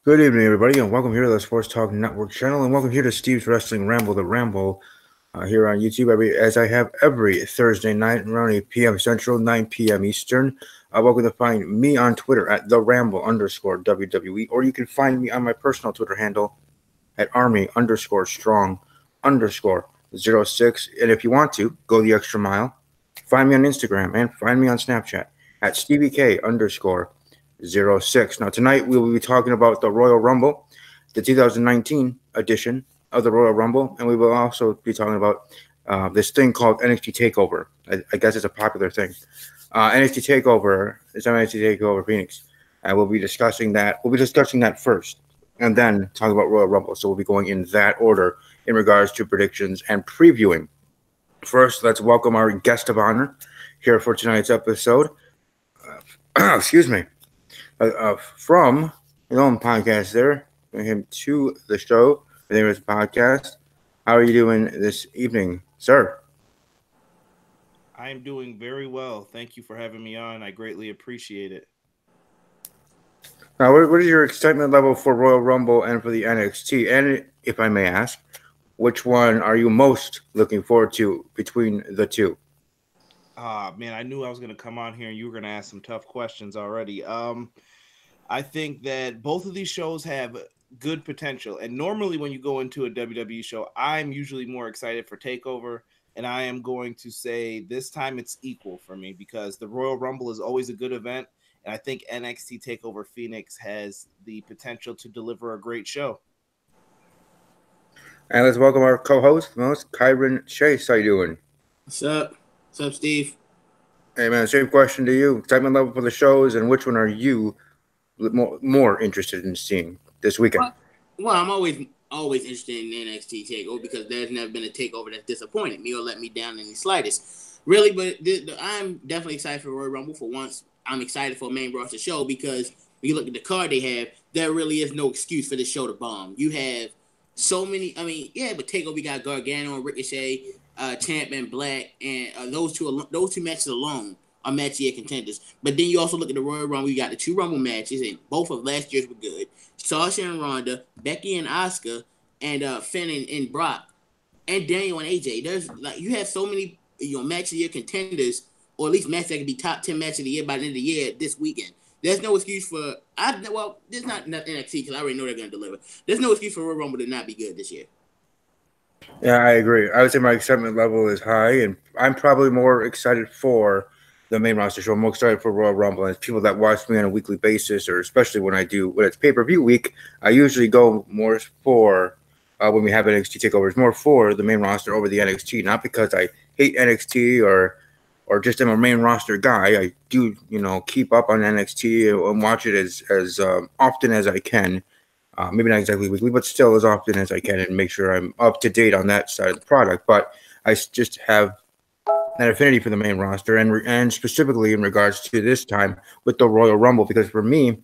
Good evening, everybody, and welcome here to the Sports Talk Network channel, and welcome here to Steve's Wrestling Ramble, the Ramble, here on YouTube, as I have every Thursday night around 8 p.m. Central, 9 p.m. Eastern. Welcome to find me on Twitter at the Ramble underscore WWE, or you can find me on my personal Twitter handle at Army underscore Strong underscore 06. And if you want to go the extra mile, find me on Instagram and find me on Snapchat at Stevie K underscore 06. Now, tonight we will be talking about the Royal Rumble, the 2019 edition of the Royal Rumble, and we will also be talking about this thing called NXT Takeover. I guess it's a popular thing. NXT Takeover is NXT Takeover Phoenix, and we'll be discussing that. We'll be discussing that first, and then talk about Royal Rumble. So we'll be going in that order in regards to predictions and previewing. First, let's welcome our guest of honor here for tonight's episode. Excuse me. From his own podcast there, bring him to the show. The name of his podcast. How are you doing this evening, sir? I am doing very well. Thank you for having me on. I greatly appreciate it. Now, what is your excitement level for Royal Rumble and for the NXT? And if I may ask, which one are you most looking forward to between the two? Man, I knew I was going to come on here and you were going to ask some tough questions already. I think that both of these shows have good potential. And normally when you go into a WWE show, I'm usually more excited for TakeOver. And I am going to say this time it's equal for me because the Royal Rumble is always a good event. And I think NXT TakeOver Phoenix has the potential to deliver a great show. And let's welcome our co-host, Kyron Chase. How you doing? What's up? What's up, Steve? Hey man, same question to you. Excitement level for the shows, and which one are you more interested in seeing this weekend? Well, I'm always interested in NXT Takeover because there's never been a takeover that's disappointed me or let me down in the slightest. Really, but I'm definitely excited for Royal Rumble for once. I'm excited for a main roster show because when you look at the card they have, there really is no excuse for this show to bomb. You have so many. I mean, yeah, but Takeover we got Gargano and Ricochet, Champ and Black, and those two matches alone are match of the year contenders. But then you also look at the Royal Rumble. You got the two Rumble matches, and both of last year's were good. Sasha and Ronda, Becky and Asuka, and Finn and Brock, and Daniel and AJ. There's like you have so many match of the year contenders, or at least matches that could be top 10 match of the year by the end of the year this weekend. There's no excuse for there's not NXT because I already know they're going to deliver. There's no excuse for Royal Rumble to not be good this year. Yeah, I agree. I would say my excitement level is high, and I'm probably more excited for the main roster show. I'm more excited for Royal Rumble. And people that watch me on a weekly basis, or especially when it's pay per view week, I usually go more for when we have NXT takeovers, more for the main roster over the NXT. Not because I hate NXT or just am a main roster guy. I do keep up on NXT and watch it as often as I can. Maybe not exactly weekly, but still as often as I can and make sure I'm up to date on that side of the product. But I just have an affinity for the main roster and specifically in regards to this time with the Royal Rumble, because for me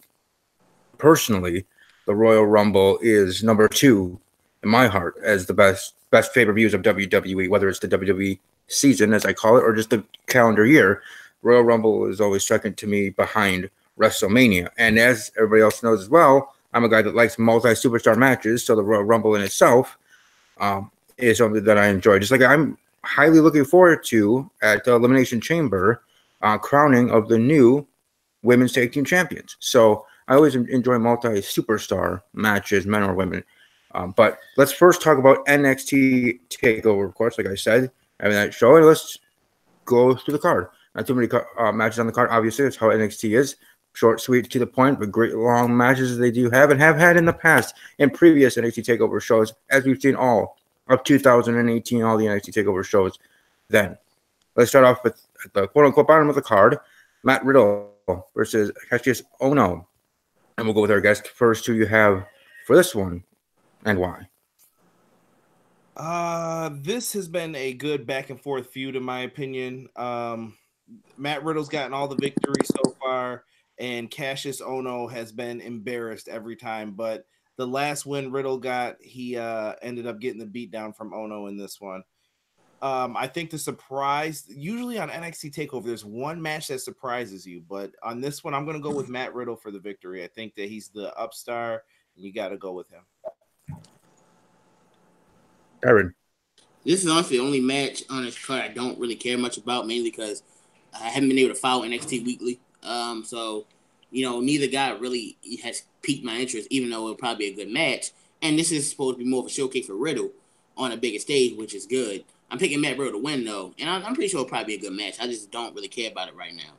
personally, the Royal Rumble is number two in my heart as the best pay-per-views of WWE, whether it's the WWE season, as I call it, or just the calendar year. Royal Rumble is always second to me behind WrestleMania. And as everybody else knows as well, I'm a guy that likes multi-superstar matches, so the Royal Rumble in itself is something that I enjoy. Just like I'm highly looking forward to at the Elimination Chamber crowning of the new women's tag team champions. So I always enjoy multi-superstar matches, men or women. But let's first talk about NXT Takeover, of course, like I said, having that show, and let's go through the card. Not too many matches on the card, obviously. That's how NXT is. Short, sweet, to the point, but great long matches they do have and have had in the past in previous NXT Takeover shows, as we've seen all of 2018, all the NXT Takeover shows then. Let's start off with the quote-unquote bottom of the card, Matt Riddle versus Cassius Ono. And we'll go with our guest first. Who you have for this one and why? This has been a good back and forth feud, in my opinion. Matt Riddle's gotten all the victories so far, and Cassius Ono has been embarrassed every time. But the last win Riddle got, he ended up getting the beatdown from Ono in this one. I think the surprise, usually on NXT TakeOver, there's one match that surprises you, but on this one, I'm going to go with Matt Riddle for the victory. I think that he's the upstar. You got to go with him. Aaron. This is honestly the only match on this card I don't really care much about, mainly because I haven't been able to follow NXT weekly. So, neither guy really has piqued my interest, even though it'll probably be a good match. And this is supposed to be more of a showcase for Riddle on a bigger stage, which is good. I'm picking Matt Riddle to win, though, and I'm pretty sure it'll probably be a good match. I just don't really care about it right now.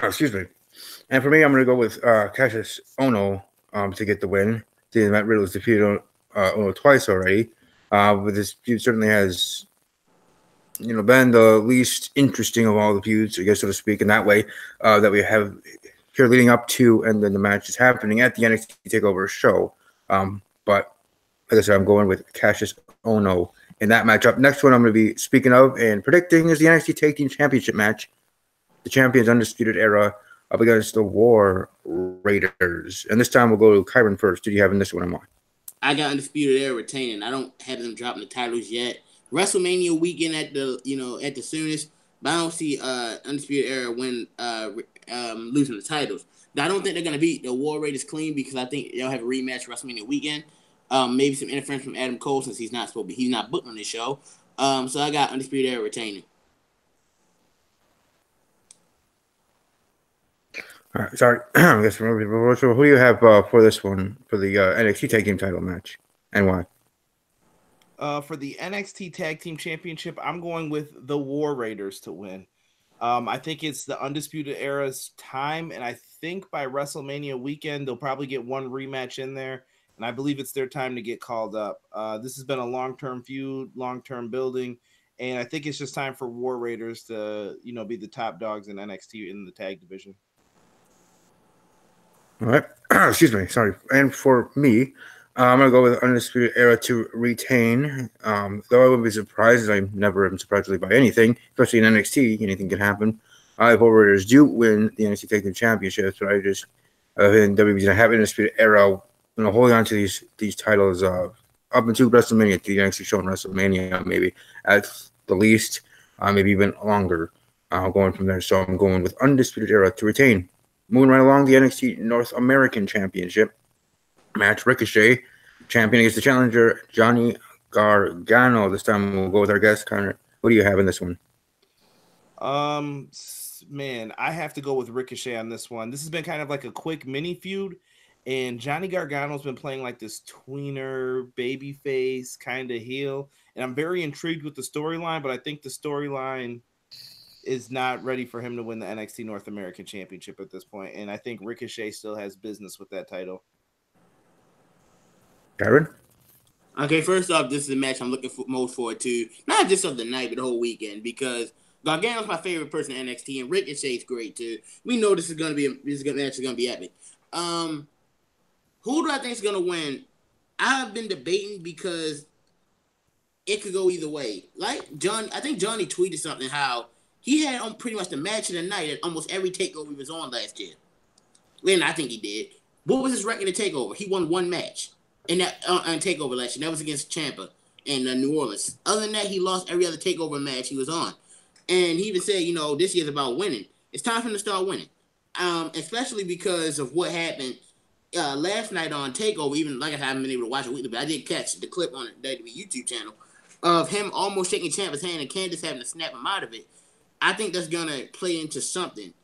Excuse me. And for me, I'm going to go with Cassius Ono to get the win. See, Matt Riddle has defeated Ono twice already. But this feud certainly has, been the least interesting of all the feuds, I guess, so to speak, in that way, that we have here leading up to, and then the match is happening at the NXT TakeOver show. But like I said, I'm going with Cassius Ono in that matchup. Next one I'm going to be speaking of and predicting is the NXT Tag Team Championship match. The Champions Undisputed Era up against the War Raiders. And this time we'll go to Kyron first. Did you have in this one and why? I got Undisputed Era retaining. I don't have them dropping the titles yet. WrestleMania weekend at the soonest, but I don't see Undisputed Era losing the titles. Now, I don't think they're gonna beat the War Raiders clean because I think they'll have a rematch WrestleMania weekend. Maybe some interference from Adam Cole since he's not booked on this show. So I got Undisputed Era retaining. All right, sorry. I guess so who do you have for this one for the NXT Tag Team title match and why? For the NXT Tag Team Championship, I'm going with the War Raiders to win. I think it's the Undisputed Era's time, and I think by WrestleMania weekend they'll probably get one rematch in there, and I believe it's their time to get called up. This has been a long-term feud, long-term building, and I think it's just time for War Raiders to be the top dogs in NXT in the tag division. All right. Excuse me. Sorry. And for me, I'm going to go with Undisputed Era to retain. Though I wouldn't be surprised, I never am surprised really by anything, especially in NXT. Anything can happen. If War Raiders do win the NXT Tag Team Championships, but I just in WWE's going to have Undisputed Era, holding on to these titles up until WrestleMania, to the NXT show in WrestleMania, maybe at the least, maybe even longer. Going from there, so I'm going with Undisputed Era to retain. Moving right along, the NXT North American Championship match. Ricochet, champion against the challenger, Johnny Gargano. This time we'll go with our guest, Connor. What do you have in this one? Man, I have to go with Ricochet on this one. This has been kind of like a quick mini feud, and Johnny Gargano's been playing like this tweener, babyface kind of heel, and I'm very intrigued with the storyline, but I think the storyline is not ready for him to win the NXT North American Championship at this point, and I think Ricochet still has business with that title. Karen? Okay, first off, this is a match I'm looking most forward to, not just of the night, but the whole weekend, because Gargano's my favorite person in NXT, and Ricochet's great too. We know this match is gonna be epic. Who do I think is gonna win? I've been debating because it could go either way. I think Johnny tweeted something how he had pretty much the match of the night at almost every takeover he was on last year. And I think he did. What was his record in takeover? He won one match in that on takeover last year. That was against Ciampa in New Orleans. Other than that, he lost every other takeover match he was on. And he even said, this year's about winning. It's time for him to start winning. Especially because of what happened last night on TakeOver. Even like I haven't been able to watch it weekly, but I did catch the clip on the WWE YouTube channel of him almost shaking Ciampa's hand and Candice having to snap him out of it. I think that's gonna play into something.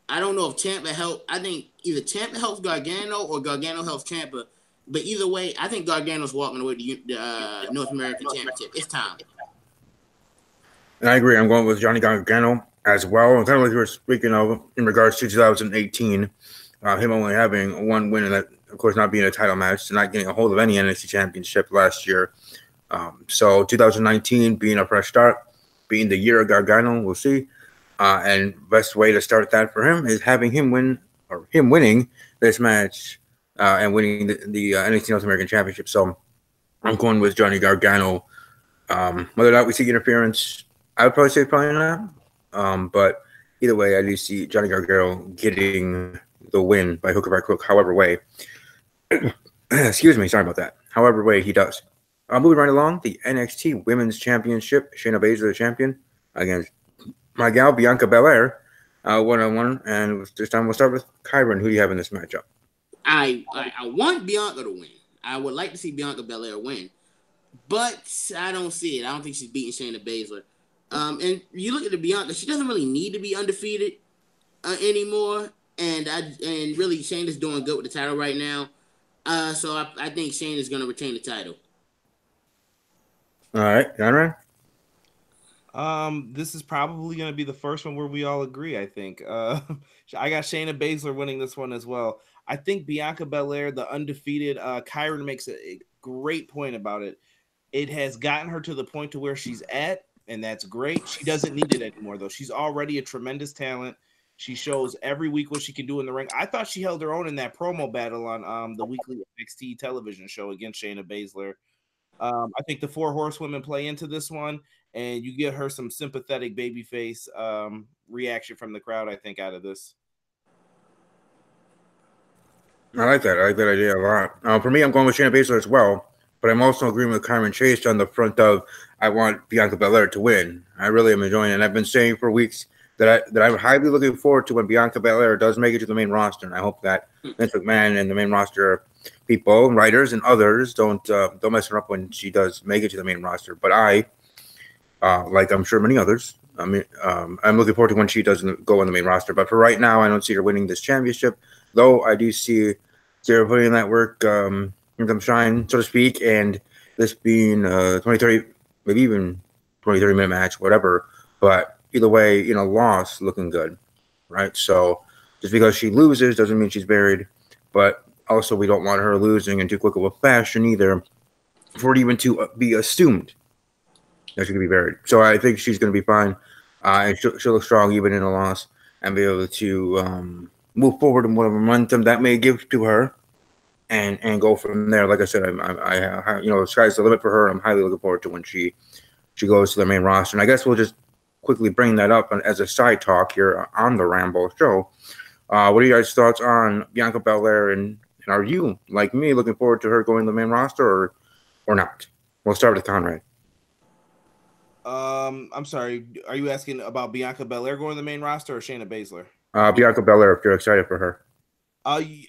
I don't know if Ciampa helped. I think either Ciampa helps Gargano or Gargano helps Ciampa. But either way, I think Gargano's walking away with the North American Championship. It's time. And I agree. I'm going with Johnny Gargano as well. And kind of like you were speaking of in regards to 2018, him only having one win, and that, of course, not being a title match, and not getting a hold of any NXT Championship last year. So 2019 being a fresh start, being the year of Gargano, we'll see. And best way to start that for him is having him win, or him winning this match and winning the NXT North American Championship. So I'm going with Johnny Gargano. Whether or not we see interference, I would probably say probably not. But either way, I do see Johnny Gargano getting the win by hook or by crook, however way. Excuse me, sorry about that. However way he does. Moving right along, the NXT Women's Championship. Shayna Baszler, the champion, against my gal, Bianca Belair. one-on-one, and this time we'll start with Kyron. Who do you have in this matchup? I want Bianca to win. I would like to see Bianca Belair win, but I don't see it. I don't think she's beating Shayna Baszler. And you look at the Bianca, she doesn't really need to be undefeated anymore. And really Shayna's doing good with the title right now. So I think Shayna's going to retain the title. All right, Conrad. This is probably going to be the first one where we all agree. I think. I got Shayna Baszler winning this one as well. I think Bianca Belair, the undefeated, Kyron makes a great point about it. It has gotten her to the point to where she's at, and that's great. She doesn't need it anymore, though. She's already a tremendous talent. She shows every week what she can do in the ring. I thought she held her own in that promo battle on the weekly NXT television show against Shayna Baszler. I think the four horsewomen play into this one, and you get her some sympathetic babyface reaction from the crowd, I think, out of this. I like that. I like that idea a lot. For me, I'm going with Shayna Baszler as well, but I'm also agreeing with Kyron Chase on the front of I want Bianca Belair to win. I really am enjoying it. And I've been saying for weeks that I'm highly looking forward to when Bianca Belair does make it to the main roster. And I hope that Vince McMahon and the main roster people, writers, and others don't mess her up when she does make it to the main roster. But I, like I'm sure many others, I'm looking forward to when she doesn't go on the main roster. But for right now, I don't see her winning this championship. Though I do see Sarah putting in that work, them shine, so to speak, and this being 20, 30, maybe even 20, 30-minute match, whatever. But either way, loss looking good, right? So just because she loses doesn't mean she's buried. But also, we don't want her losing in too quick of a fashion either for it even to be assumed that she could be buried. So I think she's going to be fine. And she'll look strong even in a loss and be able to move forward in whatever momentum that may give to her, and go from there. Like I said, the sky's the limit for her. I'm highly looking forward to when she goes to the main roster. And I guess we'll just quickly bring that up as a side talk here on the Ramble show. What are you guys' thoughts on Bianca Belair, and are you like me looking forward to her going to the main roster or not? We'll start with Conrad. I'm sorry. Are you asking about Bianca Belair going to the main roster or Shayna Baszler? Bianca Belair, if you're excited for her.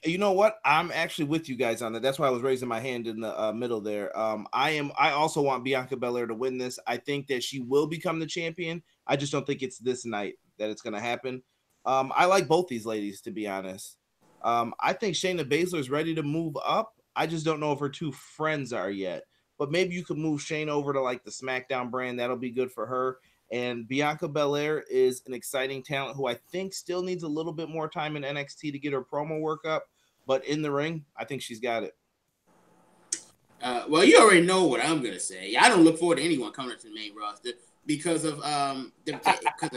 You know what? I'm actually with you guys on that. That's why I was raising my hand in the middle there. I also want Bianca Belair to win this. I think that she will become the champion. I just don't think it's this night that it's going to happen. I like both these ladies, to be honest. I think Shayna Baszler is ready to move up. I just don't know if her two friends are yet. But maybe you could move Shayna over to like the SmackDown brand. That'll be good for her. And Bianca Belair is an exciting talent who I think still needs a little bit more time in NXT to get her promo work up. But in the ring, I think she's got it. Well, you already know what I'm going to say. I don't look forward to anyone coming to the main roster because of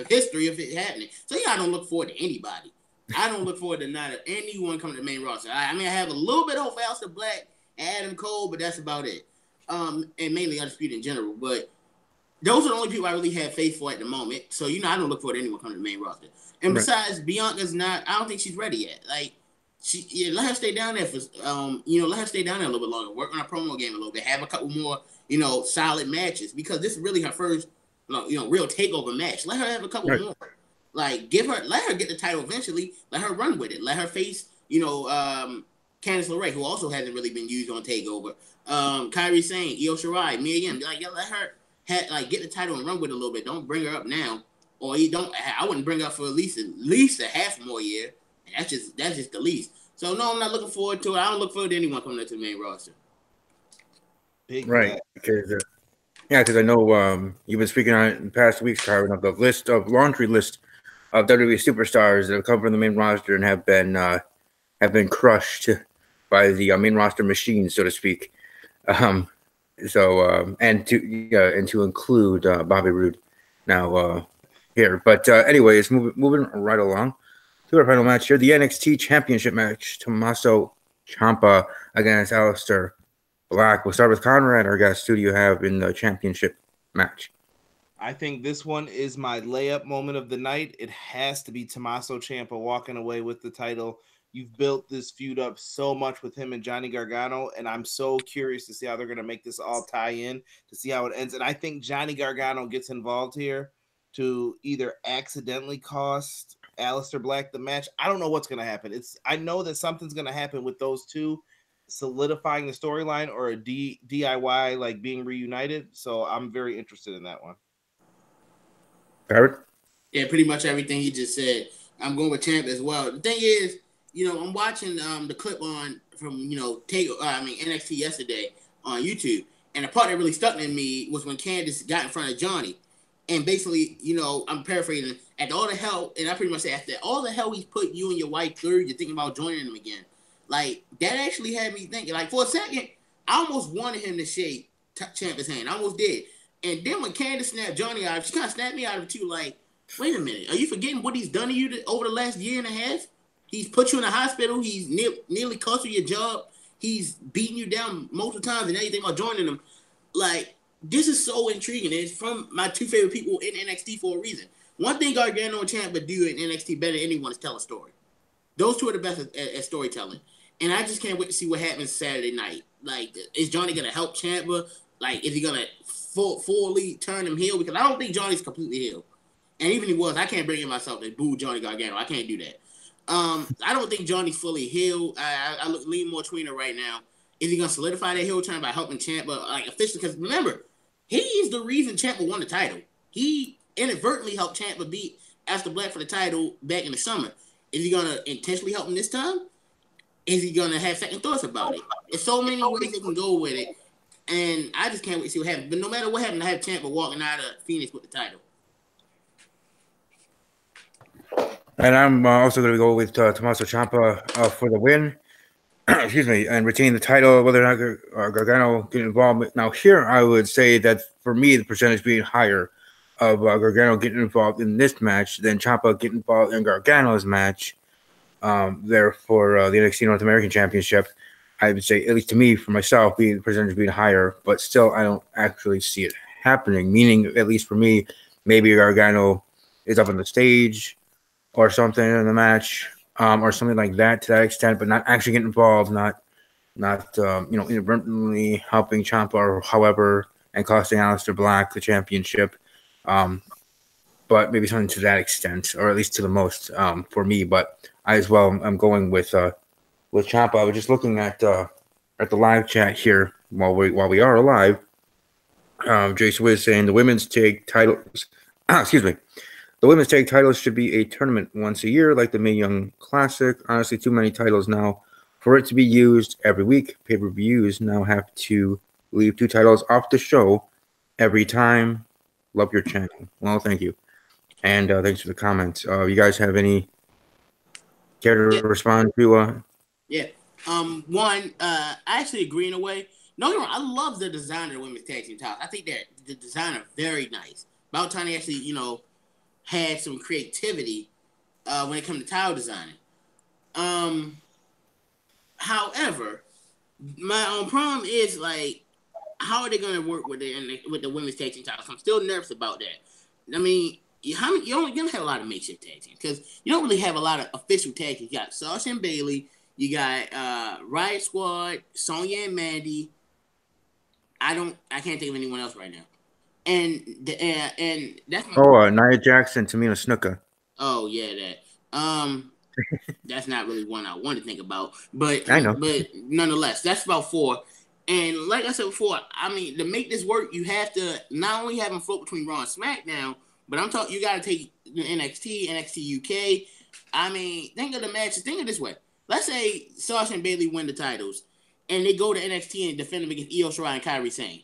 history of it happening. So, I don't look forward to anybody. I don't look forward to not anyone coming to the main roster. I have a little bit of hope for Aleister Black and Adam Cole, but that's about it. And mainly Undisputed in general. But those are the only people I really have faith for at the moment. So, I don't look forward to anyone coming to the main roster. And besides, Bianca's not, I don't think she's ready yet. Like, let her stay down there for, let her stay down there a little bit longer. Work on her promo game a little bit. Have a couple more, solid matches. Because this is really her first, real takeover match. Let her have a couple more. Like, let her get the title eventually. Let her run with it. Let her face, Candice LeRae, who also hasn't really been used on TakeOver. Kairi Sane, Io Shirai, Mia Yim. Like, let her get the title and run with it a little bit. Don't bring her up now, or I wouldn't bring her up for at least a half more year. That's just the least. So no, I'm not looking forward to it. I don't look forward to anyone coming up to the main roster. Right, because I know you've been speaking on it in past weeks, Kyron, of the laundry list of WWE superstars that have come from the main roster and have been crushed by the main roster machine, so to speak. And to include Bobby Roode now here. But anyways, moving right along to our final match here, the NXT Championship match, Tommaso Ciampa against Aleister Black. We'll start with Conrad, our guest. Who do you have in the championship match? I think this one is my layup moment of the night. It has to be Tommaso Ciampa walking away with the title. You've built this feud up so much with him and Johnny Gargano, and I'm so curious to see how they're going to make this all tie in, to see how it ends. And I think Johnny Gargano gets involved here to either accidentally cost Aleister Black the match. I don't know what's going to happen. I know that something's going to happen with those two solidifying the storyline or a DIY like being reunited. So I'm very interested in that one. Barrett? Yeah, pretty much everything he just said. I'm going with Champ as well. The thing is, I'm watching the clip from NXT yesterday on YouTube, and the part that really stuck in me was when Candice got in front of Johnny, and basically, I'm paraphrasing, after all the hell, and I pretty much say after all the hell he's put you and your wife through, you're thinking about joining him again. Like, that actually had me thinking. Like, for a second, I almost wanted him to shake Ciampa's hand. I almost did. And then when Candice snapped Johnny out, she kind of snapped me out of it too. Like, wait a minute. Are you forgetting what he's done to you over the last year and a half? He's put you in the hospital. He's nearly cost you your job. He's beaten you down multiple times, and now you think about joining him. Like, this is so intriguing. It's from my two favorite people in NXT for a reason. One thing Gargano and Ciampa do in NXT better than anyone is tell a story. Those two are the best at storytelling. And I just can't wait to see what happens Saturday night. Like, is Johnny going to help Ciampa? Like, is he going to fully turn him heel? Because I don't think Johnny's completely heel. And even if he was, I can't bring in myself to boo Johnny Gargano. I can't do that. I don't think Johnny's fully healed. I lean more Tweener right now. Is he going to solidify that heel turn by helping Ciampa, like, officially? Because remember, he is the reason Ciampa won the title. He inadvertently helped Ciampa beat Aleister Black for the title back in the summer. Is he going to intentionally help him this time? Is he going to have second thoughts about it? There's so many ways they can go with it. And I just can't wait to see what happens. But no matter what happens, I have Ciampa walking out of Phoenix with the title. And I'm also going to go with Tommaso Ciampa for the win. Excuse me, and retain the title, whether or not Gargano get involved. Now, here I would say that for me, the percentage being higher of Gargano getting involved in this match than Ciampa getting involved in Gargano's match there for the NXT North American Championship. I would say, at least to me, for myself, the percentage being higher, but still, I don't actually see it happening. Meaning, at least for me, maybe Gargano is up on the stage or something in the match, or something like that to that extent, but not actually getting involved, not inadvertently helping Ciampa or however, and costing Aleister Black the championship. But maybe something to that extent, or at least to the most for me. But I as well, I'm going with Ciampa. I was just looking at the live chat here while we are alive. Jason was saying the women's tag titles. Excuse me. The women's tag titles should be a tournament once a year, like the Mae Young Classic. Honestly, too many titles now for it to be used every week. Pay-per-views now have to leave 2 titles off the show every time. Love your channel. Well, thank you. And thanks for the comments. You guys have any care to respond to? Yeah. One, I actually agree in a way. No, you're wrong. I love the design of the women's tag team titles. I think that the design are very nice. About time they actually, had some creativity when it comes to tile designing. However, my problem is, like, how are they going to work with the women's tag team titles? I'm still nervous about that. I mean, you don't have a lot of makeshift tag teams because you don't really have a lot of official tag teams. You got Sasha and Bayley, you got Riot Squad, Sonya and Mandy. I can't think of anyone else right now. And that's Nia Jackson, Tamina Snuka. Oh yeah, that. That's not really one I want to think about, but I know. But nonetheless, that's about 4. And like I said before, I mean, to make this work, you have to not only have them float between Raw and SmackDown, but I'm talking you got to take the NXT UK. I mean, think of the matches. Think of it this way. Let's say Sasha and Bayley win the titles, and they go to NXT and defend them against Io Shirai and Kairi Sane.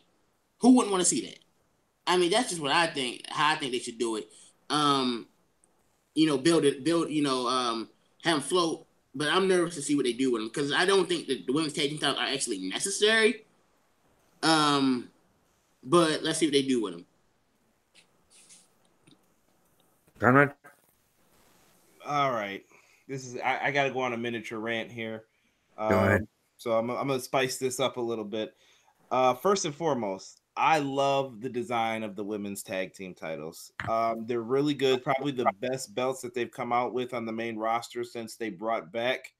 Who wouldn't want to see that? I mean, that's just what I think. How I think they should do it. Have them float. But I'm nervous to see what they do with them because I don't think that the women's tag team titles are actually necessary. But let's see what they do with them. Conrad? All right. I got to go on a miniature rant here. Go ahead. So I'm going to spice this up a little bit. First and foremost, I love the design of the women's tag team titles. They're really good. Probably the best belts that they've come out with on the main roster since they brought back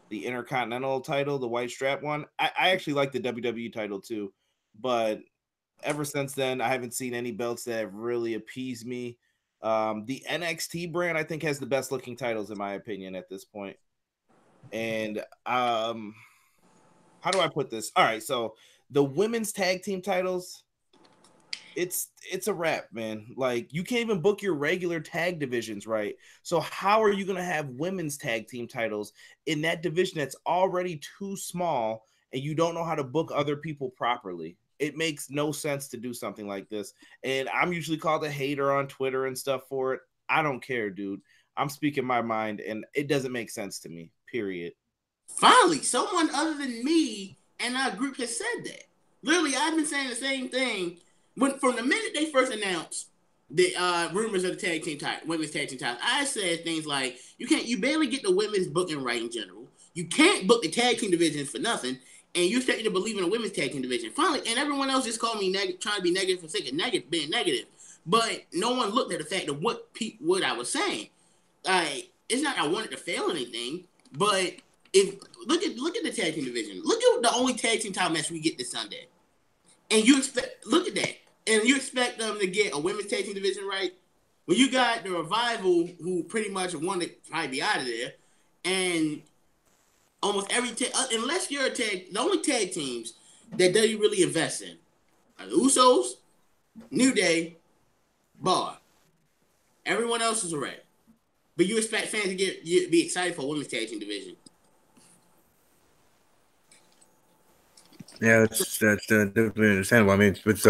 the Intercontinental title, the white strap one. I actually like the WWE title too, but ever since then, I haven't seen any belts that have really appeased me. The NXT brand, I think, has the best looking titles in my opinion at this point. And how do I put this? All right, so the women's tag team titles, it's a wrap, man. Like, you can't even book your regular tag divisions right. So how are you going to have women's tag team titles in that division that's already too small, and you don't know how to book other people properly? It makes no sense to do something like this. And I'm usually called a hater on Twitter and stuff for it. I don't care, dude. I'm speaking my mind, and it doesn't make sense to me, period. Finally, someone other than me and our group has said that. Literally, I've been saying the same thing from the minute they first announced the rumors of the tag team title, women's tag team title. I said things like, you barely get the women's booking right in general. You can't book the tag team divisions for nothing, and you expect me to believe in a women's tag team division. Finally, and everyone else just called me trying to be negative for sake of being negative. But no one looked at the fact of what I was saying. It's not I wanted to fail anything, but if look at the tag team division. Look at the only tag team title match we get this Sunday, and you expect you expect them to get a women's tag team division right when you got the Revival, who pretty much wanted to probably be out of there, and almost every unless you're the only tag teams that WWE really invest in are the Usos, New Day, Bar. Everyone else is a red, but you expect fans to be excited for a women's tag team division. Yeah, that's definitely understandable. I mean, with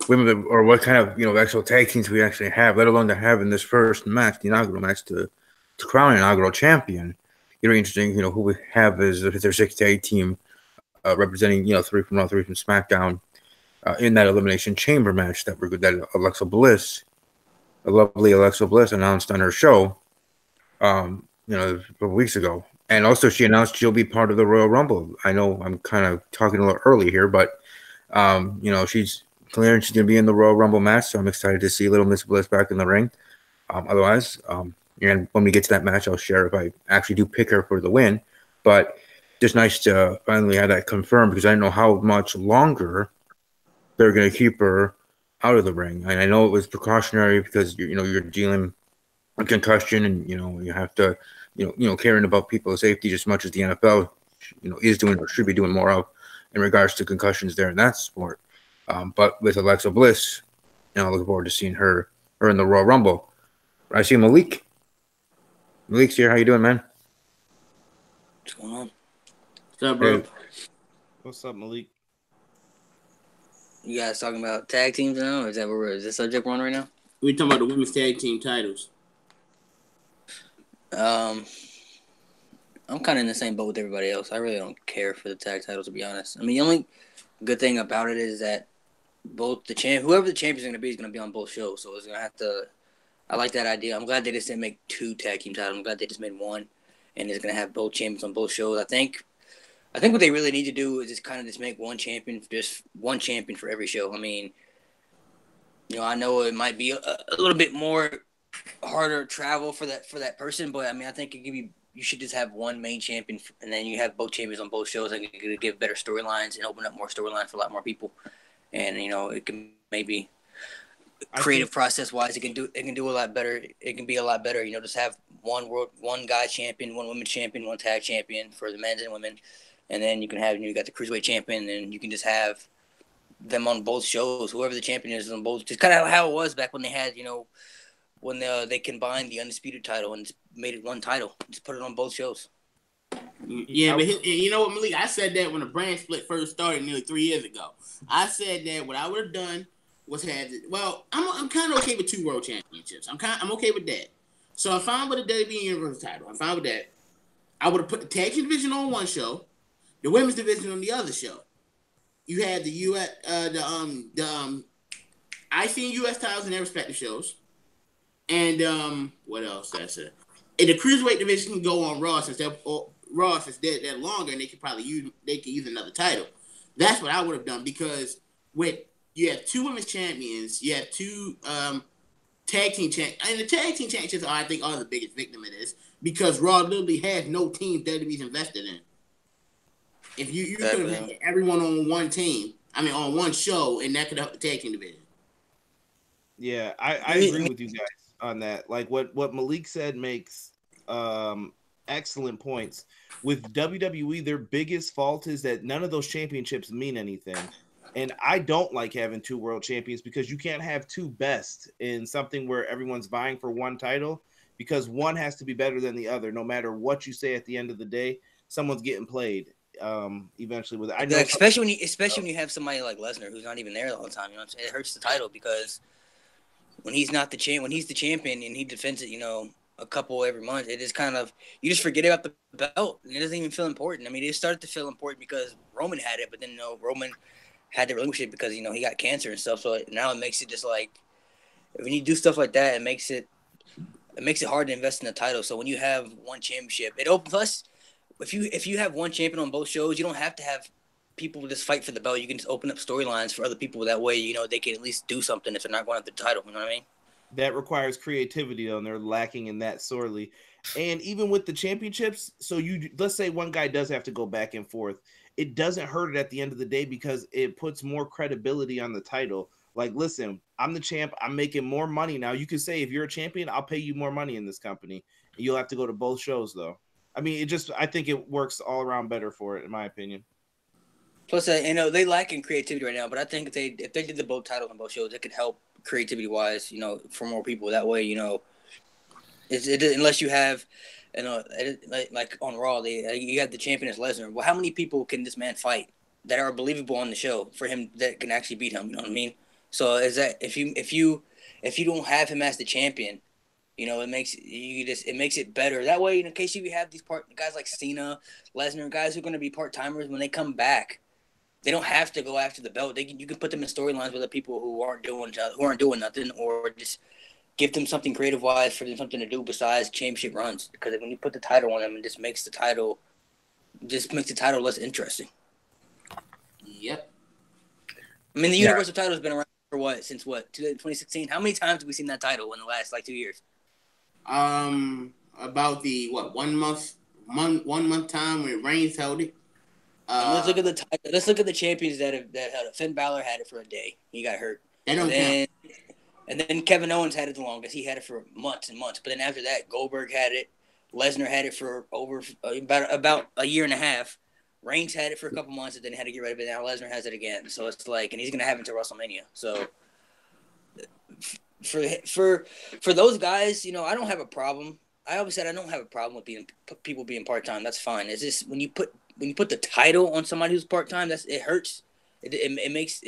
women, or what kind of actual tag teams we actually have, let alone to have in this first match, the inaugural match, to crown an inaugural champion. Interesting. Who we have is their 6 tag team representing 3 from Raw, 3 from SmackDown in that Elimination Chamber match that Alexa Bliss, a lovely Alexa Bliss, announced on her show, a couple weeks ago. And also, she announced she'll be part of the Royal Rumble. I know I'm kind of talking a little early here, but she's clear and she's going to be in the Royal Rumble match. So I'm excited to see little Miss Bliss back in the ring. Otherwise, and when we get to that match, I'll share if I actually do pick her for the win. But just nice to finally have that confirmed, because I don't know how much longer they're going to keep her out of the ring. And I know it was precautionary because you're dealing with concussion, and you have to. Caring about people's safety just as much as the NFL, is doing or should be doing more of in regards to concussions there in that sport. But with Alexa Bliss, looking forward to seeing her in the Royal Rumble. I see Malik. Malik's here. How you doing, man? What's going on? What's up, bro? Hey. What's up, Malik? You guys talking about tag teams now, or is the subject one right now? We're talking about the women's tag team titles. I'm kind of in the same boat with everybody else. I really don't care for the tag titles, to be honest. I mean, the only good thing about it is that both whoever the champion's going to be is going to be on both shows. So it's going to have to. I like that idea. I'm glad they just didn't make 2 tag team titles. I'm glad they just made 1, and it's going to have both champions on both shows. I think what they really need to do is just make one champion for every show. I mean, I know it might be a little bit more harder travel for that person, but I mean, I think you should just have one main champion, and then you have both champions on both shows. and it could give better storylines and open up more storylines for a lot more people. And it can maybe creative process wise, it can do a lot better. It can be a lot better. Just have one guy champion, one women's champion, one tag champion for the men's and women, and then you can have you got the cruiserweight champion, and you can just have them on both shows. Whoever the champion is on both, just kind of how it was back when they had when they combined the undisputed title and made it one title, just put it on both shows. Yeah, but you know what, Malik? I said that when the brand split first started nearly 3 years ago. I said that what I would have done was I'm kind of okay with 2 world championships. I'm okay with that. So I'm fine with the WWE Universal title. I'm fine with that. I would have put the tag team division on one show, the women's division on the other show. You had the US, the IC and US titles in their respective shows. And what else? That's it. And the cruiserweight division can go on Raw since they're longer, and they could probably use another title. That's what I would have done, because with you have 2 women's champions, you have 2 tag team champions, and the tag team championships I think are the biggest victim of this, because Raw literally has no teams WWE's invested in. If you could have had everyone on one team, on one show, and that could help the tag team division. Yeah, I agree with you guys. on that. Like what Malik said makes excellent points. With WWE, their biggest fault is that none of those championships mean anything. And I don't like having two world champions because you can't have two best in something where everyone's vying for one title, because one has to be better than the other. No matter what you say at the end of the day, someone's getting played eventually with it. I know, especially when you have somebody like Lesnar who's not even there the whole time. You know what I'm saying? It hurts the title because when he's not the when he's the champion and he defends it, you know, a couple every month, it is kind of, you just forget about the belt and it doesn't even feel important. I mean, it started to feel important because Roman had it, but then Roman had to relinquish it because he got cancer and stuff. So now it makes it just like, when you do stuff like that, it makes it hard to invest in the title. So when you have one championship, it opens. Plus, if you have one champion on both shows, you don't have to have people just fight for the belt. You can just open up storylines for other people. That way, you know, they can at least do something if they're not going after the title. You know what I mean? That requires creativity, though, and they're lacking in that sorely. And even with the championships, so let's say one guy does have to go back and forth, it doesn't hurt it at the end of the day because it puts more credibility on the title. Like, listen, I'm the champ. I'm making more money now. You could say if you're a champion, I'll pay you more money in this company. You'll have to go to both shows, though. I mean, I think it works all around better for it, in my opinion. Plus, you know, they lack in creativity right now, but I think if they did the both titles on both shows, it could help creativity wise, you know, for more people. That way, you know, unless you have, you know, like on Raw, you have the champion as Lesnar. Well, how many people can this man fight that are believable on the show for him that can actually beat him? You know what I mean? So is that if you don't have him as the champion, you know, it makes it better. That way, in case you have these guys like Cena, Lesnar, guys who are going to be part timers when they come back, they don't have to go after the belt. You can put them in storylines with the people who aren't doing nothing, or just give them something creative wise for them something to do besides championship runs. Because when you put the title on them, it just makes the title less interesting. Yep. I mean, the Universal title has been around for since 2016? How many times have we seen that title in the last 2 years? About the 1 month time when Reigns held it. Let's look at the champions that held it. Finn Balor had it for a day. He got hurt. They don't count. And then Kevin Owens had it the longest. He had it for months and months. But then after that, Goldberg had it. Lesnar had it for over about a year and a half. Reigns had it for a couple months and then had to get rid of it. Now Lesnar has it again. So it's like, and he's gonna have it until WrestleMania. So for those guys, you know, I don't have a problem. I always said I don't have a problem with people being part time. That's fine. It's just when you put the title on somebody who's part time, it hurts. It makes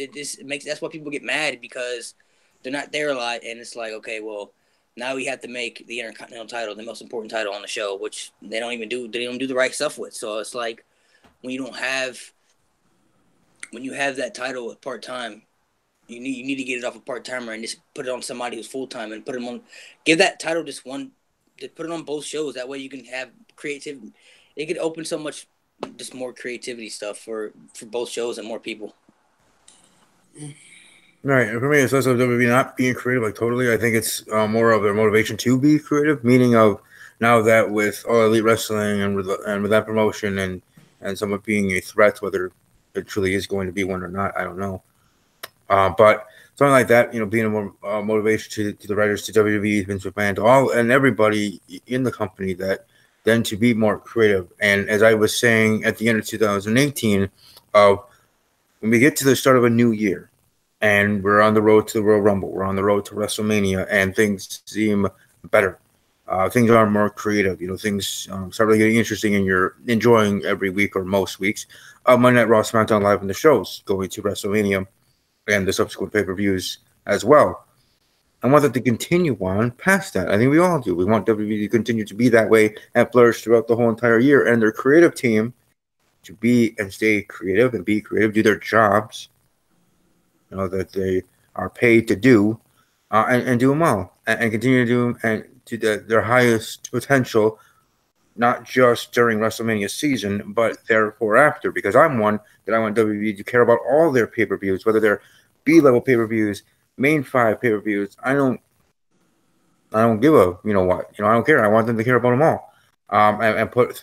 that's why people get mad, because they're not there a lot, and it's like, okay, well, now we have to make the Intercontinental title the most important title on the show, which they don't do the right stuff with. So it's like when you have that title part time, you need to get it off a part timer and just put it on somebody who's full time and give that title just put it on both shows. That way you can have creativity. It could open so much just more creativity stuff for both shows and more people. Right, and for me, it's less of WWE not being creative, like totally. I think it's more of their motivation to be creative, meaning of now that with All Elite Wrestling and with that promotion and someone being a threat, whether it truly is going to be one or not, I don't know. But something like that, you know, being a more motivation to the writers, to WWE, Vince McMahon, to all and everybody in the company, that then to be more creative. And as I was saying at the end of 2018, when we get to the start of a new year, and we're on the road to the Royal Rumble, we're on the road to WrestleMania, and things seem better. Things are more creative. You know, things start really getting interesting, and you're enjoying every week or most weeks. Monday Night Raw, SmackDown Live, and the shows going to WrestleMania and the subsequent pay-per-views as well. I want that to continue on past that. I think we all do. We want WWE to continue to be that way and flourish throughout the whole entire year, and their creative team to be and stay creative and be creative, do their jobs, you know, that they are paid to do, and do them well, and continue to do them and to their highest potential, not just during WrestleMania season, but therefore after. Because I'm one that I want WWE to care about all their pay-per-views, whether they're B-level pay-per-views, main 5 pay-per-views. I don't give a I don't care. I want them to care about them all, and put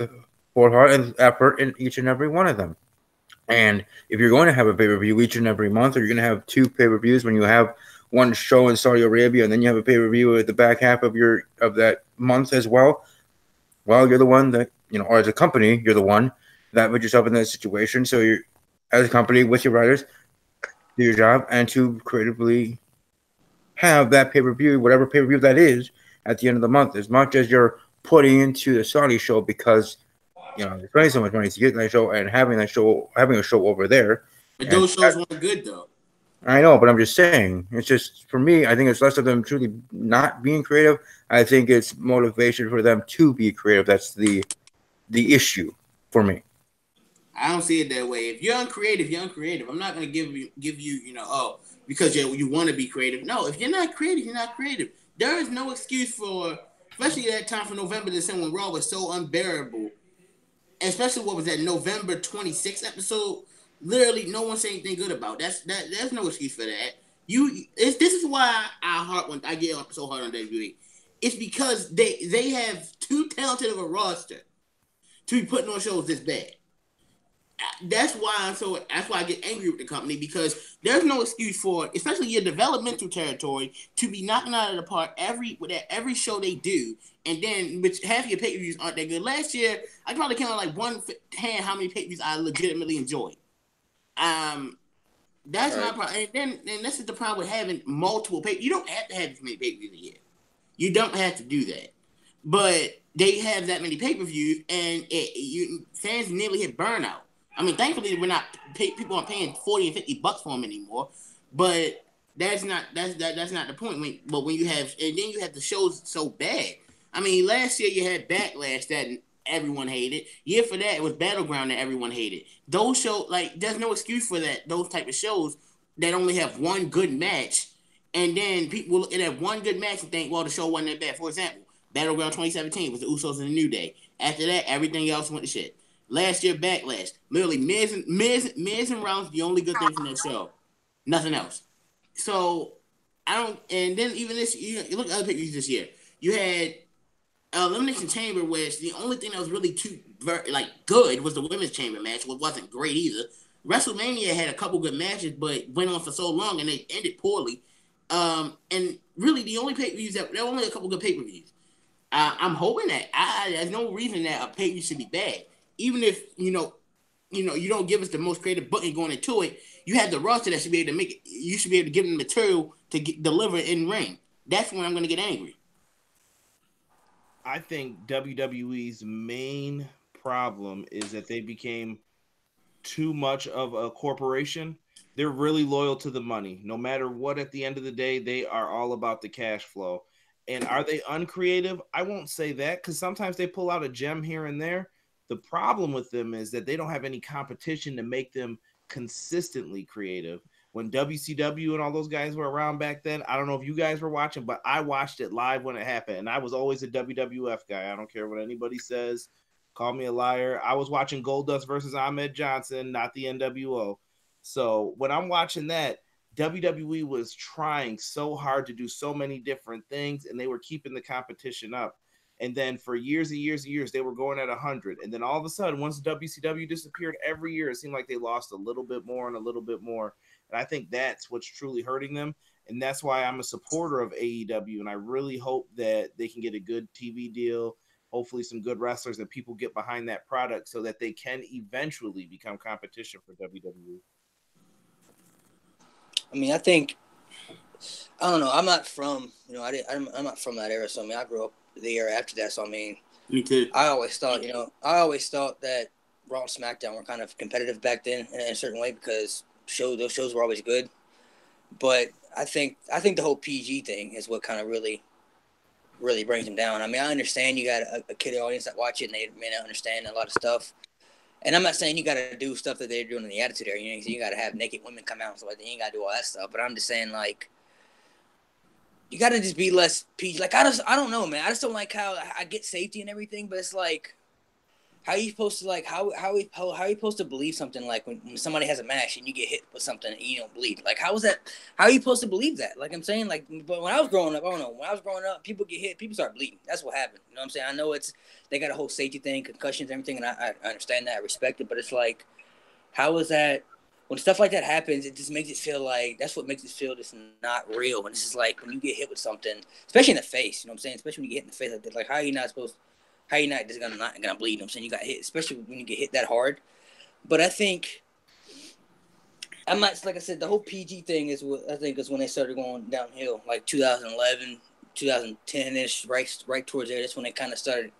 forth heart and effort in each and every one of them. And if you're going to have a pay-per-view each and every month, or you're going to have 2 pay-per-views when you have one show in Saudi Arabia, and then you have a pay-per-view at the back half of that month as well. Well, you're the one that, or as a company, you're the one that put yourself in that situation. So you're, as a company with your writers, do your job and to creatively have that pay-per-view, whatever pay-per-view that is, at the end of the month, as much as you're putting into the Saudi show because they're spending so much money to get that show and having a show over there. But those shows weren't good though. I know, but I'm just saying. It's just, for me, I think it's less of them truly not being creative. I think it's motivation for them to be creative. That's the issue for me. I don't see it that way. If you're uncreative, you're uncreative. I'm not gonna give you, because you want to be creative. No, if you're not creative, you're not creative. There is no excuse for, especially that time for November, December when Raw was so unbearable. Especially what was that November 26th episode? Literally, no one said anything good about. There's no excuse for that. This is why I get so hard on WWE. It's because they have too talented of a roster to be putting on shows this bad. That's why I get angry with the company, because there's no excuse for, especially your developmental territory, to be knocking out of the park every show they do, and then which half of your pay-per-views aren't that good. Last year, I probably count on like one hand how many pay-per-views I legitimately enjoyed. That's my problem. And this is the problem with having multiple pay. You don't have to have this many pay-per-views a year. You don't have to do that. But they have that many pay-per-views, and fans nearly hit burnout. I mean, thankfully, people aren't paying $40 and $50 for them anymore. But that's not the point. But when you have, and then you have the shows so bad. I mean, last year you had Backlash that everyone hated. Year for that, it was Battleground that everyone hated. Those shows, like, there's no excuse for that. Those type of shows that only have one good match, and then people look at that one good match and think, well, the show wasn't that bad. For example, Battleground 2017 was the Usos and the New Day. After that, everything else went to shit. Last year, Backlash, literally Miz and Rollins, the only good thing from that show. Nothing else. So and then even this, you look at other pictures this year. You had Elimination Chamber, which the only thing that was really good was the women's chamber match, which wasn't great either. WrestleMania had a couple good matches, but went on for so long and they ended poorly. And really, the only pay-per-views there were only a couple good pay-per-views. I'm hoping that there's no reason that a pay-per-view should be bad, even if you don't give us the most creative booking going into it. You have the roster that should be able to make it. You should be able to give them material to deliver in ring. That's when I'm going to get angry. I think WWE's main problem is that they became too much of a corporation. They're really loyal to the money. No matter what, at the end of the day, they are all about the cash flow. And are they uncreative? I won't say that, because sometimes they pull out a gem here and there. The problem with them is that they don't have any competition to make them consistently creative. When WCW and all those guys were around back then, I don't know if you guys were watching, but I watched it live when it happened. And I was always a WWF guy. I don't care what anybody says. Call me a liar. I was watching Goldust versus Ahmed Johnson, not the NWO. So when I'm watching that, WWE was trying so hard to do so many different things, and they were keeping the competition up. And then for years and years and years, they were going at 100. And then all of a sudden, once WCW disappeared, every year it seemed like they lost a little bit more and a little bit more. And I think that's what's truly hurting them. And that's why I'm a supporter of AEW. And I really hope that they can get a good TV deal, hopefully some good wrestlers, and people get behind that product so that they can eventually become competition for WWE. I mean, I don't know. I'm not from, I'm not from that era. So, I mean, I grew up the era after that. So, I mean, me too. I always thought that Raw and SmackDown were kind of competitive back then in a certain way, because those shows were always good. But I think the whole PG thing is what kind of really brings them down. I mean, I understand you got a kid audience that watch it, and they may not understand a lot of stuff. And I'm not saying you got to do stuff that they're doing in the Attitude Era. You got to have naked women come out and stuff like that. You ain't got to do all that stuff. But I'm just saying, like, you got to just be less PG. Like, I don't know, man. I just don't like how I get safety and everything, but it's like, how are you supposed to, like, how are you supposed to believe something like when somebody has a mash and you get hit with something and you don't bleed? Like, how are you supposed to believe that? Like I'm saying, like, but when I was growing up, I don't know. When I was growing up, people get hit, people start bleeding. That's what happened. You know what I'm saying? I know they got a whole safety thing, concussions, everything, and I understand that, I respect it, but it's like, how is that when stuff like that happens, it just makes it feel like that's what makes it feel just not real. And it's just like when you get hit with something, especially in the face, you know what I'm saying? Especially when you get hit in the face like that, like how are you not just not gonna bleed? You know what I'm saying? You got hit, especially when you get hit that hard. But I think I'm not, like I said, the whole PG thing is what I think is when they started going downhill, like 2011, 2010-ish, right towards there. That's when they kind of started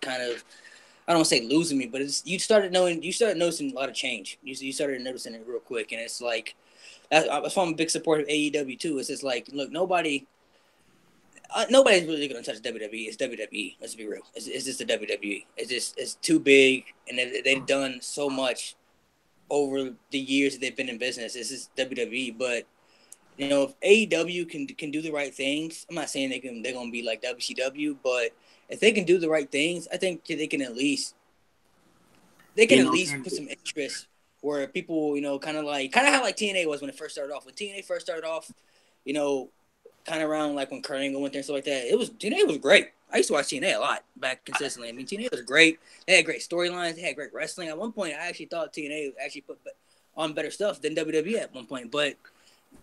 I don't want to say losing me, but you started noticing a lot of change. You started noticing it real quick, and it's like that's why I'm a big supporter of AEW too. It's just like, look, nobody's really gonna touch WWE. It's WWE. Let's be real. It's just the WWE. It's too big, and they've done so much over the years that they've been in business. This is WWE, but you know, if AEW can do the right things, I'm not saying they're gonna be like WCW, but if they can do the right things, I think they can at least put some interest where people, you know, kind of how like TNA was when it first started off. When TNA first started off, you know, kind of around like when Kurt Angle went there and stuff like that. TNA was great. I used to watch TNA a lot back consistently. I mean, TNA was great. They had great storylines. They had great wrestling. At one point, I actually thought TNA actually put on better stuff than WWE at one point, but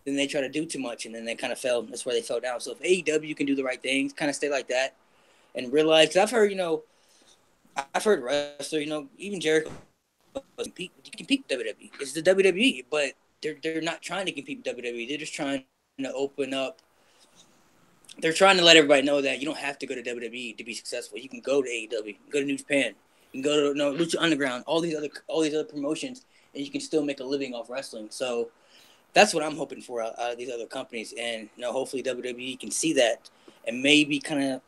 then they tried to do too much, and then they kind of fell. That's where they fell down. So if AEW can do the right things, kind of stay like that, and realize, because I've heard wrestler, you know, even Jericho, you can compete with WWE. It's the WWE, but they're not trying to compete with WWE. They're just trying to open up. They're trying to let everybody know that you don't have to go to WWE to be successful. You can go to AEW, go to New Japan, you can go to Lucha Underground, all these other promotions, and you can still make a living off wrestling. So that's what I'm hoping for out of these other companies, and you know, hopefully WWE can see that and maybe kind of,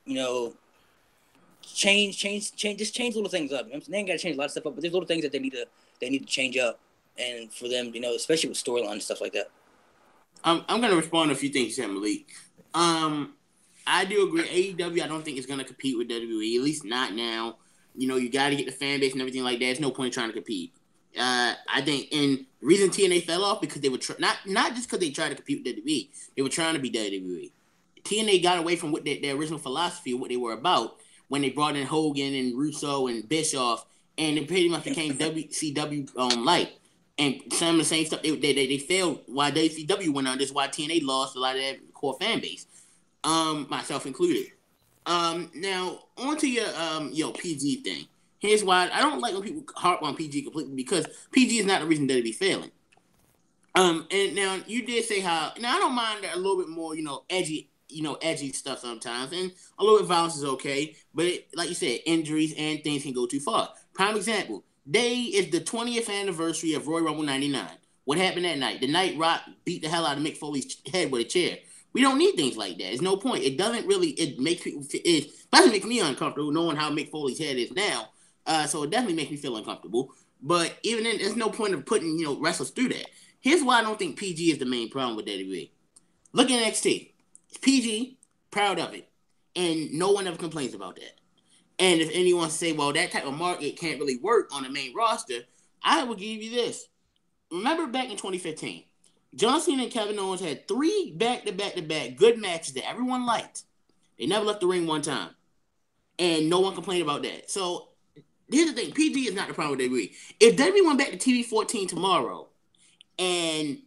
you know, change little things up. They ain't got to change a lot of stuff up, but there's little things that they need to change up, and for them, you know, especially with storyline and stuff like that. I'm gonna respond to a few things you said, Malik. I do agree. AEW, I don't think it's gonna compete with WWE, at least not now. You know, you got to get the fan base and everything like that. There's no point in trying to compete. I think, and the reason TNA fell off because they were not just because they tried to compete with WWE, they were trying to be WWE. TNA got away from what their original philosophy, what they were about, when they brought in Hogan and Russo and Bischoff, and it pretty much became WCW light. And some of the same stuff they failed while WCW went on. This is why TNA lost a lot of their core fan base, myself included. Now on to your PG thing. Here's why I don't like when people harp on PG completely, because PG is not the reason that it be failing. And now you did say how, now I don't mind a little bit more, edgy stuff sometimes, and a little bit of violence is okay, but like you said, injuries and things can go too far. Prime example, day is the 20th anniversary of Royal Rumble 99. What happened that night? The night Rock beat the hell out of Mick Foley's head with a chair. We don't need things like that. There's no point. It makes people, it doesn't make me uncomfortable knowing how Mick Foley's head is now. So it definitely makes me feel uncomfortable. But even then, there's no point of putting, wrestlers through that. Here's why I don't think PG is the main problem with WWE. Look at NXT. It's PG, proud of it. And no one ever complains about that. And if anyone say, well, that type of market can't really work on the main roster, I will give you this. Remember back in 2015, John Cena and Kevin Owens had 3 back-to-back good matches that everyone liked. They never left the ring one time. And no one complained about that. So here's the thing. PG is not the problem with WWE. If WWE went back to TV 14 tomorrow and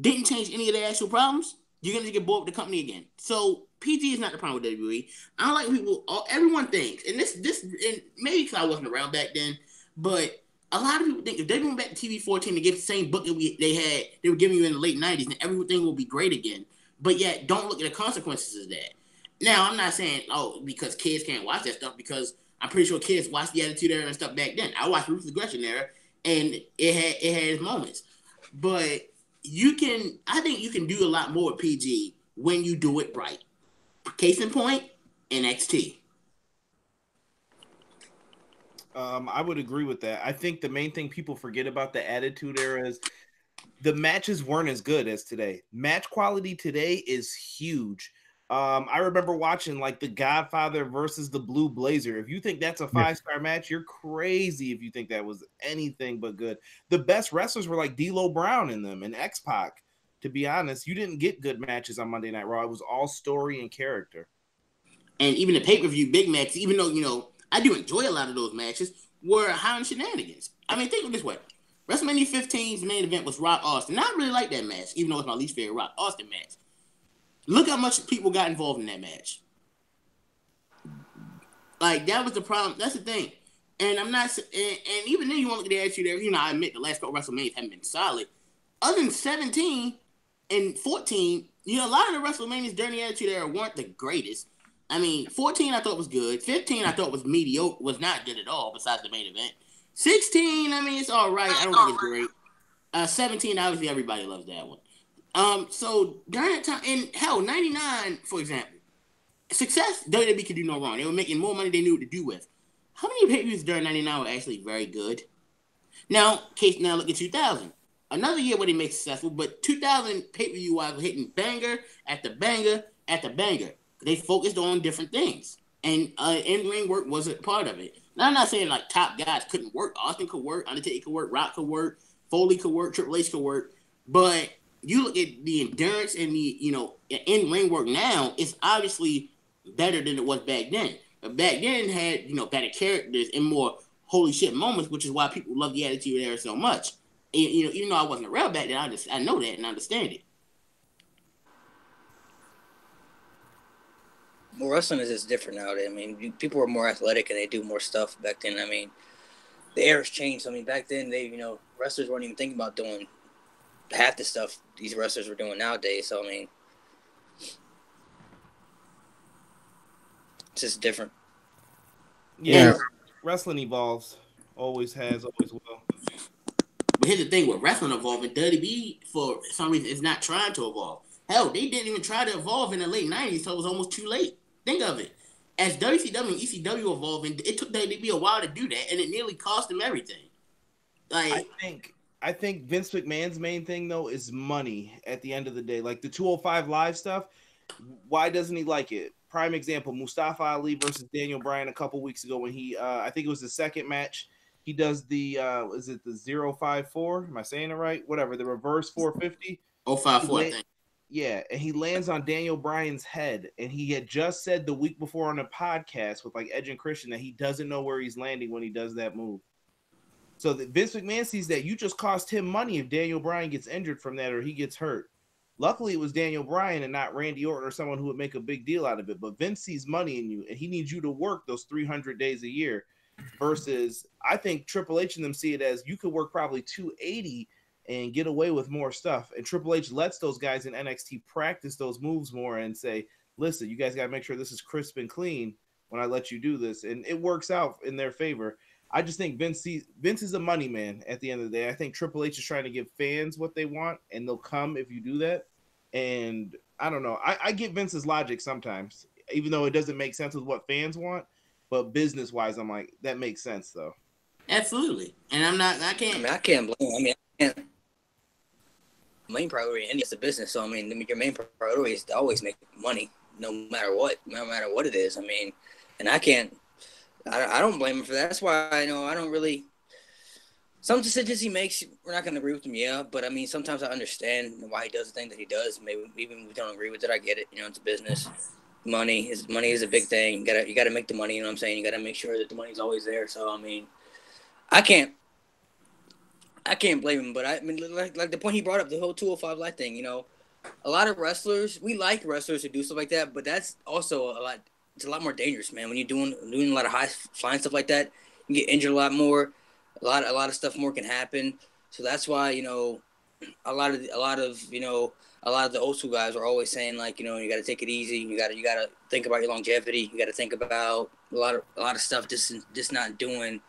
didn't change any of their actual problems, you're going to get bored with the company again. So PG is not the problem with WWE. I don't like people, everyone thinks, and this, and maybe because I wasn't around back then, but a lot of people think if they went back to TV 14 to get the same book that they were giving you in the late 90s, then everything will be great again. But yet, don't look at the consequences of that. Now, I'm not saying, because kids can't watch that stuff, because I'm pretty sure kids watched the Attitude Era and stuff back then. I watched Ruthless Aggression Era, and it had its moments. But I think you can do a lot more with PG when you do it right. Case in point, NXT. I would agree with that. I think the main thing people forget about the Attitude Era is the matches weren't as good as today. Match quality today is huge. I remember watching like The Godfather versus the Blue Blazer. If you think that's a 5-star match, you're crazy if you think that was anything but good. The best wrestlers were like D'Lo Brown in them and X-Pac. To be honest, you didn't get good matches on Monday Night Raw. It was all story and character. And even the pay-per-view big matches, even though, I do enjoy a lot of those matches, were high on shenanigans. I mean, think of it this way. WrestleMania 15's main event was Rock Austin. Now, I really like that match, even though it's my least favorite Rock Austin match. Look how much people got involved in that match. Like, that was the problem. That's the thing. And I'm not, and even then, you want to look at the attitude there. You know, I admit the last couple WrestleManias haven't been solid. Other than 17 and 14, you know, a lot of the WrestleManias during the attitude era weren't the greatest. I mean, 14 I thought was good. 15 I thought was mediocre, was not good at all, besides the main event. 16, I mean, it's all right. I don't think it's great. 17, obviously, everybody loves that one. So during that time, and hell, 99, for example, success, WWE could do no wrong. They were making more money than they knew what to do with. How many pay-per-views during 99 were actually very good? Now look at 2000. Another year where they made successful, but 2000 pay-per-view wise were hitting banger after banger after banger. They focused on different things. And in-ring work was a part of it. Now, I'm not saying like top guys couldn't work. Austin could work, Undertaker could work, Rock could work, Foley could work, Triple H could work. But you look at the endurance and the, you know, in-ring work now, it's obviously better than it was back then. But back then had, you know, better characters and more holy shit moments, which is why people love the Attitude Era so much. And, you know, even though I wasn't around back then, I know that and understand it. Well, wrestling is just different nowadays. I mean, people are more athletic and they do more stuff back then. I mean, the era's changed. I mean, back then wrestlers weren't even thinking about doing half the stuff these wrestlers were doing nowadays. So I mean, it's just different. Yeah. Wrestling evolves. Always has, always will. But here's the thing with wrestling evolving, WWE for some reason is not trying to evolve. Hell, they didn't even try to evolve in the late 90s, so it was almost too late. Think of it. As WCW and ECW evolving, it took WWE a while to do that, and it nearly cost them everything. Like, I think Vince McMahon's main thing though is money. At the end of the day, like the 205 Live stuff, why doesn't he like it? Prime example: Mustafa Ali versus Daniel Bryan a couple weeks ago when he, I think it was the second match. He does the, is it the 054? Am I saying it right? Whatever, the reverse 450. 054, I think. Yeah, and he lands on Daniel Bryan's head, and he had just said the week before on a podcast with like Edge and Christian that he doesn't know where he's landing when he does that move. So that Vince McMahon sees that you just cost him money if Daniel Bryan gets injured from that or he gets hurt. Luckily, it was Daniel Bryan and not Randy Orton or someone who would make a big deal out of it. But Vince sees money in you, and he needs you to work those 300 days a year. Versus, I think Triple H and them see it as you could work probably 280 and get away with more stuff. And Triple H lets those guys in NXT practice those moves more and say, listen, you guys got to make sure this is crisp and clean when I let you do this. And it works out in their favor. I just think Vince is a money man at the end of the day. I think Triple H is trying to give fans what they want, and they'll come if you do that. And I don't know. I get Vince's logic sometimes, even though it doesn't make sense with what fans want. But business-wise, I'm like, that makes sense, though. Absolutely. And I can't blame him. I can't. Main priority, and it's a business. So, I mean, your main priority is to always make money, no matter what it is. I mean, and I don't blame him for that. That's why I don't really. Some decisions he makes, we're not going to agree with him, yeah. But I mean, sometimes I understand why he does the thing that he does. Maybe even if we don't agree with it, I get it. It's a business. Money is a big thing. You gotta make the money. You know what I'm saying? You gotta make sure that the money's always there. So I mean, I can't blame him. But I mean, like the point he brought up, the whole 205 Live thing. A lot of wrestlers, we like wrestlers who do stuff like that, but that's also a lot. It's a lot more dangerous, man. When you're doing a lot of high flying stuff like that, you get injured a lot more. A lot of stuff more can happen. So that's why a lot of the old school guys are always saying like, you got to take it easy. You got to think about your longevity. You got to think about a lot of stuff. Just not doing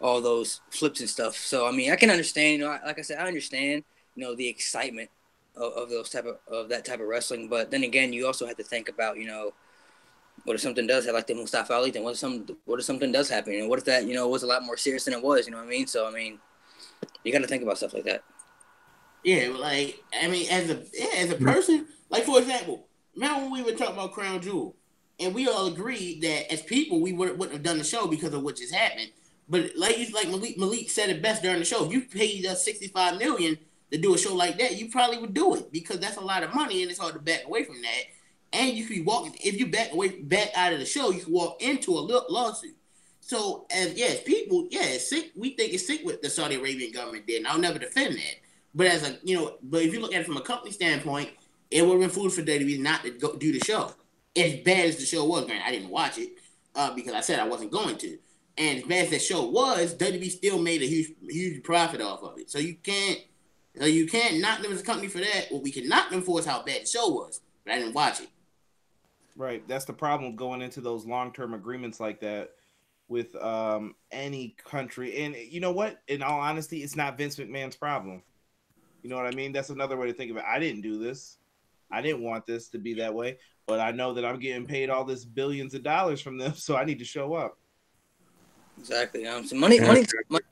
all those flips and stuff. So I mean, I can understand. Like I said, I understand. The excitement of that type of wrestling. But then again, you also have to think about what if something does happen, like the Mustafa Ali thing? What if something does happen? And what if that was a lot more serious than it was? You know what I mean? So I mean, you got to think about stuff like that. Yeah, like I mean, as a person, like for example, remember when we were talking about Crown Jewel, and we all agreed that as people we wouldn't have done the show because of what just happened. But like Malik said it best during the show, if you paid us $65 million to do a show like that, you probably would do it because that's a lot of money and it's hard to back away from that. And you could be walking if you back out of the show, you can walk into a lawsuit. So as people, it's sick. We think it's sick what the Saudi Arabian government did, and I'll never defend that. But as a but if you look at it from a company standpoint, it would have been foolish for WWE not to go do the show. As bad as the show was, man, I didn't watch it because I said I wasn't going to. And as bad as that show was, WWE still made a huge profit off of it. So you can't knock them as a company for that. What we can knock them for is how bad the show was. But I didn't watch it. Right. That's the problem going into those long-term agreements like that with any country. And you know what? In all honesty, it's not Vince McMahon's problem. You know what I mean? That's another way to think of it. I didn't do this. I didn't want this to be that way, but I know that I'm getting paid all this billions of dollars from them, so I need to show up. Exactly. So money.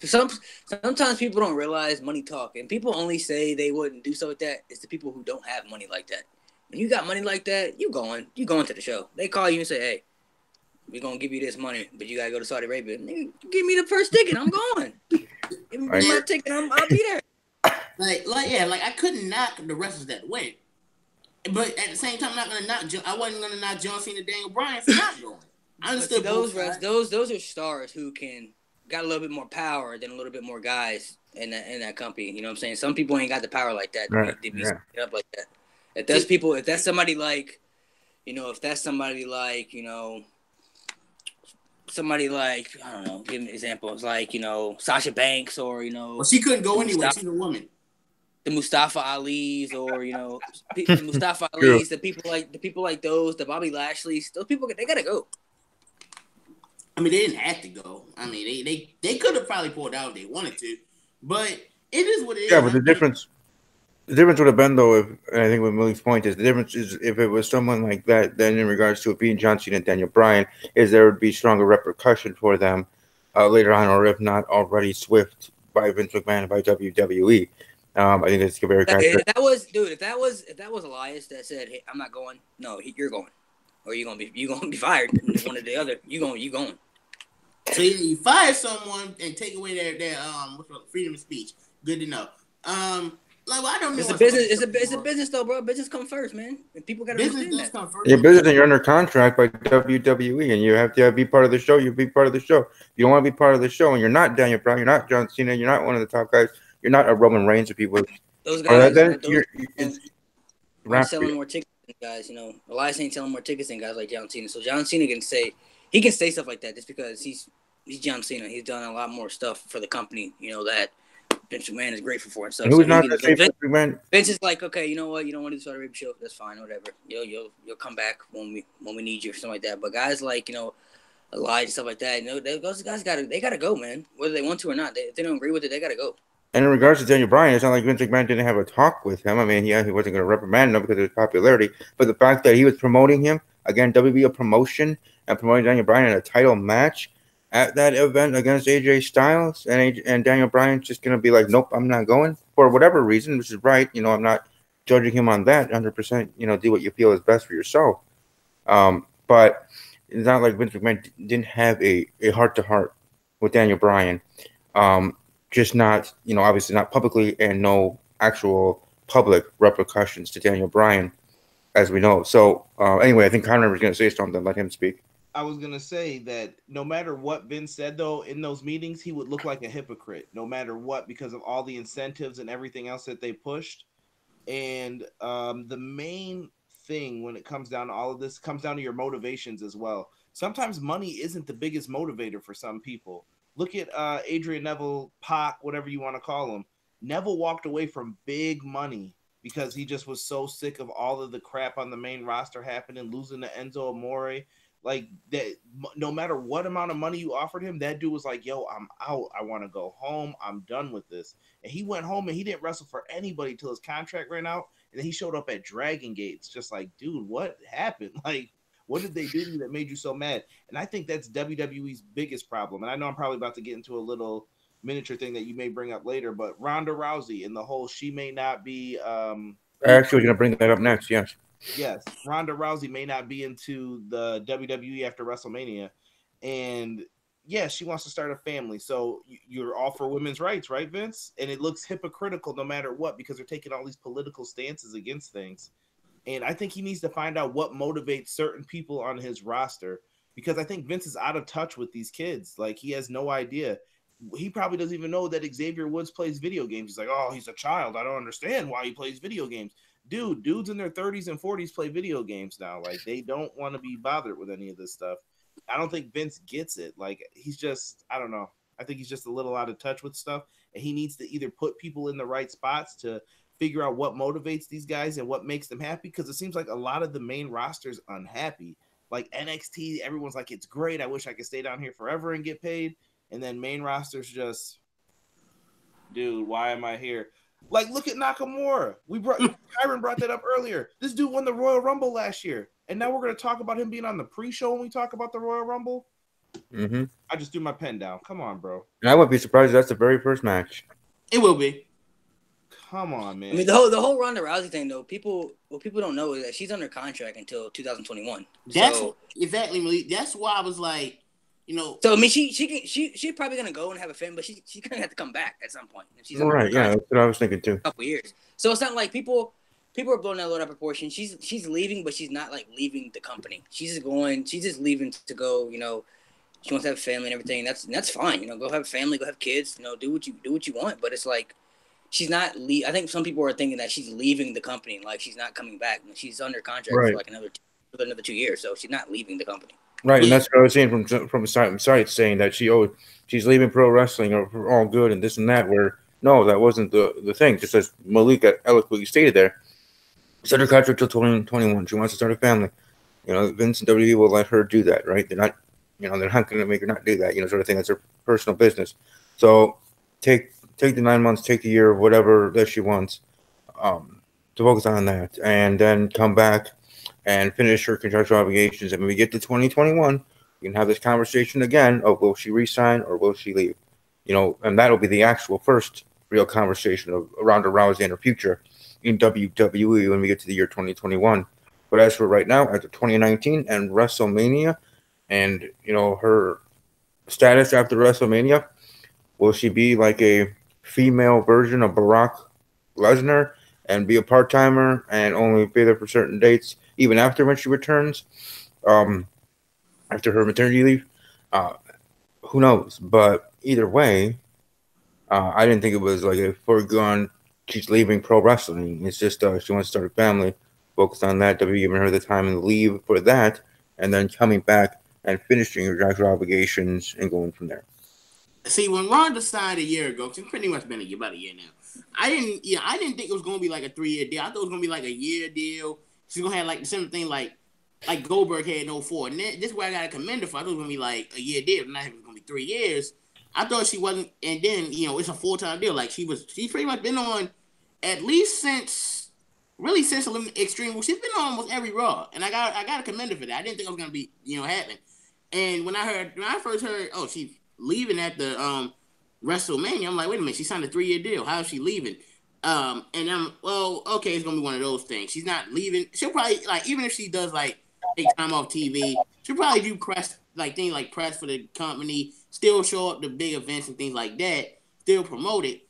Sometimes people don't realize money talk, and people only say they wouldn't do so with that. It's the people who don't have money like that. When you got money like that, you going to the show. They call you and say, "Hey, we're gonna give you this money, but you gotta go to Saudi Arabia. Nigga, give me the first ticket. I'm going. Give me my ticket. I'll be there." Like I couldn't knock the wrestlers that went, but at the same time, I wasn't gonna knock John Cena, Daniel Bryan for not going. I understood those are stars who got a little bit more power than a little bit more guys in that company. You know what I'm saying? Some people ain't got the power like that. Right. They be up like that. If that's somebody like, somebody like, I don't know, give me examples like, Sasha Banks or, well, she couldn't go anywhere. She's a woman. The Mustafa Ali's or, the Mustafa Ali's, the people like those, the Bobby Lashley's, those people, they gotta go. I mean, they didn't have to go. I mean, they could have probably pulled out if they wanted to, but it is what it is. Yeah, but the difference would have been, though, and I think what Millie's point is, the difference is if it was someone like that, then in regards to it being John Cena and Daniel Bryan, is there would be stronger repercussion for them later on, or if not already swift by Vince McMahon and by WWE. I think that's very if that was Elias that said, "Hey, I'm not going," no, you're going, or you're gonna be fired. One or the other, you going. So you fire someone and take away their freedom of speech. Good to know. I don't know. It's a business. It's a business though, bro. Business come first, man. And people gotta understand that. Come first. Your business, and you're under contract by WWE, and you have to be part of the show. You be part of the show. If you don't want to be part of the show, and you're not Daniel Bryan, you're not John Cena, you're not one of the top guys. You're not a Roman Reigns or people. Those guys are selling more tickets than guys. Elias ain't selling more tickets than guys like John Cena. So John Cena can say stuff like that just because he's John Cena. He's done a lot more stuff for the company. That Vince McMahon is grateful for and stuff. Who's not the same McMahon? Vince is like, okay, you know what? You don't want to do the Saudi Arabia show. That's fine, whatever. You'll come back when we need you or something like that. But guys like Elias and stuff like that, those guys gotta go, man. Whether they want to or not, if they don't agree with it, they gotta go. And in regards to Daniel Bryan, it's not like Vince McMahon didn't have a talk with him. I mean, he wasn't going to reprimand him because of his popularity. But the fact that he was promoting him, again, WWE a promotion, and promoting Daniel Bryan in a title match at that event against AJ Styles, and Daniel Bryan's just going to be like, nope, I'm not going for whatever reason, which is right. I'm not judging him on that 100%. Do what you feel is best for yourself. But it's not like Vince McMahon didn't have a heart-to-heart with Daniel Bryan. Just not, obviously not publicly, and no actual public repercussions to Daniel Bryan, as we know. So anyway, I think Conor was going to say something. Let him speak. I was going to say that no matter what Vince said, though, in those meetings, he would look like a hypocrite, no matter what, because of all the incentives and everything else that they pushed. And the main thing when it comes down to all of this comes down to your motivations as well. Sometimes money isn't the biggest motivator for some people. Look at Adrian Neville, Pac, whatever you want to call him. Neville walked away from big money because he just was so sick of all of the crap on the main roster happening, losing to Enzo Amore. Like, that, no matter what amount of money you offered him, that dude was like, yo, I'm out. I want to go home. I'm done with this. And he went home and he didn't wrestle for anybody till his contract ran out. And then he showed up at Dragon Gates just like, dude, what happened? Like, what did they do to you that made you so mad? And I think that's WWE's biggest problem. And I know I'm probably about to get into a little miniature thing that you may bring up later, but Ronda Rousey and the whole she may not be I actually was going to bring that up next, yes. Yes, Ronda Rousey may not be into the WWE after WrestleMania. And yeah, she wants to start a family. So you're all for women's rights, right, Vince? And it looks hypocritical no matter what because they're taking all these political stances against things. And I think he needs to find out what motivates certain people on his roster. because I think Vince is out of touch with these kids. Like, he has no idea. He probably doesn't even know that Xavier Woods plays video games. He's like, oh, he's a child. I don't understand why he plays video games. Dudes in their 30s and 40s play video games now. Like, they don't want to be bothered with any of this stuff. I don't think Vince gets it. Like, he's just, I don't know. I think he's just a little out of touch with stuff. And he needs to either put people in the right spots to figure out what motivates these guys and what makes them happy. Because it seems like a lot of the main roster's unhappy. Like NXT, everyone's like, it's great. I wish I could stay down here forever and get paid. And then main roster's just, dude, why am I here? Like, look at Nakamura. Kyron brought that up earlier. This dude won the Royal Rumble last year. And now we're going to talk about him being on the pre-show when we talk about the Royal Rumble. Mm-hmm. I just threw my pen down. Come on, bro. And I wouldn't be surprised if that's the very first match. It will be. Come on, man. I mean, the whole Ronda Rousey thing, though, people don't know is that she's under contract until 2021. Exactly, Malik. That's why I was like, you know. So I mean, she's probably gonna go and have a fan, but she's gonna have to come back at some point. If she's right? Yeah, that's what I was thinking too. A couple years. So it's not like people are blowing that load out of proportion. She's leaving, but she's not like leaving the company. She's just leaving to go. You know, she wants to have a family and everything. And that's fine. You know, go have a family, go have kids. You know, do what you want. But it's like she's not. I think some people are thinking that she's leaving the company, like she's not coming back. She's under contract for like another 2 years, so she's not leaving the company. Right, and that's what I was saying from some sites saying that she's leaving pro wrestling or for all good and this and that. Where no, that wasn't the thing. Just as Malik eloquently stated there, she's under contract till 2021. She wants to start a family. You know, Vince and WWE will let her do that, right? They're not going to make her not do that. You know, sort of thing. That's her personal business. So take the 9 months, take the year, whatever that she wants, to focus on that, and then come back and finish her contractual obligations. And when we get to 2021, we can have this conversation again of will she resign or will she leave? You know, and that'll be the actual first real conversation of Ronda Rousey and her future in WWE when we get to the year 2021. But as for right now, after 2019 and WrestleMania, and you know her status after WrestleMania, will she be like a female version of Brock Lesnar and be a part-timer and only be there for certain dates, even after when she returns, after her maternity leave? Who knows? But either way, I didn't think it was like a foregone she's leaving pro wrestling. It's just she wants to start a family, focus on that. WWE giving her the time and the leave for that, and then coming back and finishing her contractual obligations and going from there. See, when Ronda signed a year ago, it's pretty much been about a year now. I didn't think it was gonna be like a 3-year deal. I thought it was gonna be like a year deal. She's gonna have like the same thing like Goldberg had in 2004. And this is where I gotta commend her for. I thought it was gonna be like a year deal, not it was gonna be 3 years. I thought she wasn't, and then it's a full-time deal. Like she's pretty much been on at least since Extreme. She's been on almost every Raw, and I gotta commend her for that. I didn't think it was gonna be happen. And when I first heard, oh, she's leaving at the WrestleMania, I'm like, wait a minute, she signed a 3-year deal. How is she leaving? And I'm, well, okay, it's gonna be one of those things. She's not leaving. She'll probably even if she does take time off TV, she'll probably do press things like press for the company, still show up to big events and things like that, still promote it.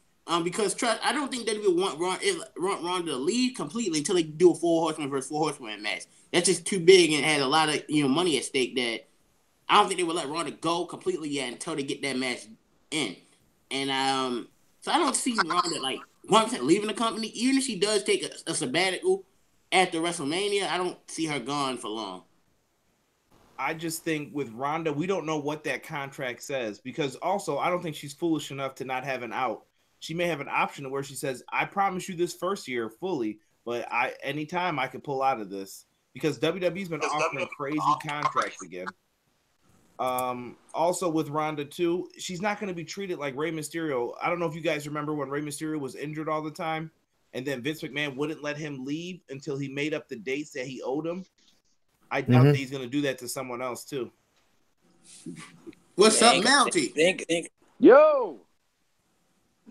Because I don't think that we want Ronda to leave completely until they do a 4 horseman versus 4 horseman match. That's just too big and had a lot of money at stake that I don't think they would let Ronda go completely yet until they get that match in. And so I don't see Ronda 100% leaving the company. Even if she does take a sabbatical after WrestleMania, I don't see her gone for long. I just think with Ronda, we don't know what that contract says, because also I don't think she's foolish enough to not have an out. She may have an option where she says, I promise you this first year fully, but anytime I can pull out of this, because WWE's been offering crazy contracts again. Also with Ronda too, she's not going to be treated like Rey Mysterio. I don't know if you guys remember when Rey Mysterio was injured all the time, and then Vince McMahon wouldn't let him leave until he made up the dates that he owed him. I doubt that he's going to do that to someone else too. What's up, Mountie? Yo!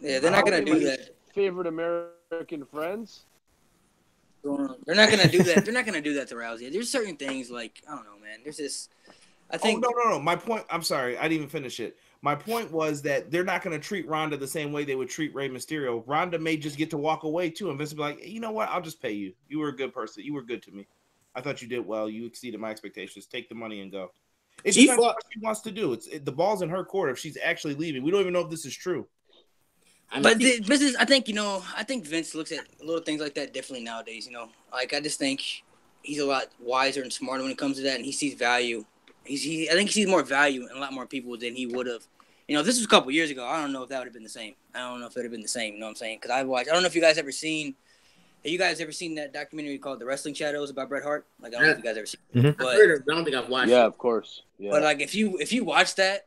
Yeah, they're not going to do that. Favorite American friends? They're not going to do that. They're not going to do that to Rousey. There's certain things I don't know, man. There's this. I think. Oh, no. My point. I'm sorry, I didn't even finish it. My point was that they're not going to treat Ronda the same way they would treat Rey Mysterio. Ronda may just get to walk away too, and Vince will be like, you know what? I'll just pay you. You were a good person. You were good to me. I thought you did well. You exceeded my expectations. Take the money and go. It depends on what she wants to do. The ball's in her court if she's actually leaving. We don't even know if this is true. But Vince, I think Vince looks at little things like that differently nowadays. Like I just think he's a lot wiser and smarter when it comes to that, and he sees value. I think he sees more value in a lot more people than he would have. If this was a couple years ago, I don't know if that would have been the same. I don't know if it would have been the same. You know what I'm saying? Because I don't know if you guys ever seen. Have you guys ever seen that documentary called The Wrestling Shadows about Bret Hart? Like I don't know if you guys ever seen it. But, I've heard of it, I don't think I've watched it. Yeah, of course. Yeah. But like if you watch that,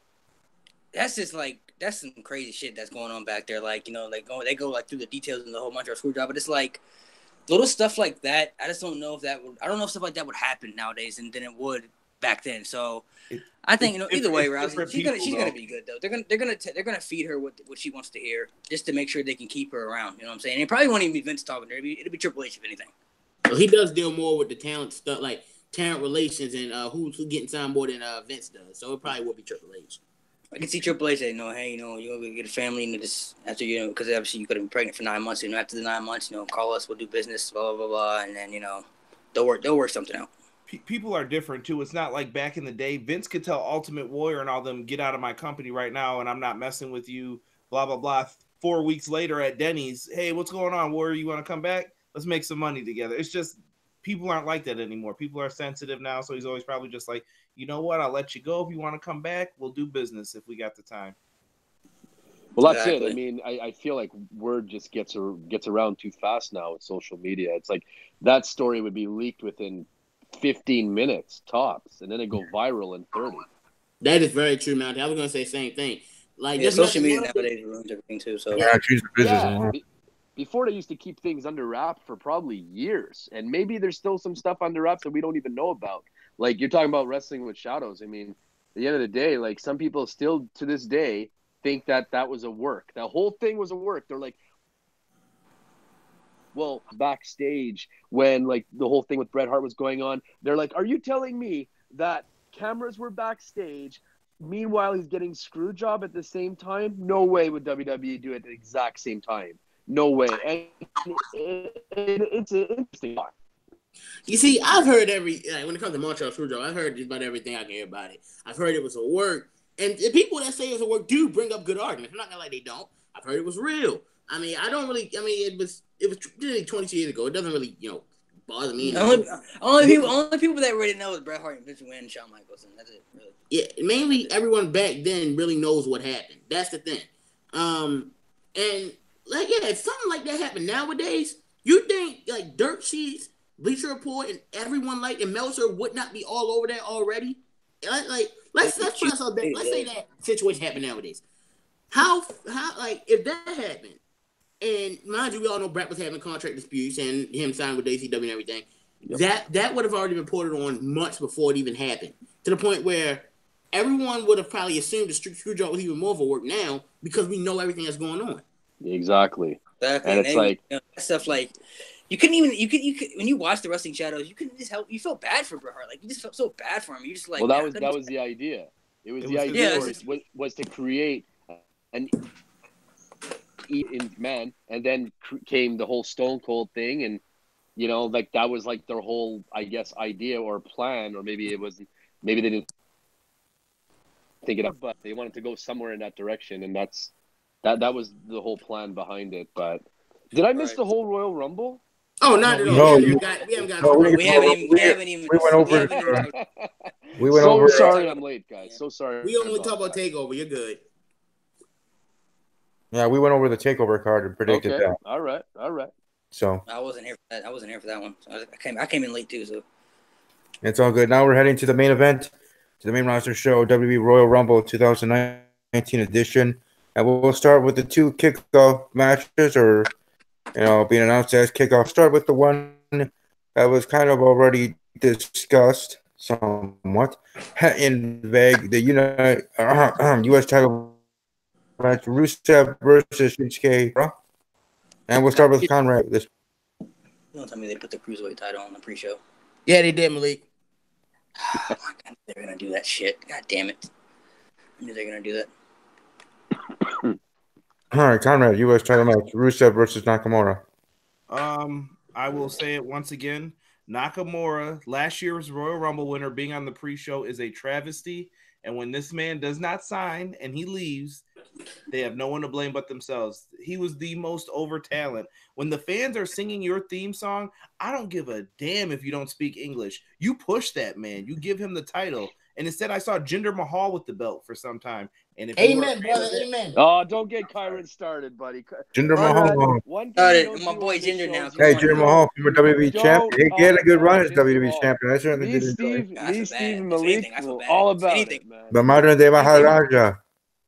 that's just like that's some crazy shit that's going on back there. Like they go like through the details and the whole Montreal Screwjob, but it's like little stuff like that. I just don't know if I don't know if stuff like that would happen nowadays and than it would back then. So I think either way, Rousey, she's gonna be good though. They're gonna feed her what she wants to hear just to make sure they can keep her around. You know what I'm saying? And it probably won't even be Vince talking to her. It'll be Triple H if anything. Well, he does deal more with the talent stuff, like talent relations and who's getting signed more than Vince does. So it probably will be Triple H. I can see Triple H say, hey, you're gonna get a family and just after because obviously you could have been pregnant for 9 months. After the 9 months, call us, we'll do business, blah blah blah blah, and then they'll work something out. People are different too. It's not like back in the day. Vince could tell Ultimate Warrior and all them, get out of my company right now, and I'm not messing with you. Blah blah blah. 4 weeks later at Denny's, hey, what's going on, Warrior? You want to come back? Let's make some money together. It's just people aren't like that anymore. People are sensitive now, so he's always probably just like, you know what? I'll let you go if you want to come back. We'll do business if we got the time. Well, that's it. I mean, I feel like word just gets around too fast now with social media. It's like that story would be leaked within 15 minutes tops, and then it go viral in 30. That is very true, Mountie. I was going to say the same thing. Like social media nowadays ruins everything too. So choose the business. Before they used to keep things under wraps for probably years, and maybe there's still some stuff under wraps that we don't even know about. Like you're talking about wrestling with shadows. I mean, at the end of the day, like some people still to this day think that was a work. That whole thing was a work. They're like, well, backstage when like the whole thing with Bret Hart was going on, they're like, are you telling me that cameras were backstage? Meanwhile, he's getting screw job at the same time? No way would WWE do it at the exact same time. No way. And it's an interesting part. You see, I've heard when it comes to Montreal Screwjob, I've heard just about everything I can hear about it. I've heard it was a work. And the people that say it's a work do bring up good arguments. I'm not going to lie, they don't. I've heard it was real. I mean, it was really 22 years ago. It doesn't really, bother me. Only people that really know is Bret Hart and Vince McMahon and Shawn Michaels, and that's it. Really. Yeah, mainly everyone back then really knows what happened. That's the thing. And like, yeah, if something like that happened nowadays, you think like Dirt Sheets, Bleacher Report, and everyone like and Meltzer would not be all over that already? Like, let's put ourselves back. Let's say that situation happened nowadays. How like if that happened, and mind you, we all know Bret was having contract disputes and him signed with WCW and everything. Yep. That would have already been reported on months before it even happened. To the point where everyone would have probably assumed the Screwjob was even more of a work now because we know everything that's going on. Exactly. And it's like stuff like you couldn't even when you watch the Wrestling Shadows, you couldn't just help. You felt bad for Bret Hart, like you just felt so bad for him. You just like that was the idea. It was the idea was to create an in man, and then came the whole Stone Cold thing, and like that was like their whole, I guess, idea or plan, or maybe they didn't think it up, but they wanted to go somewhere in that direction, and that was the whole plan behind it. But did I miss the whole Royal Rumble? Oh, not at all. No, we haven't even. We went over. So sorry, I'm late, guys. So sorry. We only talk about Takeover. You're good. Yeah, we went over the Takeover card and predicted that. All right. So I wasn't here for that one. So I came in late too. So it's all good. Now we're heading to the main event, to the main roster show, WWE Royal Rumble 2019 edition, and we'll start with the two kickoff matches, or being announced as kickoff. Start with the one that was kind of already discussed somewhat in Vegas, the U.S. title match, Rusev versus Shinsuke. And we'll start with Conrad. You don't tell me they put the Cruiserweight title on the pre-show. Yeah, they did, Malik. Oh my God, they're going to do that shit. God damn it. I knew they were going to do that. All right, Conrad, U.S. title match, Rusev versus Nakamura. I will say it once again. Nakamura, last year's Royal Rumble winner, being on the pre-show is a travesty. And when this man does not sign and he leaves, they have no one to blame but themselves. He was the most over talent. When the fans are singing your theme song, I don't give a damn if you don't speak English. You push that man. You give him the title. And instead, I saw Jinder Mahal with the belt for some time. And if amen, brother, amen. Oh, don't get Kyron started, buddy. Jinder Mahal. One Started, my boy Jinder now. Hey, Jinder Mahal, former WWE champion. He had a good run as WWE champion. I certainly did enjoy it. Steve and Malik were all about it, man. The Madre de Maharaja.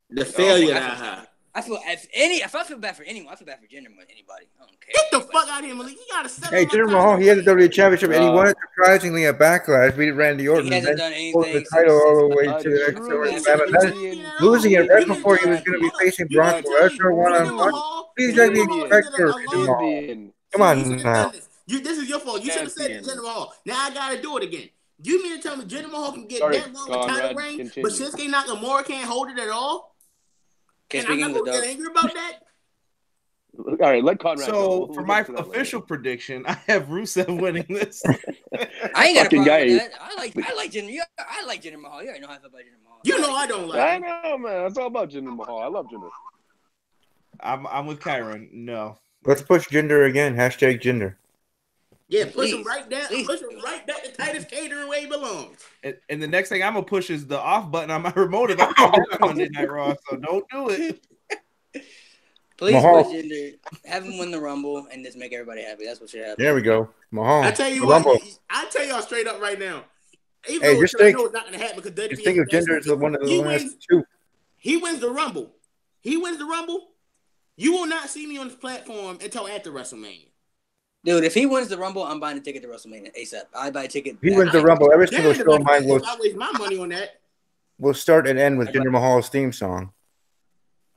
The failure that I had. I feel if I feel bad for anyone, I feel bad for Jinder more than anybody. I don't care. Get the fuck out of here, Malik. You gotta settle. Hey, Jinder Mahal, he had the WWE Championship, and he won it surprisingly at Backlash. Beat Randy Orton. He hasn't done anything. The title all the way to the next losing it right before he was going to be facing Brock Lesnar one-on-one. Please let me expect her, Mahal. Come on now. This is your fault. You should have said Jinder Mahal. Now I gotta do it again. You mean to tell me Jinder Mahal can get that long a title reign, but Shinsuke Nakamura can't hold it at all? And I'm not gonna get angry about that. All right, let Conrad. So for my official prediction, I have Rusev winning this. I ain't got a problem with that. I like Jinder. I like Jinder Mahal. You already know how I feel about Jinder Mahal. You know I don't like. I know, man. It's all about Jinder Mahal. I love Jinder. I'm with Kyron. No. Let's push Jinder again. Hashtag Jinder. Yeah, push him right down. Push him right back to Titus Catering where he belongs. And the next thing I'm gonna push is the off button on my remote if I put that on Monday Night Raw. So don't do it. Please push Jinder. Have him win the Rumble and just make everybody happy. That's what should happen. There we go. Mahal. I tell you what. I tell y'all straight up right now. Even though just I know it's not gonna happen because just think of Jinder as one of the last two. He wins the Rumble. You will not see me on this platform until after WrestleMania. Dude, if he wins the Rumble, I'm buying a ticket to WrestleMania ASAP. I buy a ticket. He wins the Rumble. Every single show of mine will. I waste my money on that. We'll start and end with Jinder Mahal's theme song.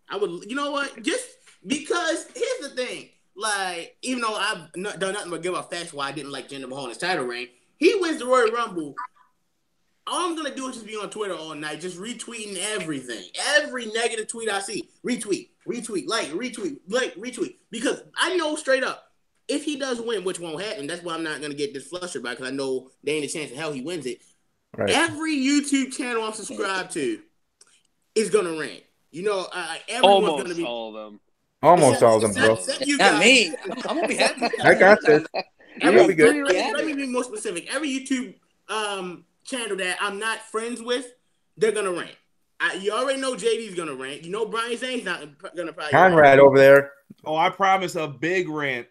I would. You know what? Just because here's the thing. Like, even though I've done nothing but give a facts why I didn't like Jinder Mahal in his title reign, he wins the Royal Rumble. All I'm gonna do is just be on Twitter all night, just retweeting everything, every negative tweet I see. Retweet, retweet. Because I know straight up. If he does win, which won't happen, that's why I'm not going to get this flustered about, because I know there ain't a chance in hell he wins it. Right. Every YouTube channel I'm subscribed to is going to rant. You know, everyone's going to be... Almost all of them, bro. Not me. I'm going to be happy. I got this. Let me be more specific. Every YouTube channel that I'm not friends with, they're going to rant. You already know JD's going to rant. You know Brian Zane's not going to probably Conrad rant. over there. Oh, I promise a big rant.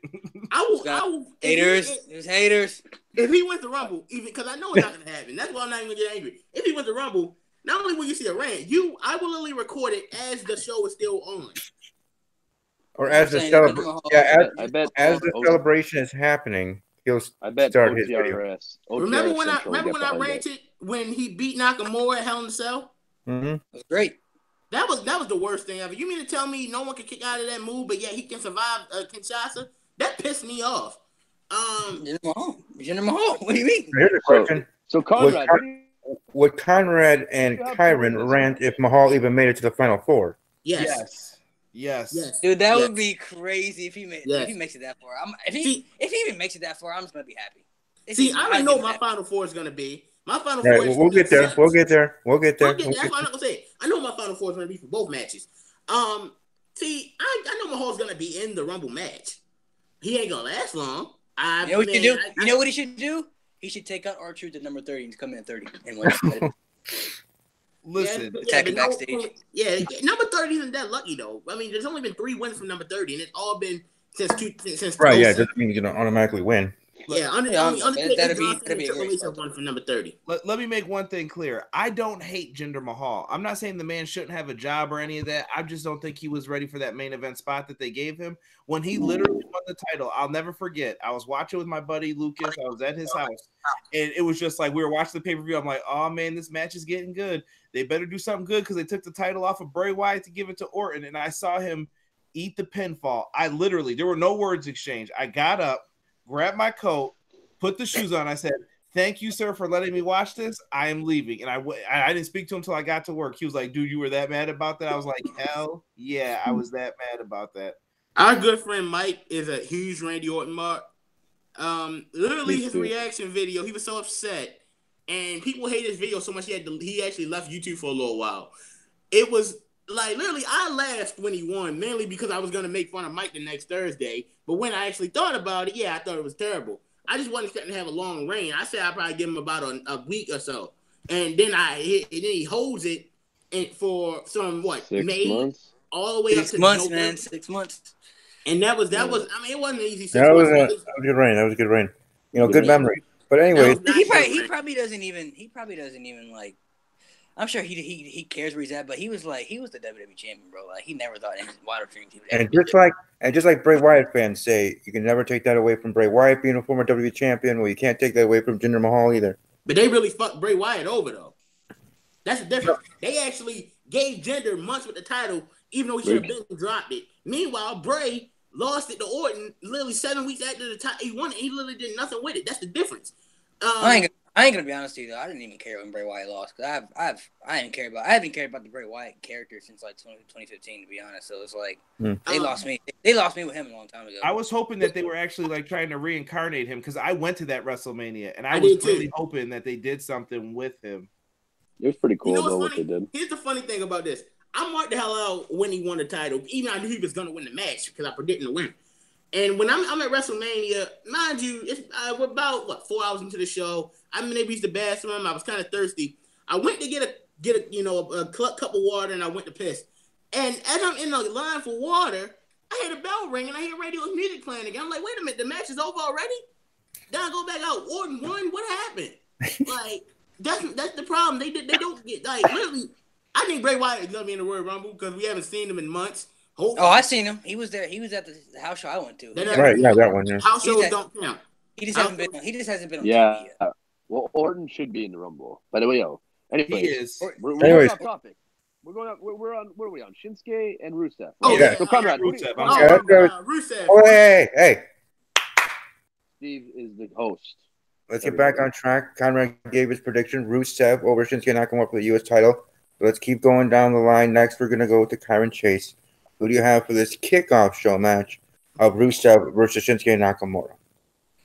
I will. Haters. There's haters. If he wins the Rumble, even because I know it's not going to happen. That's why I'm not even going to get angry. If he wins the Rumble, not only will you see a rant, I will literally record it as the show is still on. Or as the celebration. Yeah, as the celebration is happening, he'll start his video. Remember when I ranted when he beat Nakamura at Hell in a Cell? Mm-hmm. It was great. That was the worst thing ever. You mean to tell me no one can kick out of that move, but yet he can survive Kinshasa? That pissed me off. Jinder Mahal. What do you mean? Here's a question. So Conrad, would Conrad and Kyron rant if Mahal even made it to the Final Four? Yes. Dude, that would be crazy if he makes it that far. If he even makes it that far, I'm just gonna be happy. I already know what my Final Four is gonna be. My Final Four. Is we'll get there. That's why I'm not gonna say it. I know my Final Four is gonna be for both matches. I know Mahal's gonna be in the Rumble match. He ain't gonna last long. You know what you do? You know what he should do? He should take out R-Truth at number 30 and come in at 30 and win. Listen, attack backstage. Number 30 isn't that lucky though. I mean, there's only been 3 wins from number 30, and it's all been since right. Yeah, it doesn't mean you're gonna automatically win. Yeah, that'd be a great one for number 30. Let me make one thing clear. I don't hate Jinder Mahal. I'm not saying the man shouldn't have a job or any of that. I just don't think he was ready for that main event spot that they gave him. When he literally won the title, I'll never forget. I was watching with my buddy Lucas. I was at his house, and it was just like we were watching the pay-per-view. I'm like, oh man, this match is getting good. They better do something good because they took the title off of Bray Wyatt to give it to Orton, and I saw him eat the pinfall. There were no words exchanged. I got up, grabbed my coat, put the shoes on. I said, thank you, sir, for letting me watch this. I am leaving. And I didn't speak to him until I got to work. He was like, dude, you were that mad about that? I was like, hell yeah, I was that mad about that. Our good friend Mike is a huge Randy Orton mark. Literally his reaction video, he was so upset, and people hate his video so much he actually left YouTube for a little while. It was like literally I laughed when he won, mainly because I was gonna make fun of Mike the next Thursday. But when I actually thought about it, I thought it was terrible. I just wasn't expecting to have a long reign. I said I'd probably give him about a week or so, and then he holds it for some 6 months, all the way up to 6 months, November. man, 6 months. And that was. I mean, it wasn't an easy 6 That was months. a good reign. That was a good reign. Good memory. But anyway, he probably doesn't even like. I'm sure he cares where he's at, but he was the WWE champion, bro. Like he never thought in his wildest dreams he would ever. And just like Bray Wyatt fans say, you can never take that away from Bray Wyatt being a former WWE champion. Well, you can't take that away from Jinder Mahal either. But they really fucked Bray Wyatt over though. That's the difference. They actually gave Jinder months with the title, even though he should have been dropped it. Meanwhile, Bray lost it to Orton literally 7 weeks after the title. He won it. He literally did nothing with it. That's the difference. I ain't gonna be honest with you though. I didn't even care when Bray Wyatt lost because I haven't cared about the Bray Wyatt character since like 2015 to be honest. So it's like they lost me. They lost me with him a long time ago. I was hoping that they were actually like trying to reincarnate him because I went to that WrestleMania and I was really hoping that they did something with him. It was pretty cool though what they did. Here's the funny thing about this. I marked the hell out when he won the title, even I knew he was gonna win the match because I predicted him to win. And when I'm at WrestleMania, mind you, it's we're about 4 hours into the show. I'm in maybe the bathroom. I was kind of thirsty. I went to get a cup of water, and I went to piss. And as I'm in the line for water, I hear the bell ring, and I hear radio's music playing again. I'm like, wait a minute, the match is over already? Then I go back out. Orton won. What happened? Like that's the problem. They don't get like literally. I think Bray Wyatt is gonna be in the Royal Rumble because we haven't seen him in months. Hopefully. Oh, I seen him. He was there. He was at the house show I went to. Right, yeah, that one. Yeah. House shows don't count. He just hasn't been on TV yet. Well, Orton should be in the Rumble. By the way, anyway, he is. We're going off topic. We're on. What are we on? Shinsuke and Rusev. Oh yeah. So Conrad, Rusev. Rusev. Oh, hey. Steve is the host. Let's get back on track. Conrad gave his prediction. Rusev over Shinsuke Nakamura for the U.S. title. Let's keep going down the line. Next, we're going to go with the Kyron Chase. Who do you have for this kickoff show match of Rusev versus Shinsuke Nakamura?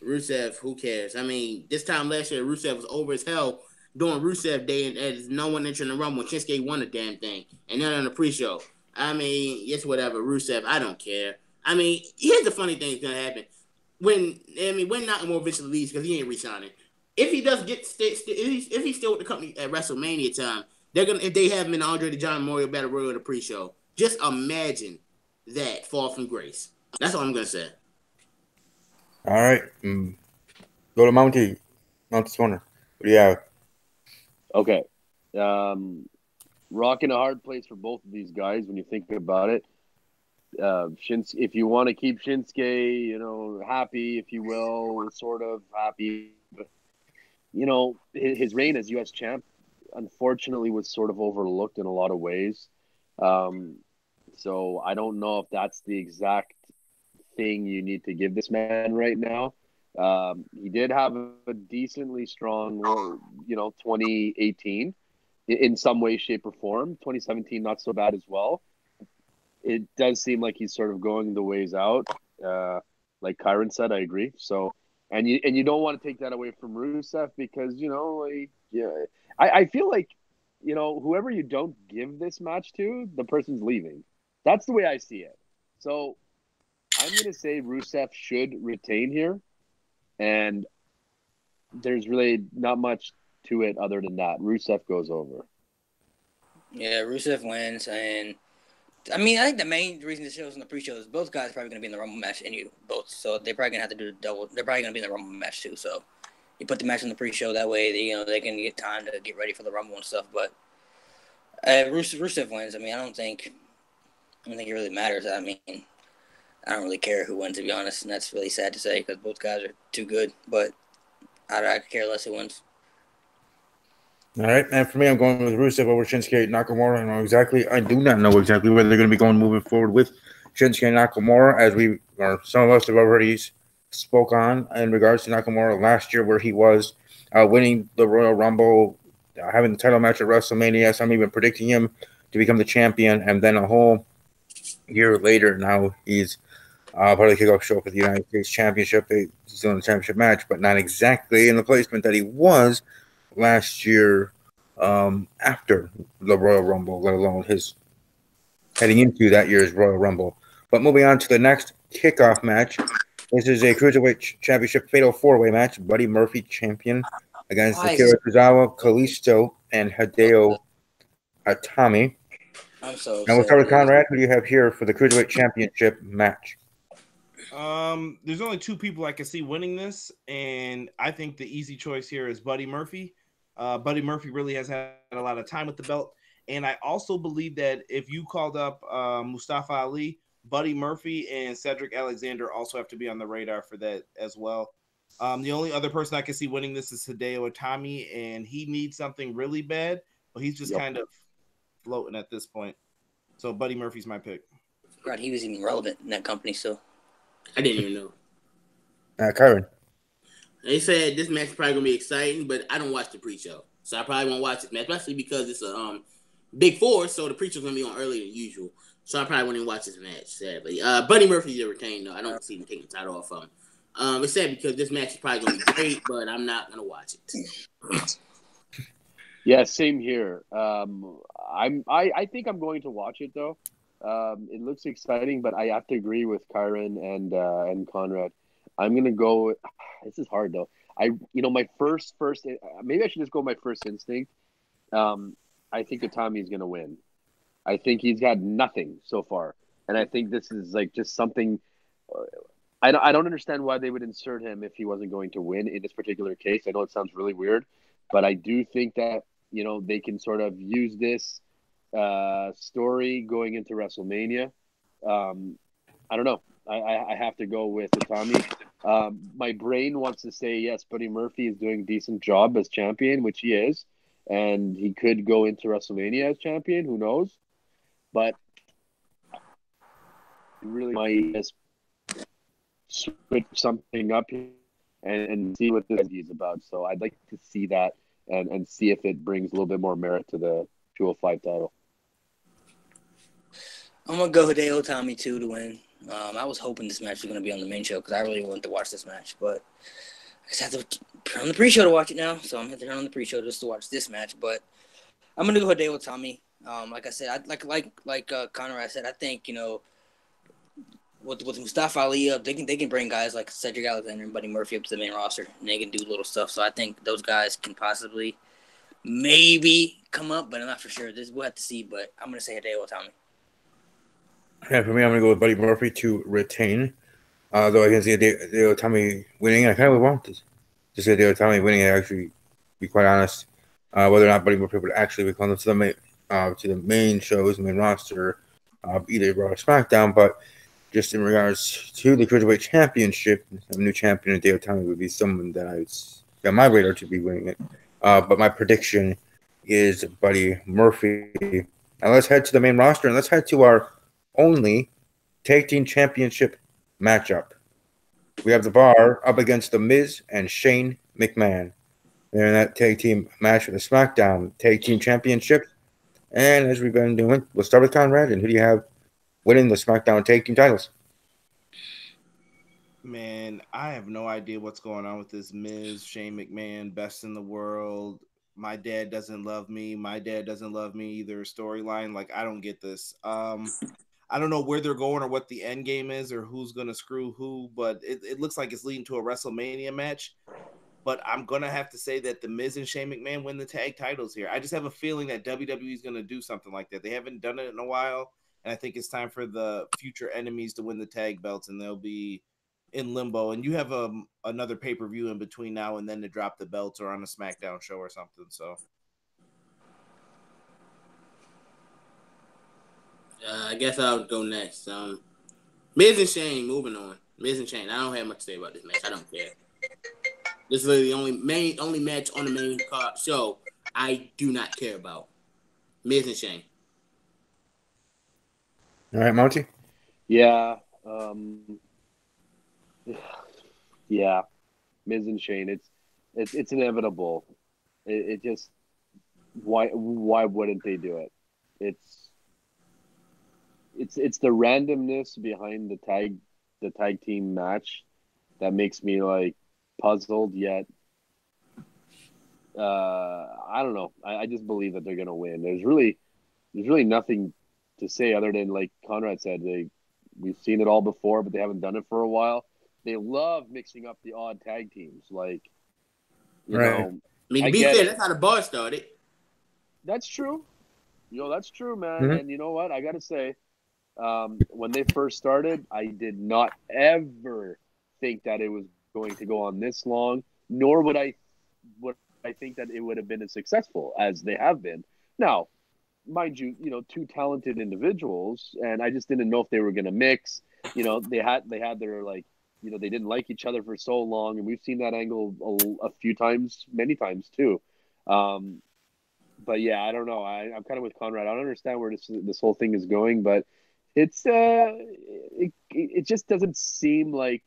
Rusev, who cares? I mean, this time last year, Rusev was over as hell doing Rusev Day, and there's no one entering the Rumble. Shinsuke won the damn thing, and then on the pre-show. I mean, it's whatever. Rusev, I don't care. I mean, here's the funny thing that's gonna happen when Nakamura eventually leaves because he ain't re-signing. If he does if he's still with the company at WrestleMania time, if they have him in the Andre the Giant Memorial Battle Royal in the pre-show. Just imagine that fall from grace. That's all I'm gonna say. All right, go to Mountie Corner. What do you have? Okay, rocking a hard place for both of these guys when you think about it. Shinsuke, if you want to keep Shinsuke, happy, if you will, sort of happy, but his reign as U.S. champ, unfortunately, was sort of overlooked in a lot of ways. So I don't know if that's the exact thing you need to give this man right now. He did have a decently strong, 2018 in some way, shape, or form. 2017, not so bad as well. It does seem like he's sort of going the ways out. Like Kyron said, I agree. So, and you don't want to take that away from Rusev because, I feel like, whoever you don't give this match to, the person's leaving. That's the way I see it. So I'm going to say Rusev should retain here. And there's really not much to it other than that. Rusev goes over. Yeah, Rusev wins. And, I mean, I think the main reason this show's on the pre-show is both guys are probably going to be in the Rumble match both. So they're probably going to have to do the double. They're probably going to be in the Rumble match too. So you put the match on the pre-show. That way, they can get time to get ready for the Rumble and stuff. But Rusev wins. I mean, I don't think it really matters. I mean, I don't really care who wins, to be honest, and that's really sad to say because both guys are too good. But I could care less who wins. All right, and for me, I'm going with Rusev over Shinsuke Nakamura. I do not know exactly where they're going to be going moving forward with Shinsuke Nakamura, as some of us have already spoke on in regards to Nakamura last year, where he was winning the Royal Rumble, having the title match at WrestleMania. Some even predicting him to become the champion, and then a whole year later, now he's part of the kickoff show for the United States Championship. He's still in the championship match, but not exactly in the placement that he was last year after the Royal Rumble, let alone his heading into that year's Royal Rumble. But moving on to the next kickoff match. This is a Cruiserweight Championship Fatal 4-Way match. Buddy Murphy champion against Akira Tozawa, Kalisto, and Hideo Itami. I'm so upset. And we'll start with Conrad. Who do you have here for the Cruiserweight Championship match? There's only two people I can see winning this, and I think the easy choice here is Buddy Murphy. Buddy Murphy really has had a lot of time with the belt, and I also believe that if you called up Mustafa Ali, Buddy Murphy and Cedric Alexander also have to be on the radar for that as well. The only other person I can see winning this is Hideo Itami, and he needs something really bad, but he's just kind of floating at this point. So Buddy Murphy's my pick. God, he was even relevant in that company, so. I didn't even know. Kyron. They said this match is probably gonna be exciting, but I don't watch the pre-show, so I probably won't watch this match, especially because it's a Big Four, so the pre-show's gonna be on earlier than usual. So I probably won't even watch this match, sadly. Buddy Murphy's a retain though. I don't see him taking the title off of him. It's sad because this match is probably gonna be great, but I'm not gonna watch it. Yeah, same here. I think I'm going to watch it though. It looks exciting, but I have to agree with Kyron and Conrad. I'm gonna go. This is hard though. My first maybe I should just go my first instinct. I think Itami is gonna win. I think he's got nothing so far, and I think this is like just something. I don't understand why they would insert him if he wasn't going to win in this particular case. I know it sounds really weird, but I do think that they can sort of use this story going into WrestleMania. I don't know. I have to go with Itami. My brain wants to say yes, Buddy Murphy is doing a decent job as champion, which he is, and he could go into WrestleMania as champion. Who knows? But really might just switch something up here and see what this is about. So I'd like to see that and see if it brings a little bit more merit to the 205 title. I'm going to go Hideo Itami, too, to win. I was hoping this match was going to be on the main show because I really wanted to watch this match. But I just have to turn on the pre-show to watch it now. So I'm going to turn on the pre-show just to watch this match. But I'm going to go Hideo Itami. Like I said, like Conrad said, I think, with Mustafa Ali up, they can bring guys like Cedric Alexander and Buddy Murphy up to the main roster, and they can do little stuff. So I think those guys can possibly maybe come up, but I'm not for sure. We'll have to see, but I'm going to say Hideo Itami. Yeah, for me, I'm going to go with Buddy Murphy to retain. Though I can see Hideo Itami winning, I kind of want to see Hideo Itami winning, actually, to be quite honest. Whether or not Buddy Murphy would actually become to the main shows, the main roster, either Raw or SmackDown, but just in regards to the Cruiserweight Championship, a new champion, Hideo Itami would be someone that I got my radar to be winning it. But my prediction is Buddy Murphy. Now let's head to the main roster, and let's head to our only Tag Team Championship matchup. We have The Bar up against The Miz and Shane McMahon. They're in that tag team match for the SmackDown Tag Team Championship. And as we've been doing, we'll start with Conrad. And who do you have winning the SmackDown Tag Team titles? Man, I have no idea what's going on with this Miz, Shane McMahon, best in the world. My dad doesn't love me. My dad doesn't love me either. Storyline, like I don't get this. I don't know where they're going or what the end game is or who's going to screw who, but it looks like it's leading to a WrestleMania match. But I'm going to have to say that The Miz and Shane McMahon win the tag titles here. I just have a feeling that WWE is going to do something like that. They haven't done it in a while, and I think it's time for the future enemies to win the tag belts, and they'll be in limbo. And you have another pay-per-view in between now and then to drop the belts or on a SmackDown show or something, so... I guess I'll go next. Miz and Shane, moving on. Miz and Shane. I don't have much to say about this match. I don't care. This is literally the only match on the main card show I do not care about. Miz and Shane. All right, Monty? Yeah. Yeah. Miz and Shane. It's inevitable. It just why wouldn't they do it? It's the randomness behind the tag the tag team match that makes me like puzzled yet. I don't know. I just believe that they're gonna win. There's really nothing to say other than like Conrad said, we've seen it all before, but they haven't done it for a while. They love mixing up the odd tag teams, like you know. I mean, to be fair, that's how the bar started. That's true. That's true, man. Mm-hmm. And you know what? I gotta say, when they first started, I did not ever think that it was going to go on this long, nor would I think that it would have been as successful as they have been. Now, mind you, two talented individuals, and I just didn't know if they were going to mix. They had their like, they didn't like each other for so long, and we've seen that angle a few times, many times too. But yeah, I don't know. I'm kind of with Conrad. I don't understand where this whole thing is going, but it's it just doesn't seem like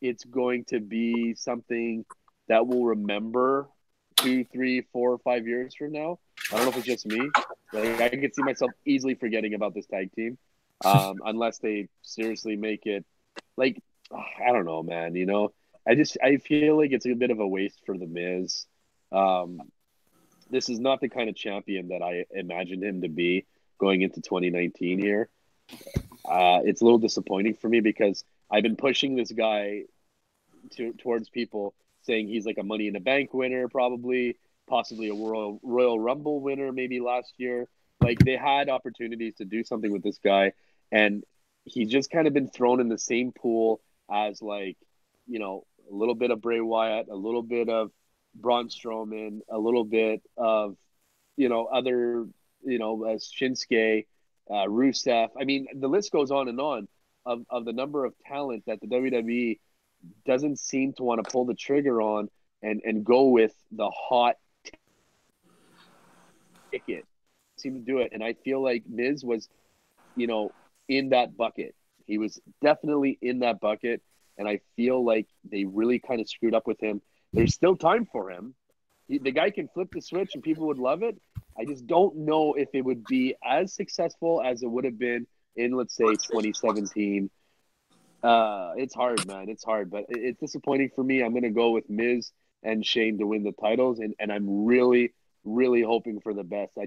it's going to be something that we'll remember 2, 3, 4, 5 years from now. I don't know if it's just me. Like, I could see myself easily forgetting about this tag team, unless they seriously make it. Like, I don't know, man. I feel like it's a bit of a waste for the Miz. This is not the kind of champion that I imagined him to be going into 2019 here. It's a little disappointing for me because I've been pushing this guy towards people, saying he's like a Money in the Bank winner, possibly a Royal Rumble winner maybe last year. Like, they had opportunities to do something with this guy, and he's just kind of been thrown in the same pool as, like, a little bit of Bray Wyatt, a little bit of Braun Strowman, a little bit of, other, Shinsuke, Rusev. I mean, the list goes on and on of the number of talent that the WWE doesn't seem to want to pull the trigger on and go with the hot ticket. Seem to do it. And I feel like Miz was, in that bucket. He was definitely in that bucket. And I feel like they really kind of screwed up with him. There's still time for him. The guy can flip the switch and people would love it. I just don't know if it would be as successful as it would have been in, let's say, 2017. It's hard, man. It's hard, but it's disappointing for me. I'm going to go with Miz and Shane to win the titles, and I'm really, really hoping for the best.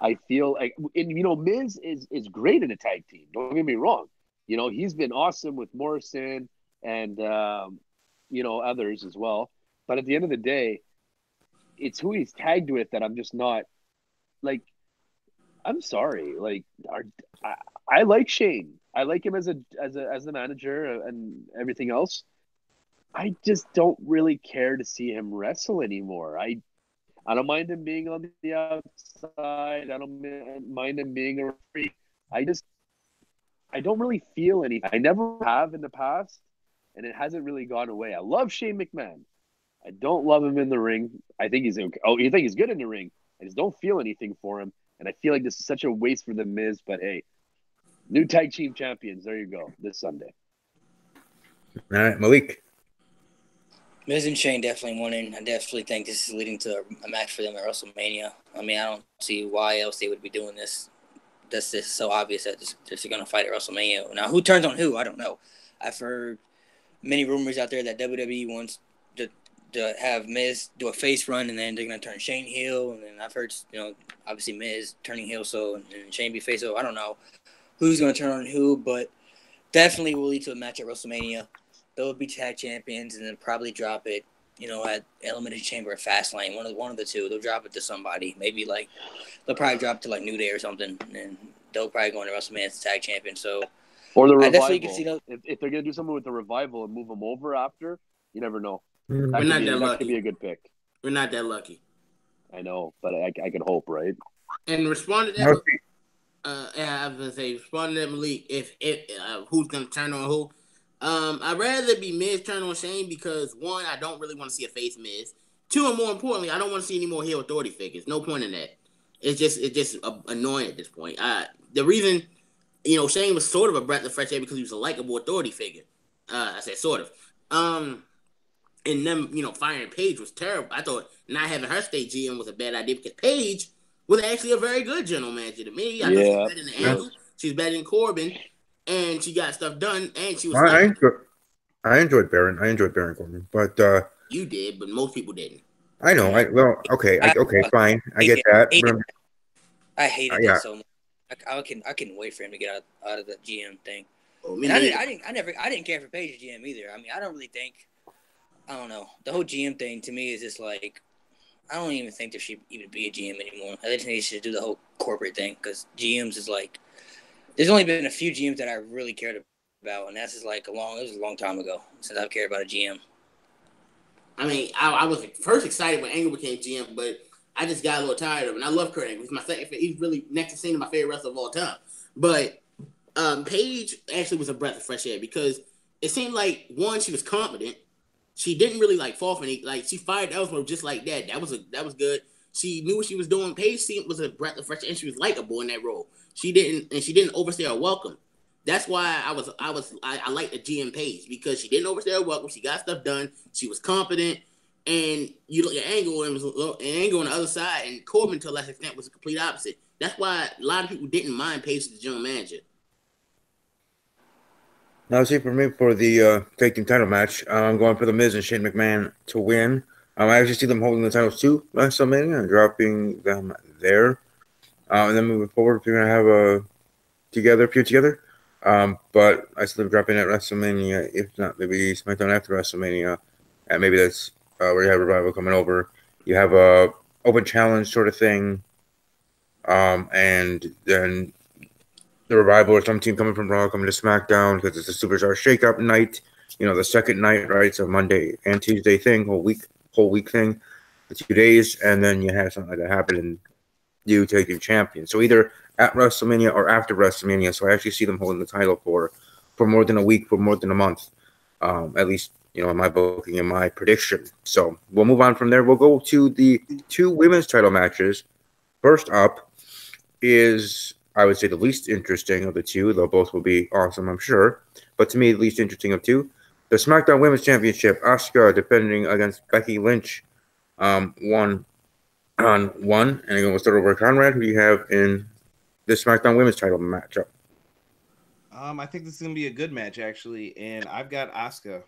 I feel like, and Miz is great in a tag team. Don't get me wrong. He's been awesome with Morrison and others as well. But at the end of the day, it's who he's tagged with that I'm just not like. I'm sorry, like I like Shane. I like him as the manager and everything else. I just don't really care to see him wrestle anymore. I don't mind him being on the outside. I don't mind him being a referee. I don't really feel anything. I never have in the past, and it hasn't really gone away. I love Shane McMahon. I don't love him in the ring. I think he's okay. You think he's good in the ring. I just don't feel anything for him. And I feel like this is such a waste for the Miz. But hey, new tag team champions. There you go. This Sunday. All right, Malik. Miz and Shane definitely winning. I definitely think this is leading to a match for them at WrestleMania. I mean, I don't see why else they would be doing this. That's just so obvious that they're going to fight at WrestleMania. Now, who turns on who? I don't know. I've heard many rumors out there that WWE wants to have Miz do a face run, and then they're going to turn Shane heel. And then I've heard, obviously Miz turning heel, and Shane be face. So I don't know who's going to turn on who, but definitely will lead to a match at WrestleMania. They'll be tag champions, and then probably drop it, at Elimination Chamber or Fastlane. One of the two. They'll drop it to somebody. Maybe they'll probably drop it to New Day or something, and they'll probably go into WrestleMania as tag champion. So, or the revival. I definitely can see those. If they're gonna do something with the revival and move them over after, you never know. Mm-hmm. That could be a good pick. We're not that lucky. I know, but I can hope, right? And respond to that. I was gonna say, respond to that, Malik. If who's gonna turn on who? I'd rather be Miz turn on Shane because one, I don't really want to see a face Miz. Two, and more importantly, I don't want to see any more heel authority figures. No point in that. It's just annoying at this point. The reason, Shane was sort of a breath of fresh air because he was a likable authority figure. I said sort of. And them, firing Paige was terrible. I thought not having her stay GM was a bad idea because Paige was actually a very good general manager to me. I know she's better than Angle. She's better than Corbin. and she got stuff done, and she was I, like, I enjoyed Baron. I enjoyed Baron Corbin, but you did, but most people didn't. I know. Okay, fine. I get that. I hated Yeah. that so much. I couldn't wait for him to get out of the GM thing. Oh, And I didn't care for Paige's GM either. I mean, I don't really think, I don't know. The whole GM thing to me is just like, I don't even think there should even be a GM anymore. I just think they should do the whole corporate thing because GMs is like, there's only been a few GMs that I really cared about, and that's just like it was a long time ago since I've cared about a GM. I mean, I was first excited when Angle became GM, but I just got a little tired of him. And I love Kurt Angle. He's my second. He's really next to Cena, my favorite wrestler of all time. But Paige actually was a breath of fresh air because it seemed like one, she was competent. She didn't really like fall for any. Like she fired Ellsworth just like that. That was good. She knew what she was doing. Paige was a breath of fresh air, and she was likable in that role. She didn't overstay her welcome. That's why I like the GM Paige because she didn't overstay her welcome. She got stuff done. She was competent, and you look at Angle and Angle on the other side, and Corbin to a lesser extent was the complete opposite. That's why a lot of people didn't mind Paige as the general manager. Now, see, for me, for the tag team title match, I'm going for The Miz and Shane McMahon to win. I actually see them holding the titles to WrestleMania and dropping them there. And then moving forward, we're going to have a feud together. But I see them dropping at WrestleMania, if not maybe SmackDown after WrestleMania. And maybe that's where you have Revival coming over. You have a open challenge sort of thing. And then the Revival or some team coming from Raw coming to SmackDown because it's a Superstar Shake-Up night. You know, the second night, right? It's a Monday and Tuesday thing, whole week thing, for 2 days, and then you have something like that happen and you take your champion. So either at WrestleMania or after WrestleMania. So I actually see them holding the title for more than a week, for more than a month, at least, you know, in my booking and my prediction. So we'll move on from there. We'll go to the 2 women's title matches. First up is, I would say, the least interesting of the 2, though both will be awesome, I'm sure. But to me, the least interesting of 2, the SmackDown Women's Championship, Asuka defending against Becky Lynch, 1-on-1. And again, we'll start over Conrad, who you have in the SmackDown Women's title matchup. I think this is going to be a good match, actually, and I've got Asuka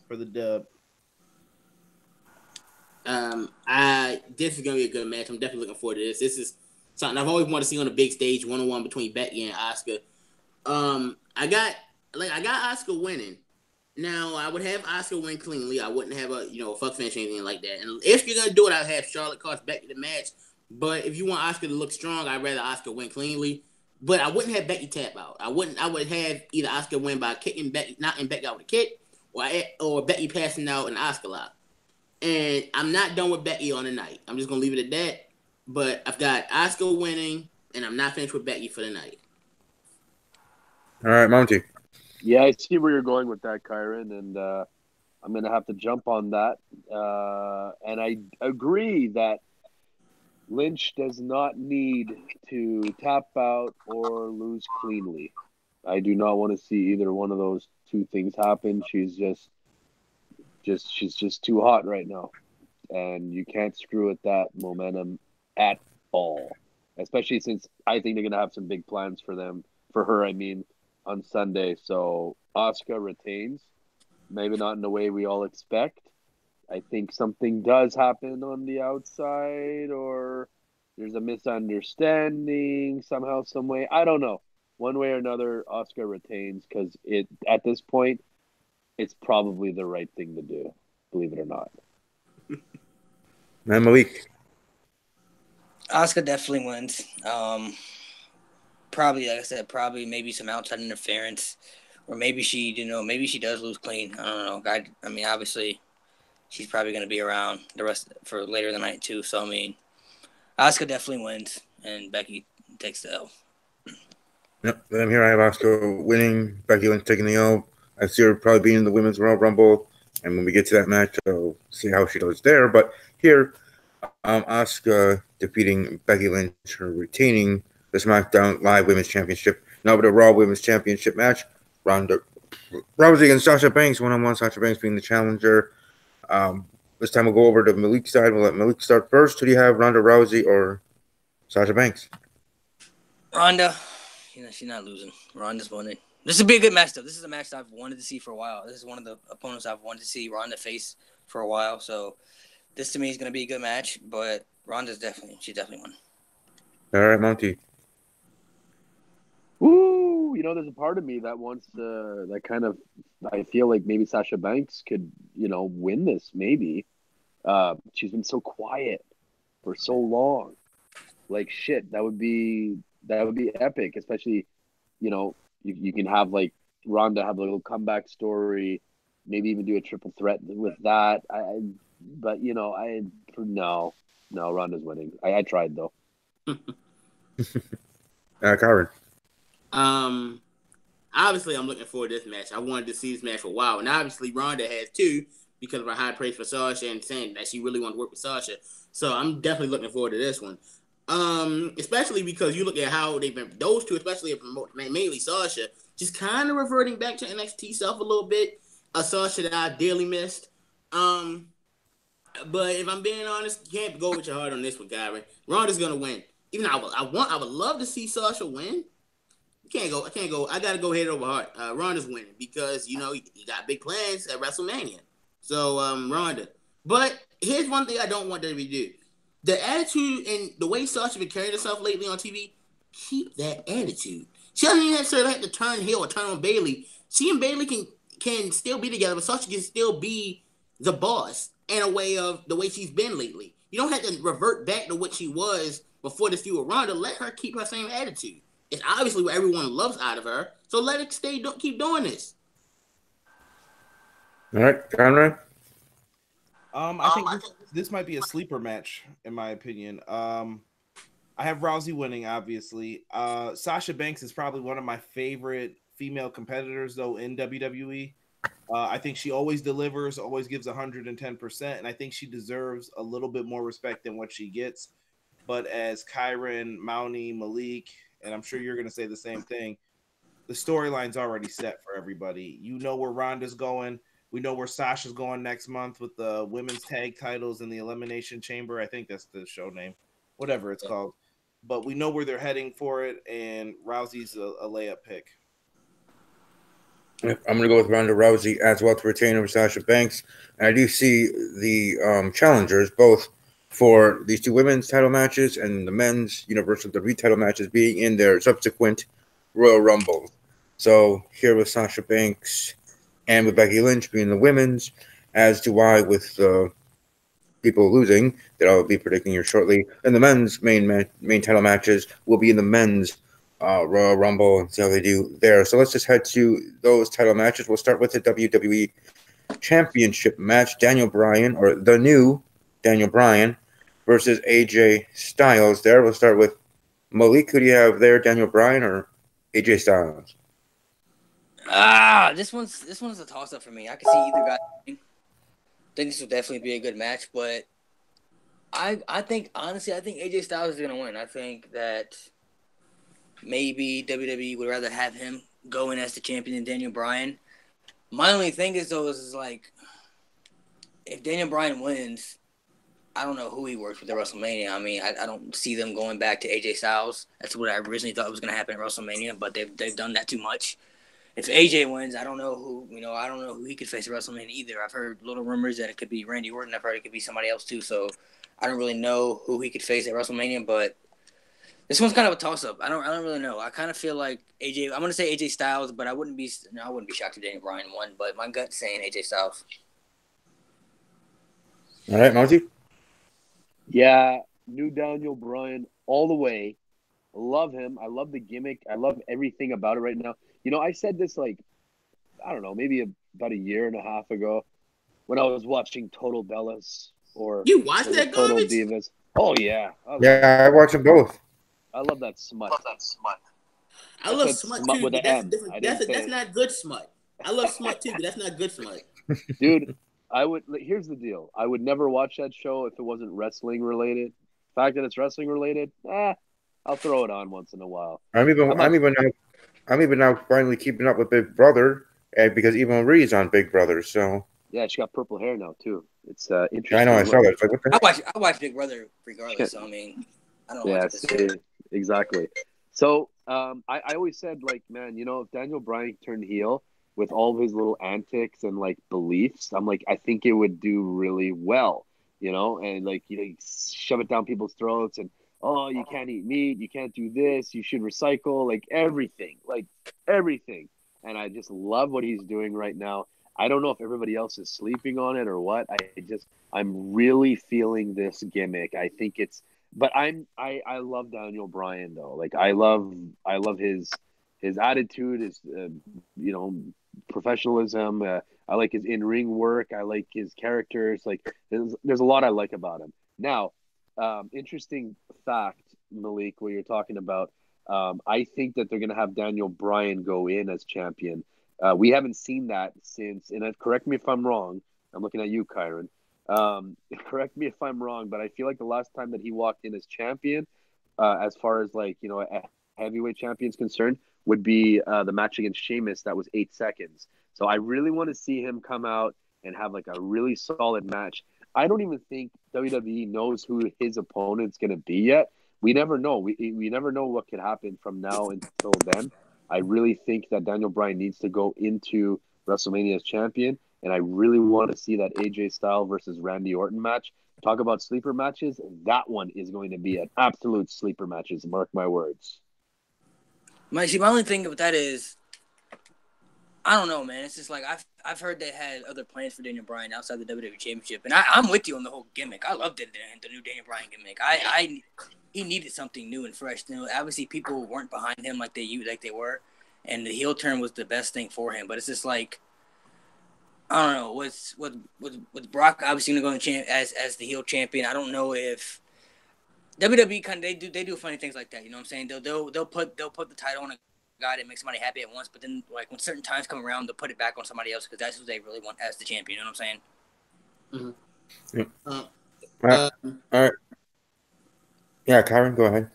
for the dub. This is going to be a good match. I'm definitely looking forward to this. This is something I've always wanted to see on a big stage, 1-on-1 between Becky and Asuka. I got Asuka winning. Now I would have Asuka win cleanly. I wouldn't have a fuck finish or anything like that. And if you're gonna do it, I'd have Charlotte cost Becky the match. But if you want Asuka to look strong, I'd rather Asuka win cleanly. But I wouldn't have Becky tap out. I would have either Asuka win by kicking Becky, knocking Becky out with a kick, or Becky passing out an Asuka lock. And I'm not done with Becky on the night. I'm just gonna leave it at that. But I've got Asuka winning, and I'm not finished with Becky for the night. All right, Monty. Yeah, I see where you're going with that, Kyron, and I'm going to have to jump on that. And I agree that Lynch does not need to tap out or lose cleanly. I do not want to see either one of those 2 things happen. She's just too hot right now, and you can't screw with that momentum at all. Especially since I think they're going to have some big plans for her. I mean, on Sunday. So Asuka retains, maybe not in the way we all expect. I think something does happen on the outside, or there's a misunderstanding somehow, some way. I don't know. One way or another, Asuka retains because at this point, it's probably the right thing to do, believe it or not. Man, Malik. Asuka definitely wins. Probably, like I said, maybe some outside interference, or maybe she does lose clean. I don't know. I mean, obviously, she's probably going to be around the rest for later in the night too. So I mean, Asuka definitely wins, and Becky takes the L. Yep. Then here I have Asuka winning, Becky Lynch taking the L. I see her probably being in the Women's Royal Rumble, and when we get to that match, I'll see how she does there. But here, Asuka defeating Becky Lynch, her retaining the SmackDown Live Women's Championship. Now with the Raw Women's Championship match, Ronda Rousey against Sasha Banks, 1-on-1. Sasha Banks being the challenger. This time we'll go over to Malik's side. We'll let Malik start first. Who do you have, Ronda Rousey or Sasha Banks? Ronda. She's not losing. Ronda's winning. This would be a good match, though. This is a match that I've wanted to see for a while. This is one of the opponents I've wanted to see Ronda face for a while. So this to me is going to be a good match. But Ronda's she definitely won. All right, Monty. Ooh, there's a part of me that wants to, that kind of, I feel like maybe Sasha Banks could, win this. Maybe. She's been so quiet for so long. Like shit, that would be epic, especially, you can have like Ronda have a little comeback story, maybe even do a triple threat with that. No, Ronda's winning. I tried though. Karen. Obviously, I'm looking forward to this match. I wanted to see this match for a while, and obviously Ronda has too because of her high praise for Sasha and saying that she really wants to work with Sasha. So I'm definitely looking forward to this one. Especially because you look at how they've been, those two, especially mainly Sasha, just kind of reverting back to NXT self a little bit. A Sasha that I dearly missed. But if I'm being honest, you can't go with your heart on this one, Gary. Ronda's gonna win. Even though I would love to see Sasha win. I can't go. I gotta go head over heart. Ronda's winning because you got big plans at WrestleMania. So Ronda. But here's one thing I don't want WWE to do. The attitude and the way Sasha been carrying herself lately on TV, keep that attitude. She doesn't even necessarily have to turn heel or turn on Bayley. She and Bayley can still be together, but Sasha can still be the boss in a way of the way she's been lately. You don't have to revert back to what she was before this feud with Ronda. Let her keep her same attitude. It's obviously what everyone loves out of her, so let it keep doing this. All right, Conrad. I think this might be a sleeper match, in my opinion. I have Rousey winning, obviously. Sasha Banks is probably one of my favorite female competitors, though, in WWE. I think she always delivers, always gives 110%, and I think she deserves a little bit more respect than what she gets. But as Kyron, Mountie, Malik, and I'm sure you're going to say the same thing, the storyline's already set for everybody. You know where Ronda's going. We know where Sasha's going next month with the women's tag titles in the Elimination Chamber. I think that's the show name, whatever it's called. But we know where they're heading for it, and Rousey's a layup pick. I'm going to go with Ronda Rousey as well to retain over Sasha Banks. And I do see the challengers, both for these two women's title matches and the men's Universal WWE title matches, being in their subsequent Royal Rumble. So here with Sasha Banks and with Becky Lynch being the women's, as to why with people losing, that I'll be predicting here shortly. And the men's main title matches will be in the men's Royal Rumble and see how they do there. So let's just head to those title matches. We'll start with the WWE Championship match. Daniel Bryan, or the new Daniel Bryan, versus AJ Styles there. We'll start with Malik. Who do you have there, Daniel Bryan or AJ Styles? This one's a toss-up for me. I can see either guy. I think this will definitely be a good match, but I think AJ Styles is going to win. I think that maybe WWE would rather have him go in as the champion than Daniel Bryan. My only thing is like, if Daniel Bryan wins, I don't know who he works with at WrestleMania. I mean, I don't see them going back to AJ Styles. That's what I originally thought was going to happen at WrestleMania, but they've done that too much. If AJ wins, I don't know who he could face at WrestleMania either. I've heard little rumors that it could be Randy Orton. I've heard it could be somebody else too. So I don't really know who he could face at WrestleMania, but this one's kind of a toss-up. I don't really know. I kind of feel like AJ. I'm going to say AJ Styles, but I wouldn't be shocked if Daniel Bryan won. But my gut's saying AJ Styles. All right, Monty. Yeah, new Daniel Bryan all the way. Love him. I love the gimmick. I love everything about it right now. I said this maybe about a year and a half ago when I was watching Total Bellas or you watched that Total garbage? Divas. Oh yeah, I watched them both. I love that smut. I love smut too, with but an M. that's not good smut. I love smut too, but that's not good smut. Dude, here's the deal. I would never watch that show if it wasn't wrestling related. The fact that it's wrestling related, I'll throw it on once in a while. I'm even now finally keeping up with Big Brother, because Eva Marie's on Big Brother. So yeah, she got purple hair now too. It's interesting. I know, I saw that. It's like, what the heck? I watch Big Brother regardless. So I mean, I don't watch this. Exactly. So I always said, like, man, if Daniel Bryan turned heel with all of his little antics and like beliefs, I'm like, I think it would do really well, and like, shove it down people's throats and, oh, you can't eat meat, you can't do this, you should recycle, like everything. And I just love what he's doing right now. I don't know if everybody else is sleeping on it or what. I'm really feeling this gimmick. I think it's, but I love Daniel Bryan though. Like I love his attitude, his professionalism. I like his in-ring work. I like his characters. Like there's a lot I like about him. Now, interesting fact, Malik, what you're talking about. I think that they're going to have Daniel Bryan go in as champion. We haven't seen that since, and correct me if I'm wrong. I'm looking at you, Kyron. Correct me if I'm wrong, but I feel like the last time that he walked in as champion, as far as like, a heavyweight champion's concerned, would be the match against Sheamus. That was 8 seconds. So I really want to see him come out and have like a really solid match. I don't even think WWE knows who his opponent's going to be yet. We never know. We never know what could happen from now until then. I really think that Daniel Bryan needs to go into WrestleMania as champion, and I really want to see that AJ Styles versus Randy Orton match. Talk about sleeper matches. That one is going to be an absolute sleeper matches. Mark my words. My only thing with that is, I don't know, man. It's just like I've heard they had other plans for Daniel Bryan outside the WWE Championship, and I'm with you on the whole gimmick. I loved the new Daniel Bryan gimmick. He needed something new and fresh. Obviously people weren't behind him like they were, and the heel turn was the best thing for him. But it's just like, I don't know. With Brock obviously going to go as the heel champion, I don't know if WWE they do funny things like that. You know what I'm saying? They'll put the title on a guy that makes somebody happy at once, but then like when certain times come around, they'll put it back on somebody else because that's who they really want as the champion. You know what I'm Yeah. saying? All right. Yeah, Kyron, go ahead.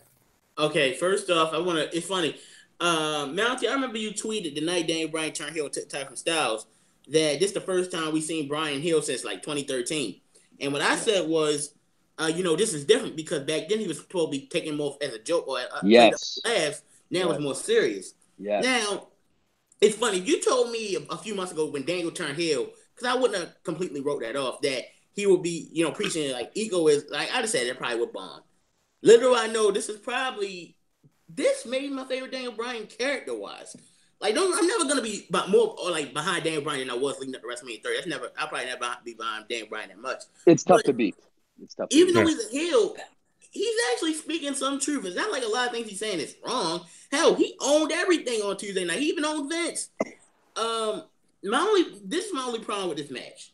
Okay, first off, it's funny. Mountie, I remember you tweeted the night Daniel Bryan turned heel to Tyson Styles that this is the first time we've seen Bryan heel since like 2013. And what I said was, this is different because back then he was supposed to be taken more as a joke or yes. laughs. Now it's more serious. Yes. Now, it's funny. You told me a few months ago when Daniel turned heel, because I wouldn't have completely wrote that off, that he would be, preaching like ego is, like I just said that probably would bomb. Little I know, this may be my favorite Daniel Bryan character-wise. Like, I'm never gonna be more or like behind Daniel Bryan than I was leading up to WrestleMania 30. I'll probably never be behind Daniel Bryan that much. It's tough to beat. Even though he's a heel, he's actually speaking some truth. It's not like a lot of things he's saying is wrong. Hell, he owned everything on Tuesday night. He even owned Vince. This is my only problem with this match.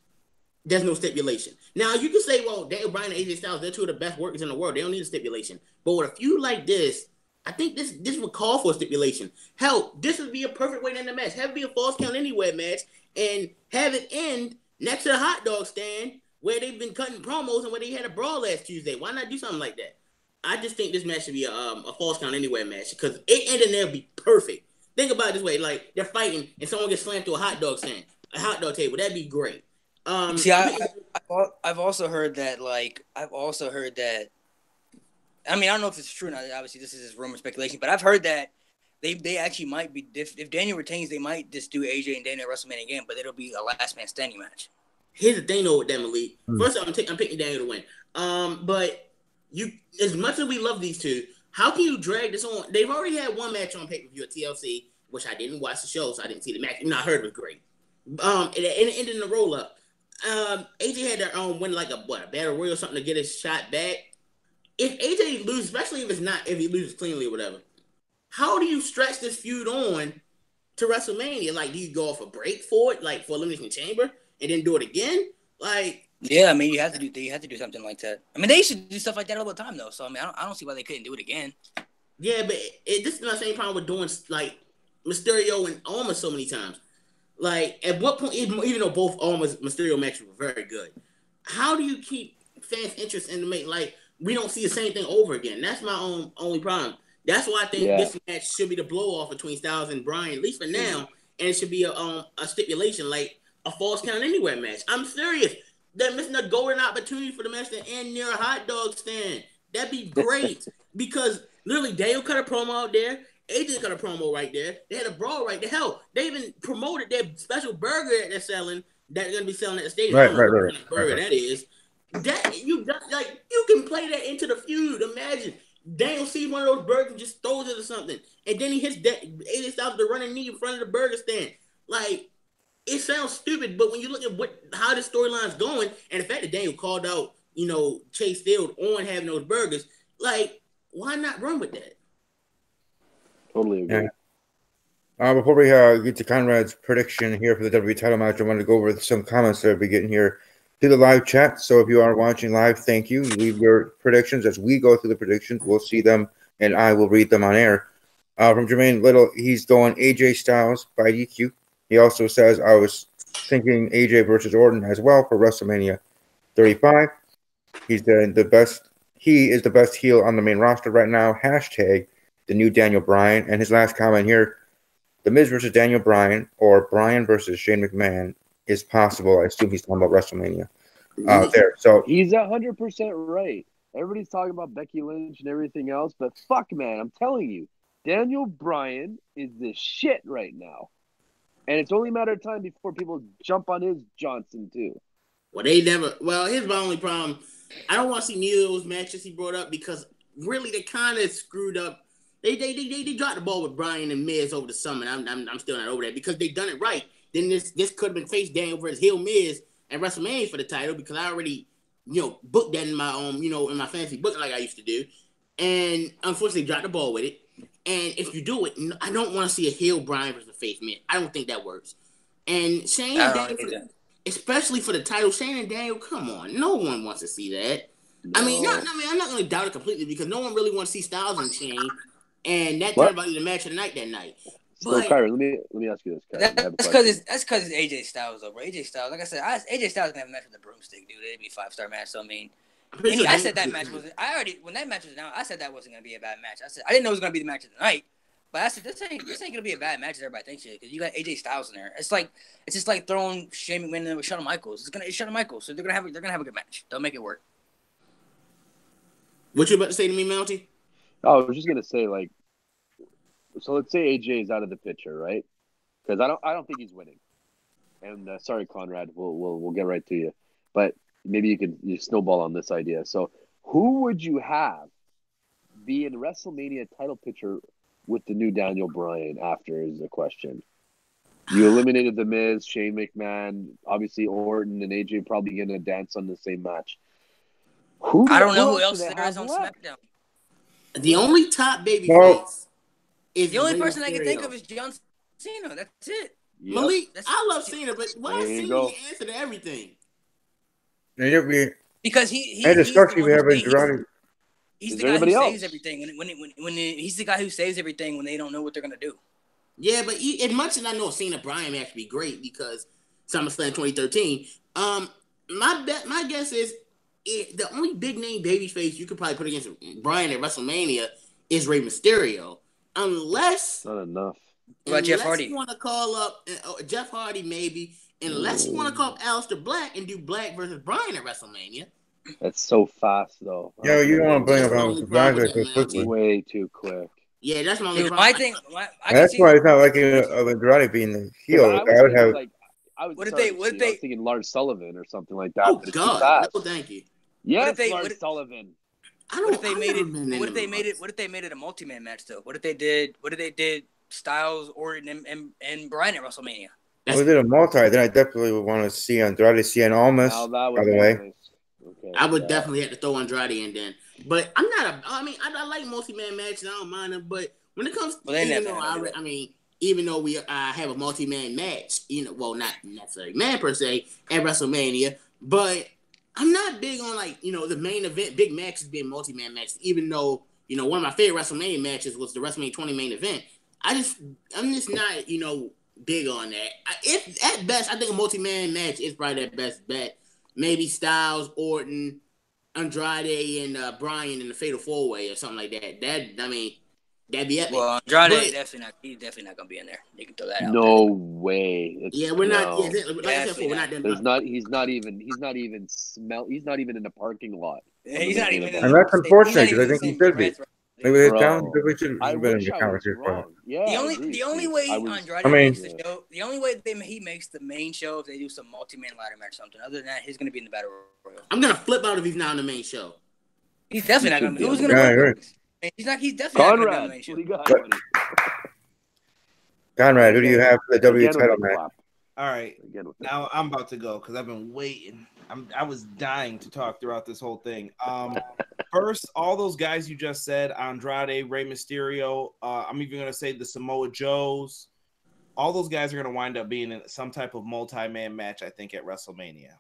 There's no stipulation. Now you can say, well, Daniel Bryan and AJ Styles, they're two of the best workers in the world. They don't need a stipulation. But with a feud like this, I think this would call for a stipulation. Hell, this would be a perfect way to end the match. Have it be a false count anywhere match and have it end next to the hot dog stand where they've been cutting promos and where they had a brawl last Tuesday. Why not do something like that? I just think this match should be a false count anywhere match because it ending there would be perfect. Think about it this way: like they're fighting and someone gets slammed to a hot dog stand, a hot dog table. That'd be great. See, I've also heard that. I mean, I don't know if it's true or not. Obviously, this is rumor speculation, but I've heard that they actually might be if Daniel retains, they might just do AJ and Daniel at WrestleMania again, but it'll be a last man standing match. Here's the thing, though, with them Elite. First off, I'm picking Daniel to win. But as much as we love these two, how can you drag this on? They've already had one match on pay-per-view at TLC, which I didn't watch the show, so I didn't see the match. I heard it was great. It ended in the roll-up. AJ had their own win like a battle royal or something to get his shot back. If AJ loses, especially if he loses cleanly or whatever, how do you stretch this feud on to WrestleMania? Like, do you go off a break for it, like for Elimination Chamber, and then do it again? Like, yeah, I mean, you have to do something like that. I mean, they should do stuff like that all the time, though. So I mean, I don't see why they couldn't do it again. Yeah, but this is my same problem with doing like Mysterio and Almas so many times. Like, at what point, even though both Almas Mysterio matches were very good, how do you keep fans' interest in the make like we don't see the same thing over again? That's my only problem. That's why I think this match should be the blow off between Styles and Bryan, at least for now, and it should be a stipulation like a false count anywhere match. I'm serious. They're missing a golden opportunity for the match to end near a hot dog stand. That'd be great because Literally, Daniel cut a promo out there. AJ cut a promo right there. They had a brawl right there. Hell, they even promoted their special burger that they're selling. That they're gonna be selling at the stadium. I don't know what kind of burger that is. That you can play that into the feud. Imagine Daniel sees one of those burgers and just throws it or something, and then he hits that AJ Styles the running knee in front of the burger stand. Like, it sounds stupid, but when you look at how the storyline's going, and the fact that Daniel called out, Chase Field on having those burgers, like, why not run with that? Totally agree. Yeah. Before we get to Conrad's prediction here for the WWE title match, I wanted to go over some comments that we're getting here to the live chat. So if you are watching live, thank you. Leave your predictions as we go through the predictions. We'll see them, and I will read them on air. From Jermaine Little, he's going AJ Styles by DQ. He also says, I was thinking AJ versus Orton as well for WrestleMania 35. He's the best. He is the best heel on the main roster right now. Hashtag the new Daniel Bryan. And his last comment here, The Miz versus Daniel Bryan or Bryan versus Shane McMahon is possible. I assume he's talking about WrestleMania. There. So he's 100% right. Everybody's talking about Becky Lynch and everything else, but fuck, man, I'm telling you, Daniel Bryan is the shit right now. And it's only a matter of time before people jump on his Johnson, too. Well, here's my only problem. I don't want to see neither of those matches he brought up because really they kind of screwed up. They dropped the ball with Bryan and Miz over the summer. And I'm still not over that because they done it right. Then this could have been face Daniel versus heel Miz at WrestleMania for the title because I already booked that in my in my fantasy booking like I used to do, and unfortunately dropped the ball with it. And if you do it, I don't want to see a heel Bryan versus a face Miz. I don't think that works. And Shane and Daniel, especially for the title, Shane and Daniel, come on, no one wants to see that. No. I mean, I'm not going to doubt it completely because no one really wants to see Styles and Shane, and that turned out to be the match of the night that night. So, Kyrie, let me ask you this. Kyrie. That's because it's AJ Styles, though, bro. AJ Styles, like I said, AJ Styles is gonna have a match with the broomstick, dude. It'd be a 5-star match. So I mean, I said that match wasn't. When that match was announced, I said that wasn't gonna be a bad match. I didn't know it was gonna be the match of the night, but I said this ain't gonna be a bad match as everybody thinks it because you got AJ Styles in there. It's just like throwing Shane McMahon in with Shawn Michaels. It's Shawn Michaels, so they're gonna have a good match. They'll make it work. What you about to say to me, Mountie? Oh, I was just gonna say so let's say AJ is out of the picture, right? Because I don't think he's winning. And sorry, Conrad, we'll get right to you. But maybe you snowball on this idea. So who would you have be in WrestleMania title picture with the new Daniel Bryan after is the question. You eliminated The Miz, Shane McMahon, obviously Orton and AJ probably going to dance on the same match. I don't know who else there is on SmackDown. The only top baby face is the only person I can think of is John Cena. That's it. Yep. Malik, I love Cena, but why is Cena the answer to everything? Because he's the guy who saves everything when he's the guy who saves everything when they don't know what they're gonna do. Yeah, but as much as I know Cena Bryan match be great because SummerSlam 2013. My guess is the only big name babyface you could probably put against Bryan at WrestleMania is Rey Mysterio, unless not enough. What about Jeff Hardy? You want to call up Jeff Hardy maybe, unless you want to call up Aleister Black and do Black versus Bryan at WrestleMania. That's so fast though. Yo, you don't want to bring up Aleister Black quickly. Way too quick. Yeah, that's my only problem. My thing. That's why it's not like Andrade being the heel. I would have. What if they? I was thinking Lars Sullivan or something like that. Oh God! No, thank you. Yes, Lars Sullivan. What if they made it a multi-man match though? What if they did Styles, Orton, and Bryan at WrestleMania? If we did a multi, then I definitely would want to see Andrade and Almas. By the way, okay, I would definitely have to throw Andrade in then. But I'm not I like multi-man matches. I don't mind them. But when it comes to even though we have a multi-man match, not necessarily man per se at WrestleMania, but I'm not big on the main event, big matches being multi-man matches. Even though one of my favorite WrestleMania matches was the WrestleMania 20 main event. I'm just not big on that. If at best, I think a multi-man match is probably their best bet. Maybe Styles, Orton, Andrade, and Bryan in the Fatal 4-Way or something like that. That'd be epic. Well, Andrade he's definitely not gonna be in there. You can throw that out. No way. We're not. Like I said, we're not. He's not even in the parking lot. Yeah, he's not even. And that's unfortunate because I think he should be. Maybe Bro, we should I have been in wish the I was conversation. wrong. Yeah, The only way Andrade mean- makes the show, the only way he makes the main show if they do some multi-man ladder match or something. Other than that, he's gonna be in the battle royal. I'm gonna flip out if he's not on the main show. He's definitely not gonna. Who's gonna win? He's not. He's definitely not gonna be on the main show. What do you got, buddy? Conrad, who do you have for the WWE title match? All right, now I'm about to go because I've been waiting. I was dying to talk throughout this whole thing. First, all those guys you just said, Andrade, Rey Mysterio, I'm even going to say the Samoa Joes, all those guys are going to wind up being in some type of multi-man match, I think, at WrestleMania.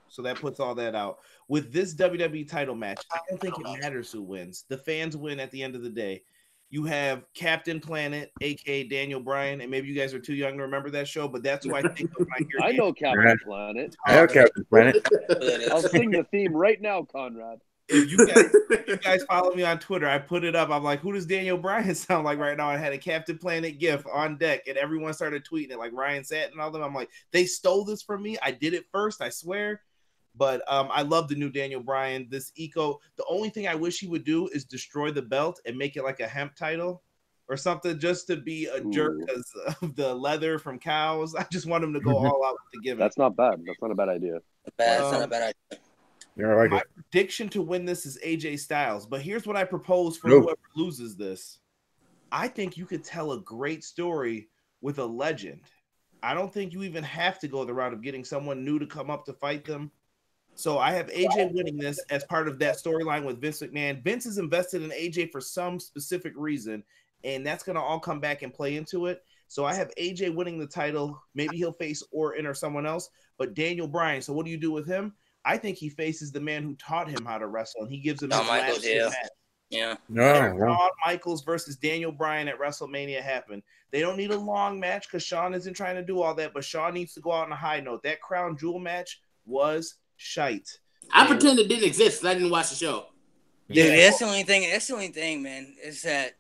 So that puts all that out. With this WWE title match, I don't think it matters who wins. The fans win at the end of the day. You have Captain Planet, a.k.a. Daniel Bryan, and maybe you guys are too young to remember that show, but that's who I think of when I hear I know Captain Planet. I know Captain Planet. I'll sing the theme right now, Conrad. If you guys follow me on Twitter, I put it up. I'm like, who does Daniel Bryan sound like right now? I had a Captain Planet gif on deck, and everyone started tweeting it, like Ryan Satin and all them. I'm like, they stole this from me. I did it first, I swear. But I love the new Daniel Bryan. This Eco. The only thing I wish he would do is destroy the belt and make it like a hemp title or something, just to be a jerk because of the leather from cows. I just want him to go all out with the gimmick. That's not bad. That's not a bad idea. That's not a bad idea. Yeah, I like My it. prediction to win this is AJ Styles. But here's what I propose for whoever loses this. I think you could tell a great story with a legend. I don't think you even have to go the route of getting someone new to come up to fight them. So I have AJ winning this as part of that storyline with Vince McMahon. Vince is invested in AJ for some specific reason, and that's going to all come back and play into it. So I have AJ winning the title. Maybe he'll face Orton or someone else, but Daniel Bryan. So what do you do with him? I think he faces the man who taught him how to wrestle, and he gives him his last match. Yeah. Shawn Michaels versus Daniel Bryan at WrestleMania happened. They don't need a long match because Shawn isn't trying to do all that, but Shawn needs to go out on a high note. That crown jewel match was shite. I pretend it didn't exist because I didn't watch the show. Dude, that's the only thing, man, is that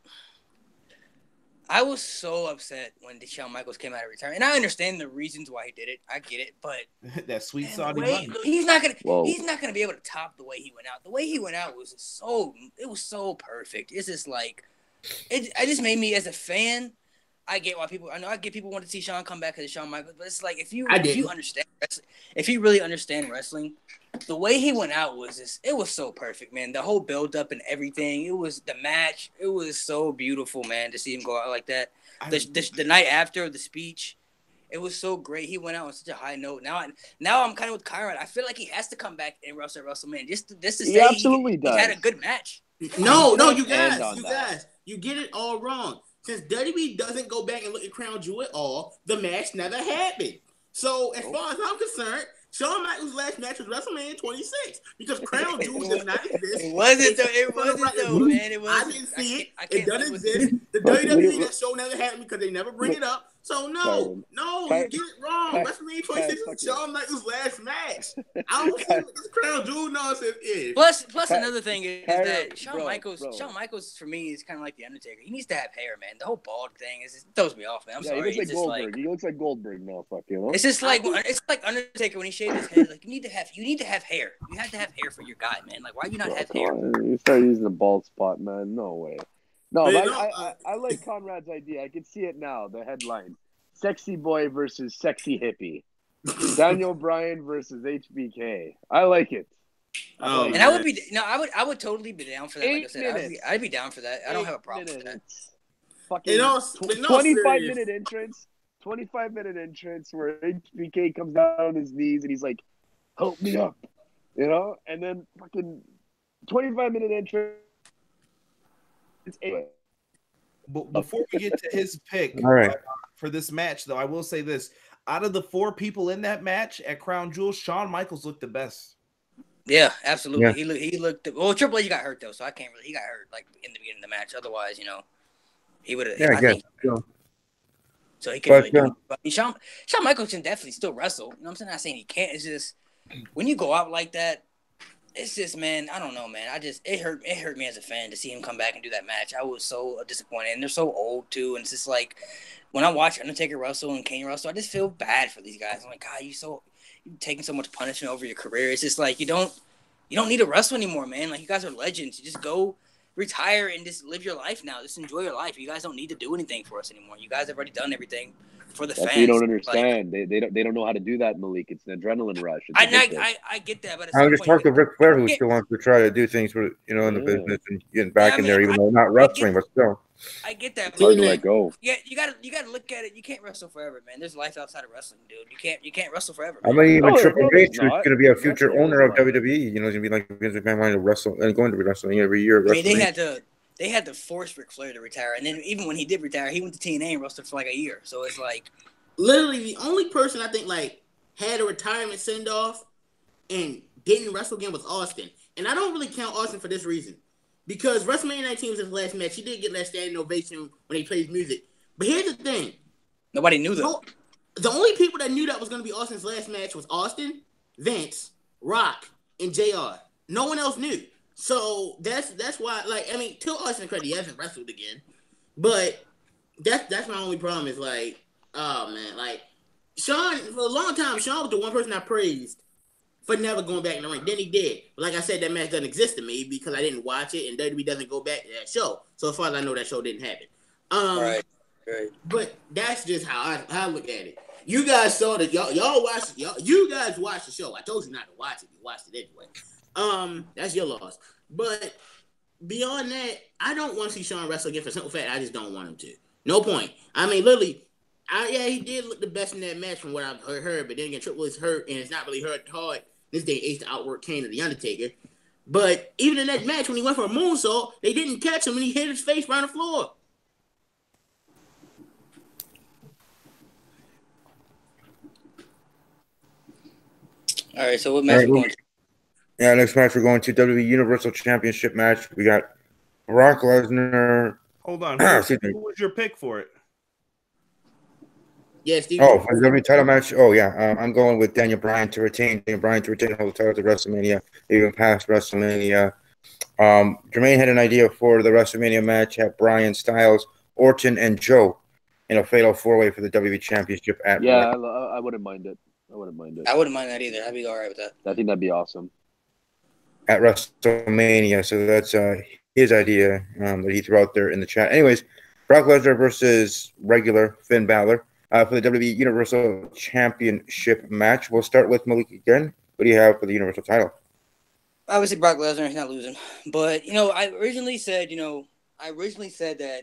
I was so upset when Shawn Michaels came out of retirement. And I understand the reasons why he did it. I get it, but that sweet Saudi money. He's not gonna be able to top the way he went out. The way he went out was so perfect. It's just like it just made me as a fan. I get people want to see Shawn come back because of Shawn Michaels, but it's like if you understand wrestling, if you really understand wrestling, the way he went out it was so perfect, man. The whole build up and everything. It was the match. It was so beautiful, man, to see him go out like that. The night after the speech, it was so great. He went out on such a high note. Now I'm kind of with Kyron. I feel like he has to come back and wrestle at WrestleMania just to say he had a good match. No, you guys, you get it all wrong. Since WWE doesn't go back and look at Crown Jewel at all, the match never happened. So, as far as I'm concerned, Shawn Michaels' last match was WrestleMania 26 because Crown Jewel does not exist. It wasn't though, man. I didn't see it. It doesn't exist. The WWE that show never happened because they never bring it up. So no, you get it wrong. WrestleMania 26 is Shawn Michaels' last match. I don't see what this Crown Jewel nonsense is. Plus another thing is that Shawn Michaels for me is kind of like the Undertaker. He needs to have hair, man. The whole bald thing it throws me off, man. I'm sorry. He looks like Goldberg. He looks like Goldberg now, fuck you know. It's just like Undertaker when he shaved his head. Like you need to have hair. You have to have hair for your guy, man. Like why do you not have hair? You start using the bald spot, man. No way. No, I like Conrad's idea. I can see it now. The headline: Sexy Boy versus Sexy Hippie. Daniel Bryan versus HBK. I like it. And I would totally be down for that. Like I said, I'd be down for that. I don't have a problem with that. Fucking 25-minute entrance. 25-minute entrance where HBK comes down on his knees and he's like, "Help me up," you know, and then fucking 25-minute entrance. Before we get to his pick for this match, though, I will say this. Out of the 4 people in that match at Crown Jewel, Shawn Michaels looked the best. Yeah, absolutely. Yeah. He looked. Well, Triple H got hurt though, so I can't really. He got hurt like in the beginning of the match. Otherwise, he would have. Yeah, I guess. So he can really do it. But Shawn Michaels can definitely still wrestle. You know what I'm saying? I'm not saying he can't. It's just when you go out like that, it's just, man, I don't know, man. It hurt me as a fan to see him come back and do that match. I was so disappointed. And they're so old too. And it's just like when I watch Undertaker wrestle and Kane wrestle, I just feel bad for these guys. I'm like, God, you're taking so much punishment over your career. It's just like you don't need to wrestle anymore, man. Like you guys are legends. You just go retire and just live your life now. Just enjoy your life. You guys don't need to do anything for us anymore. You guys have already done everything for the That's fans. what you don't understand. They don't know how to do that, Malik. It's an adrenaline rush. I get that, but at I some just point, talked to Ric Flair, who still wants to try to do things for in the business and getting back in there, even though not wrestling, but still. I get that. It's hard to let go. Yeah, you gotta look at it. You can't wrestle forever, man. There's life outside of wrestling, dude. You can't wrestle forever. Man. I mean, even Triple H is going to be a future Wrestling owner of WWE. You know, he's going to be like Vince McMahon wanting to wrestle and going to be wrestling every year. I mean, they had to force Ric Flair to retire, and then even when he did retire, he went to TNA and wrestled for like a year. So it's like literally the only person I think like had a retirement send off and didn't wrestle again was Austin, and I don't really count Austin for this reason. Because WrestleMania 19 was his last match. He did get that standing ovation when he plays music. But here's the thing. Nobody knew that. The only people that knew that was going to be Austin's last match was Austin, Vince, Rock, and JR. No one else knew. So that's why, like, I mean, to Austin credit, he hasn't wrestled again. But that's my only problem is, like, oh, man. Like, Shawn, for a long time, Shawn was the one person I praised for never going back in the ring. Then he did. But like I said, that match doesn't exist to me because I didn't watch it, and WWE doesn't go back to that show. So as far as I know, that show didn't happen. Right. But that's just how I look at it. You guys saw that y'all watched you guys watched the show. I told you not to watch it. You watched it anyway. That's your loss. But beyond that, I don't want to see Shawn wrestle again for simple fact. I just don't want him to. No point. I mean, literally, he did look the best in that match from what I've heard. But then again, Triple H hurt, and it's not really hard this day H to outwork Kane and The Undertaker. But even in that match, when he went for a moonsault, they didn't catch him, and he hit his face right on the floor. All right, so what match we going to? Yeah, next match we're going to WWE Universal Championship match. We got Brock Lesnar. Hold on. Who was your pick for it? Yes, Steve. Oh, for the WWE title match? Oh, yeah. I'm going with Daniel Bryan to retain. Daniel Bryan to retain the whole title to WrestleMania, even past WrestleMania. Jermaine had an idea for the WrestleMania match at Bryan, Styles, Orton, and Joe in a fatal four-way for the WWE Championship at I wouldn't mind it. I wouldn't mind that either. I'd be all right with that. I think that'd be awesome. At WrestleMania. So that's his idea that he threw out there in the chat. Anyways, Brock Lesnar versus regular Finn Balor. For the WWE Universal Championship match. We'll start with Malik again. What do you have for the Universal title? Obviously, Brock Lesnar is not losing. But, I originally said that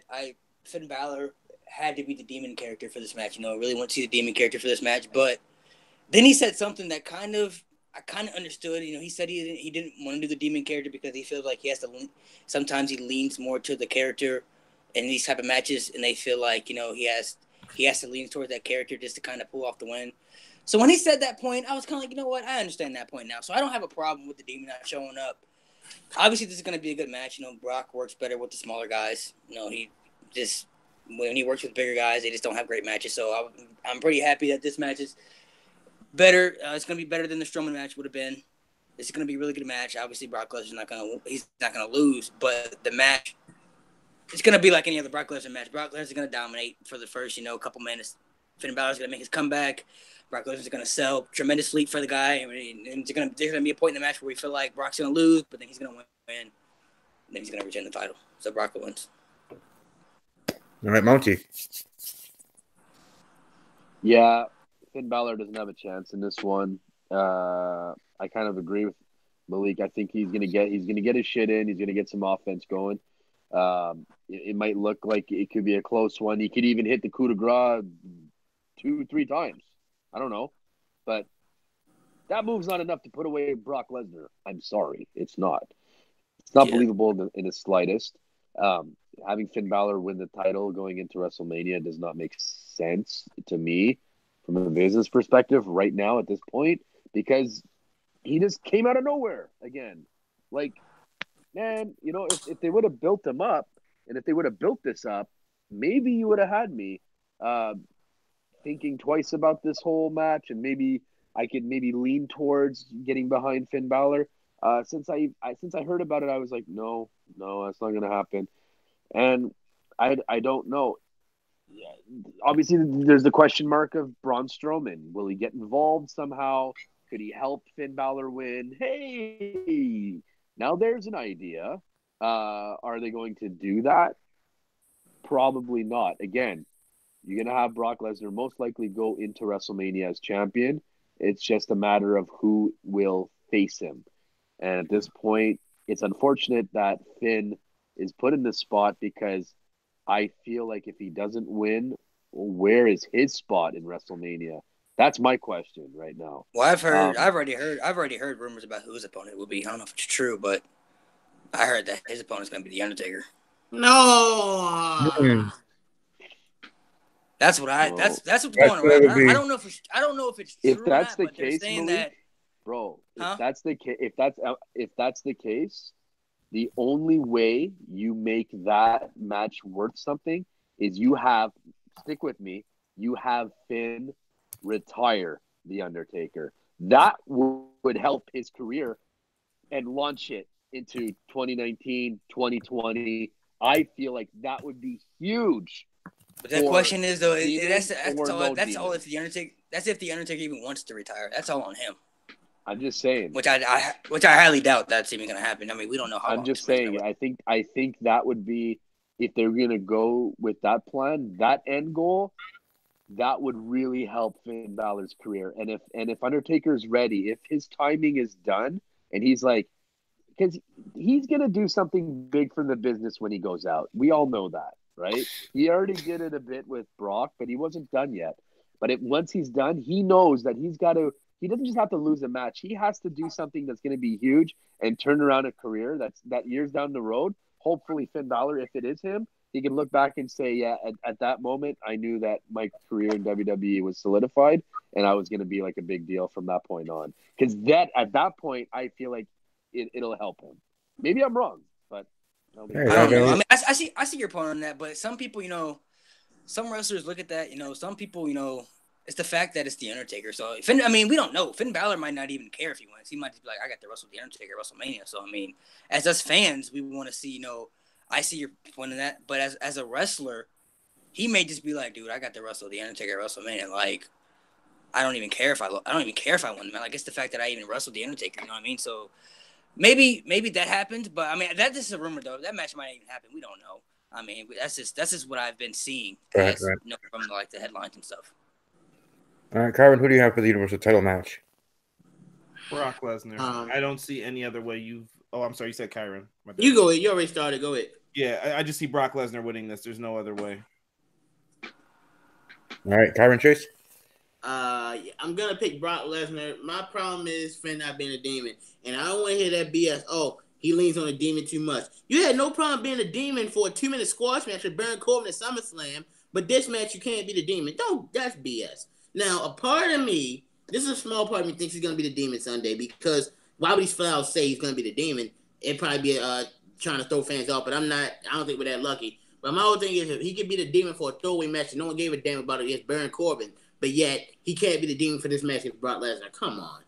Finn Balor had to be the demon character for this match. I really want to see the demon character for this match. But then he said something that I kind of understood. He said he didn't want to do the demon character because he feels like he has to sometimes he leans more to the character in these type of matches. And they feel like, he has to lean towards that character just to kind of pull off the win. So when he said that point, I was kind of like, you know what? I understand that point now. So I don't have a problem with the Demon not showing up. Obviously, this is going to be a good match. Brock works better with the smaller guys. He just when he works with bigger guys, they just don't have great matches. So I'm pretty happy that this match is better. It's going to be better than the Strowman match would have been. It's going to be a really good match. Obviously, Brock Lesnar's not going to lose, but the match. It's going to be like any other Brock Lesnar match. Brock Lesnar's going to dominate for the first, couple minutes. Finn Balor's going to make his comeback. Brock Lesnar's going to sell tremendously for the guy. And there's going to be a point in the match where we feel like Brock's going to lose, but then he's going to win. And then he's going to retain the title. So Brock wins. All right, Monty. Yeah, Finn Balor doesn't have a chance in this one. I kind of agree with Malik. I think he's going to get his shit in. He's going to get some offense going. It might look like it could be a close one. He could even hit the coup de grace 2-3 times. I don't know. But that move's not enough to put away Brock Lesnar. I'm sorry. It's not. It's not believable in the slightest. Having Finn Balor win the title going into WrestleMania does not make sense to me from a business perspective right now at this point because he just came out of nowhere again. Like, man, if they would have built him up and if they would have built this up, maybe you would have had me thinking twice about this whole match and maybe I could lean towards getting behind Finn Balor. Since I heard about it, I was like, no, that's not going to happen. And I don't know. Obviously, there's the question mark of Braun Strowman. Will he get involved somehow? Could he help Finn Balor win? Hey, now there's an idea. Are they going to do that? Probably not. Again, you're going to have Brock Lesnar most likely go into WrestleMania as champion. It's just a matter of who will face him. And at this point, it's unfortunate that Finn is put in this spot because I feel like if he doesn't win, where is his spot in WrestleMania? That's my question right now. Well, I've already heard rumors about who his opponent will be. I don't know if it's true, but I heard that his opponent's going to be The Undertaker. No. That's what's going around. I don't know if it's true if that's or the not, but they're case, saying Malik, that, bro. Huh? If that's the case, the only way you make that match worth something is you have Finn retire The Undertaker. That would help his career and launch it into 2019, 2020. I feel like that would be huge. But the question is though, that's all if if the Undertaker. That's if the Undertaker even wants to retire. That's all on him. I'm just saying. Which I highly doubt that's even going to happen. I mean, we don't know how. I'm just saying. I think that would be, if they're going to go with that plan, that end goal, that would really help Finn Balor's career. And if Undertaker's ready, if his timing is done, and he's like, because he's going to do something big for the business when he goes out. We all know that, right? He already did it a bit with Brock, but he wasn't done yet. But once he's done, he knows that he doesn't just have to lose a match. He has to do something that's going to be huge and turn around a career that years down the road. Hopefully Finn Balor, if it is him, he can look back and say, yeah, at that moment, I knew that my career in WWE was solidified and I was going to be like a big deal from that point on. Because at that point, I feel like it'll help him. Maybe I'm wrong, but I don't know. I mean, I see your point on that, but some people, some wrestlers look at that, some people, it's the fact that it's The Undertaker. So, we don't know. Finn Balor might not even care if he wins. He might just be like, I got to wrestle The Undertaker at WrestleMania. So, I mean, as us fans, we want to see, I see your point in that. But as a wrestler, he may just be like, dude, I got to wrestle The Undertaker at WrestleMania. Like, I don't even care if I win, man. Like, it's the fact that I even wrestled The Undertaker. You know what I mean? So, maybe that happened. But, I mean, that's just a rumor, though. That match might even happen. We don't know. I mean, that's just what I've been seeing from, like, the headlines and stuff. All right, Kyron, who do you have for the Universal title match? Brock Lesnar. I don't see any other way Oh, I'm sorry. You said Kyron. You go ahead. You already started. Go ahead. Yeah, I just see Brock Lesnar winning this. There's no other way. All right, Kyron Chase? I'm going to pick Brock Lesnar. My problem is Finn not being a demon. And I don't want to hear that BS. Oh, he leans on a demon too much. You had no problem being a demon for a 2-minute squash match with Baron Corbin at SummerSlam, but this match you can't be the demon. That's BS. Now, a part of me, this is a small part of me, thinks he's going to be the demon Sunday, because why would these fouls say he's going to be the demon? It'd probably be trying to throw fans off, but I don't think we're that lucky. But my whole thing is, if he could be the demon for a throwaway match, and no one gave a damn about it against Baron Corbin, but yet he can't be the demon for this match against Brock Lesnar. Come on.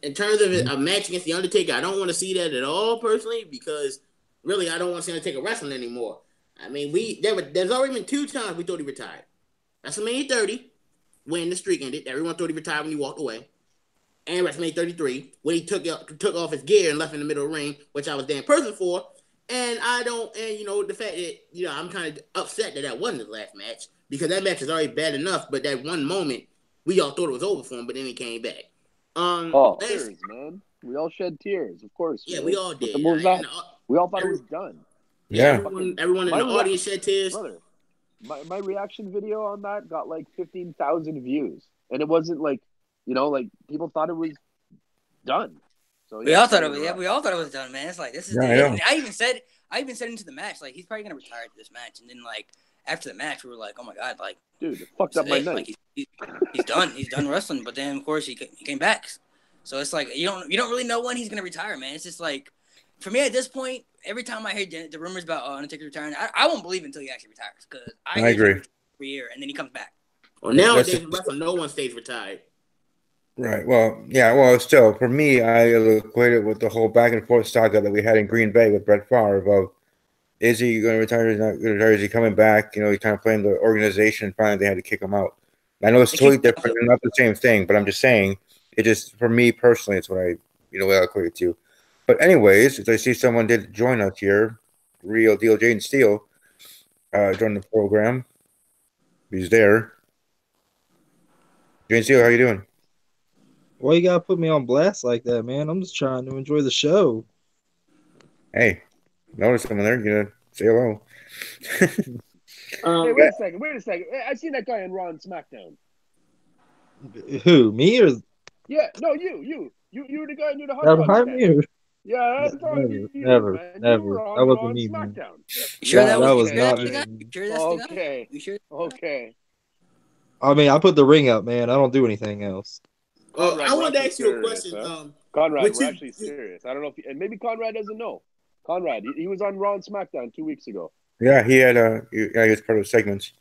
In terms of a match against The Undertaker, I don't want to see that at all, personally, because really I don't want to see Undertaker wrestling anymore. I mean, there's already been 2 times we thought he retired. WrestleMania 30, when the streak ended, everyone thought he retired when he walked away. And WrestleMania 33, when he took off his gear and left in the middle of the ring, which I was damn person for. And the fact that, I'm kind of upset that wasn't his last match, because that match is already bad enough, but that one moment, we all thought it was over for him, but then he came back. Tears, man. We all shed tears, of course. Yeah, we all did. We all thought it was done. Yeah. Everyone in the audience shed tears. Brother, my reaction video on that got like 15,000 views. And it wasn't like, people thought it was done. So we all thought it was done, man. It's like, this is I even said into the match, like, he's probably gonna retire to this match. And then, like, after the match, we were like, oh my god, like, dude, it fucked up my night. Like, he's done. He's done wrestling. But then, of course, he came back. So it's like, you don't really know when he's gonna retire, man. It's just like, for me at this point, every time I hear the rumors about Undertaker retiring, I won't believe it until he actually retires, because I agree. Every year, and then he comes back. Well, nowadays, no one stays retired. Right. Well, yeah. Well, still, for me, I equate it with the whole back and forth saga that we had in Green Bay with Brett Favre of, is he going to retire? Is he not going to retire? Is he coming back? He's kind of playing the organization. Finally, they had to kick him out. I know it's totally different and not the same thing, but I'm just saying, it just, for me personally, it's what I equate it to. But anyways, as I see someone did join us here, Real Deal Jane Steele, joined the program. He's there. Jane Steele, how you doing? Why you gotta put me on blast like that, man? I'm just trying to enjoy the show. Hey, notice someone there. You gonna say hello? Hey, wait a second. I seen that guy on Raw and SmackDown. Who, me or Yeah, no, you were the guy who knew the hot that dog behind stand. me? Or... Yeah, I'm talking to you, never. man. You were on That Raw wasn't and me, man. SmackDown. You sure that was sure not that's the guy? me. You sure that's the guy? Okay. You sure? Okay. I mean, I put the ring up, man. I don't do anything else. Conrad, I we're wanted to actually ask you a serious, question. huh? Conrad, which we're is- actually serious. I don't know if and maybe Conrad doesn't know. Conrad, he was on Raw and SmackDown 2 weeks ago. Yeah, he had he was part of the segments.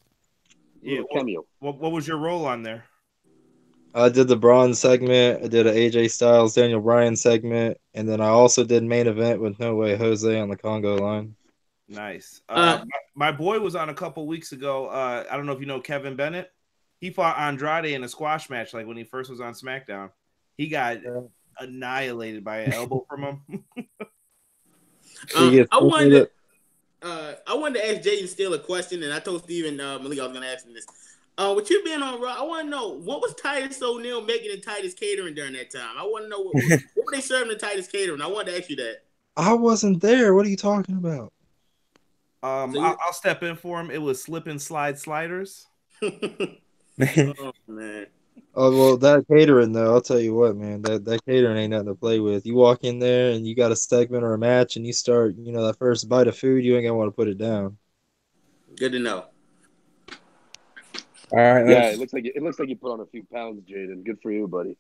Yeah, Cameo. what was your role on there? I did the Braun segment. I did an AJ Styles, Daniel Bryan segment, and then I also did main event with No Way Jose on the Congo line. Nice. My boy was on a couple weeks ago. I don't know if you know Kevin Bennett. He fought Andrade in a squash match, like when he first was on SmackDown. He got annihilated by an elbow from him. I wanted to ask Jaden Steele a question, and I told Steven Malik I was going to ask him this. With you being on Raw, I want to know, what was Titus O'Neil making in Titus Catering during that time? I want to know what were they serving in Titus Catering? I wanted to ask you that. I wasn't there. What are you talking about? I'll step in for him. It was slip and slide sliders. Oh man. Oh well, that catering though, I'll tell you what, man, that catering ain't nothing to play with. You walk in there and you got a segment or a match, and you start, that first bite of food, you ain't gonna want to put it down. Good to know. All right. Yeah, it looks like you put on a few pounds, Jaden. Good for you, buddy.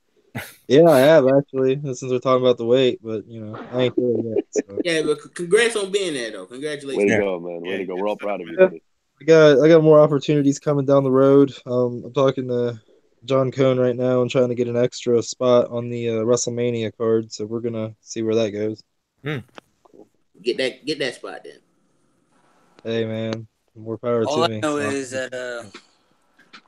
Yeah, I have actually, since we're talking about the weight, but I ain't there yet. So. Yeah, but congrats on being there, though. Congratulations. Way to go, man. Way to go. We're all proud of you, buddy. I got more opportunities coming down the road. I'm talking to John Cohn right now and trying to get an extra spot on the WrestleMania card. So we're gonna see where that goes. Cool. Get that spot then. Hey man, more power All to me. I know is that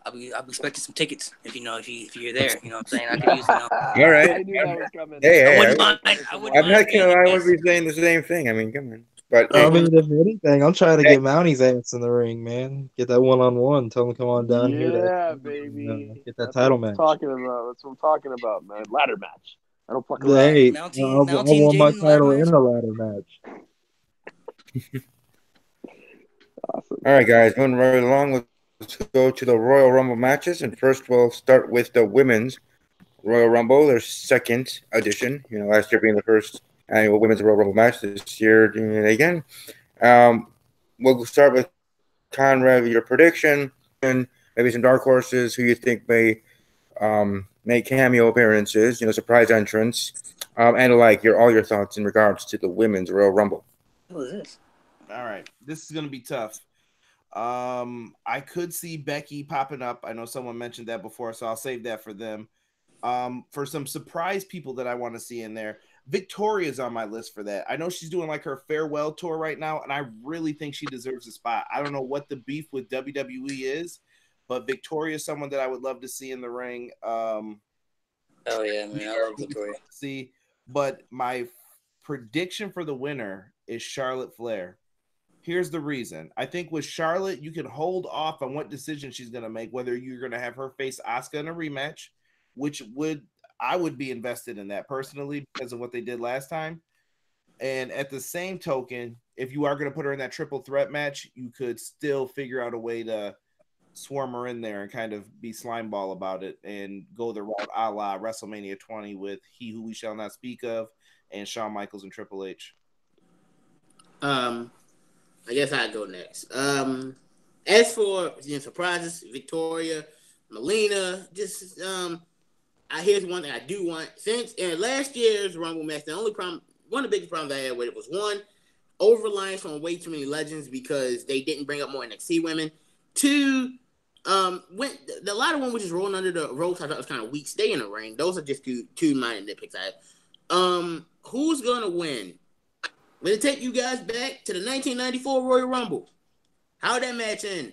I'll be expecting some tickets if you're there. You know what I'm saying? I could use All right. I knew that was coming. Hey, I wouldn't mind. I'm not gonna lie. I would be saying the same thing. I mean, come on. But I mean, if anything, I'm trying to get Mounty's ass in the ring, man. Get that one-on-one. Tell him to come on down here. Yeah, baby. Get that title match. That's what I'm talking about, man. Ladder match. I don't fucking Hey, Mountie, I want my title in a ladder match. Awesome. All right, guys, moving right along. Let's go to the Royal Rumble matches, and first we'll start with the women's Royal Rumble, their second edition. Last year being the first annual women's Royal Rumble match. This year doing it again. We'll start with Conrad. Your prediction, and maybe some dark horses who you think may make cameo appearances. Surprise entrance, and all your thoughts in regards to the women's Royal Rumble. What is this? All right, this is gonna be tough. I could see Becky popping up. I know someone mentioned that before, so I'll save that for them. For some surprise people that I want to see in there, Victoria's on my list for that. I know she's doing like her farewell tour right now, and I really think she deserves a spot. I don't know what the beef with WWE is, but Victoria is someone that I would love to see in the ring. Oh yeah, man, I love Victoria. See, but my prediction for the winner is Charlotte Flair. Here's the reason. I think with Charlotte, you can hold off on what decision she's going to make, whether you're going to have her face Asuka in a rematch, which I would be invested in that personally because of what they did last time. And at the same token, if you are going to put her in that triple threat match, you could still figure out a way to swarm her in there and kind of be slimeball about it and go the route a la WrestleMania 20 with He Who We Shall Not Speak Of and Shawn Michaels and Triple H. I guess I'd go next. As for surprises, Victoria, Melina, just here's one thing I do want. Since in last year's Rumble match, one of the biggest problems I had with it was one, over-reliance on way too many legends because they didn't bring up more NXT women. Two, when a lot of women were just rolling under the ropes, I thought it was kind of weak. Stay in the ring. Those are just two minor nitpicks I have. Who's gonna win? Will it take you guys back to the 1994 Royal Rumble? How'd that match end?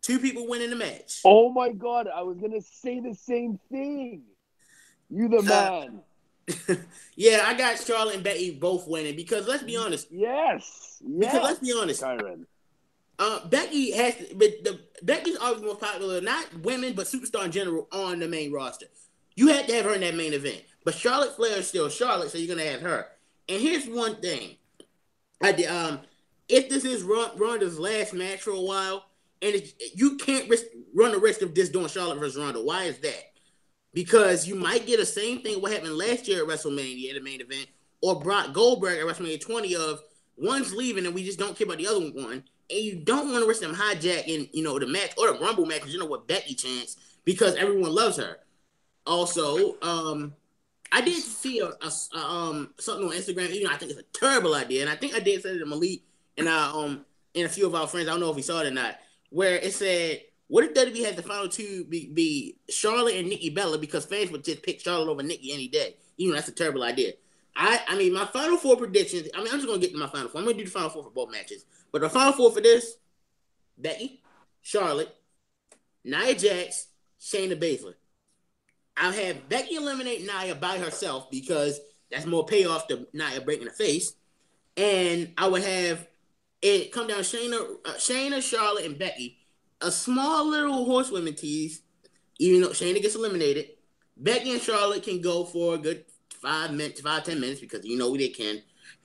Two people winning the match. Oh my God, I was gonna say the same thing. You the man. Yeah, I got Charlotte and Becky both winning because let's be honest. Yes. Because let's be honest. Kyron. Becky Becky's always most popular, not women, but superstar in general on the main roster. You had to have her in that main event. But Charlotte Flair is still Charlotte, so you're gonna have her. And here's one thing. If this is Ronda's last match for a while, and you can't run the risk of this doing Charlotte versus Ronda. Why is that? Because you might get the same thing what happened last year at WrestleMania, the main event, or Brock Goldberg at WrestleMania 20 of one's leaving and we just don't care about the other one, and you don't want to risk them hijacking, the match or the Rumble match because what Becky chance because everyone loves her. Also, I did see something on Instagram. Even I think it's a terrible idea, and I think I did say it to Malik and and a few of our friends. I don't know if he saw it or not. Where it said, "What if WWE has the final two be Charlotte and Nikki Bella because fans would just pick Charlotte over Nikki any day? Even that's a terrible idea." I mean, my final four predictions. I mean, I'm just gonna get to my final four. I'm gonna do the final four for both matches, but the final four for this: Becky, Charlotte, Nia Jax, Shayna Baszler. I'll have Becky eliminate Nia by herself because that's more payoff to Nia breaking the face. And I would have it come down Shayna, Charlotte, and Becky. A small little horsewomen tease, even though Shayna gets eliminated. Becky and Charlotte can go for a good 10 minutes because they can.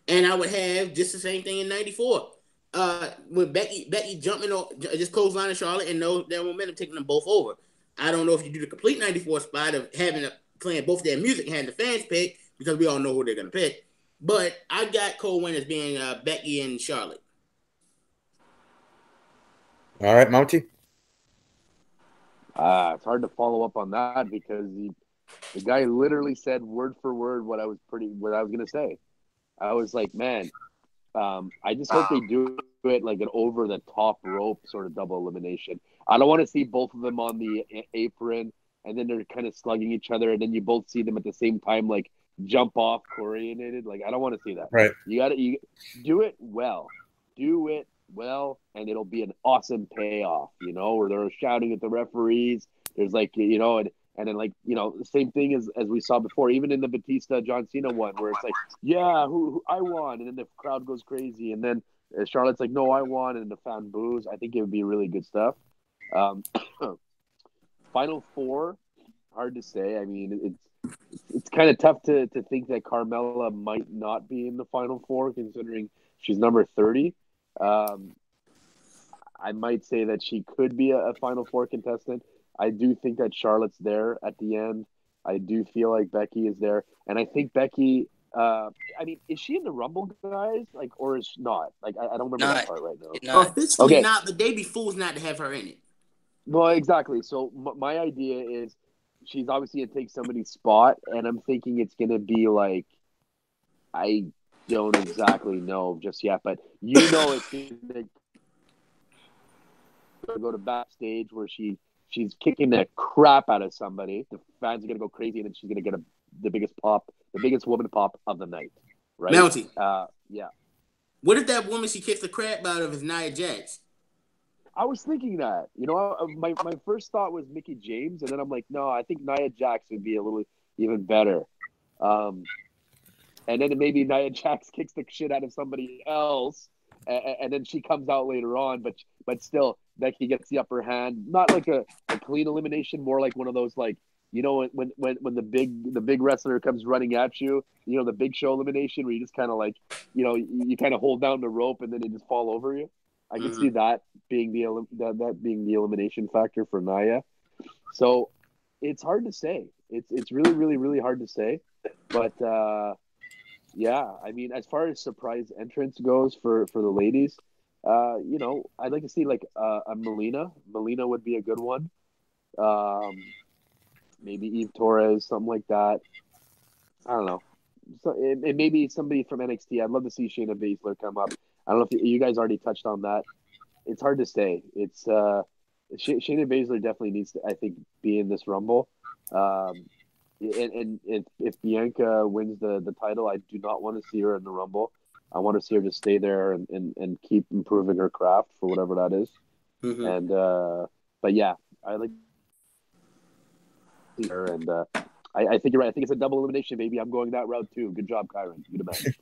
And I would have just the same thing in '94. With Becky jumping just clotheslining Charlotte and their momentum taking them both over. I don't know if you do the complete '94 spot of playing both their music and having the fans pick because we all know who they're gonna pick. But I got Cole winners being Becky and Charlotte. All right, Monty. It's hard to follow up on that because the guy literally said word for word what I was gonna say. I was like, man, I just hope they do it like an over the top rope sort of double elimination. I don't want to see both of them on the apron and then they're kind of slugging each other and then you both see them at the same time like jump off coordinated. Like I don't want to see that. Right. You do it well. Do it well, and it'll be an awesome payoff, where they're shouting at the referees. There's like, and then like, the same thing as we saw before, even in the Batista John Cena one, where it's like, yeah, who I won, and then the crowd goes crazy, and then Charlotte's like, no, I won, and the fan boos. I think it would be really good stuff. Final four, hard to say. I mean, it's kind of tough to think that Carmella might not be in the final four, considering she's number 30. I might say that she could be a Final Four contestant. I do think that Charlotte's there at the end. I do feel like Becky is there. And I think Becky, I mean, is she in the Rumble, guys? Like, or is she not? Like, I don't remember that part right now. Officially not, but they'd be fools not to have her in it. Well, exactly. So my idea is she's obviously going to take somebody's spot, and I'm thinking it's going to be like, I don't exactly know just yet, but it's going to go to backstage where she's kicking the crap out of somebody. The fans are going to go crazy, and then she's going to get the biggest woman pop of the night. Right? Mountie. Yeah. What if that woman she kicks the crap out of is Nia Jax? I was thinking that. My first thought was Mickie James, and then I'm like, no, I think Nia Jax would be a little even better. And then maybe Nia Jax kicks the shit out of somebody else, and then she comes out later on. But still, Becky gets the upper hand. Not like a clean elimination, more like one of those like when the big wrestler comes running at you, the Big Show elimination where you just kind of like you kind of hold down the rope and then they just fall over you. I can see that being the elimination factor for Nia. So it's hard to say. It's really really really hard to say, but. Yeah, I mean, as far as surprise entrance goes for the ladies, I'd like to see like a Melina. Melina would be a good one. Maybe Eve Torres, something like that. I don't know. So it may be somebody from NXT. I'd love to see Shayna Baszler come up. I don't know if you guys already touched on that. It's hard to say. It's Shayna Baszler definitely needs to, I think, be in this Rumble. And if Bianca wins the title, I do not want to see her in the Rumble. I want to see her just stay there and keep improving her craft for whatever that is. Mm-hmm. And but yeah, I like her, and I think you're right. I think it's a double elimination, baby. I'm going that route too. Good job, Kyron. Good man.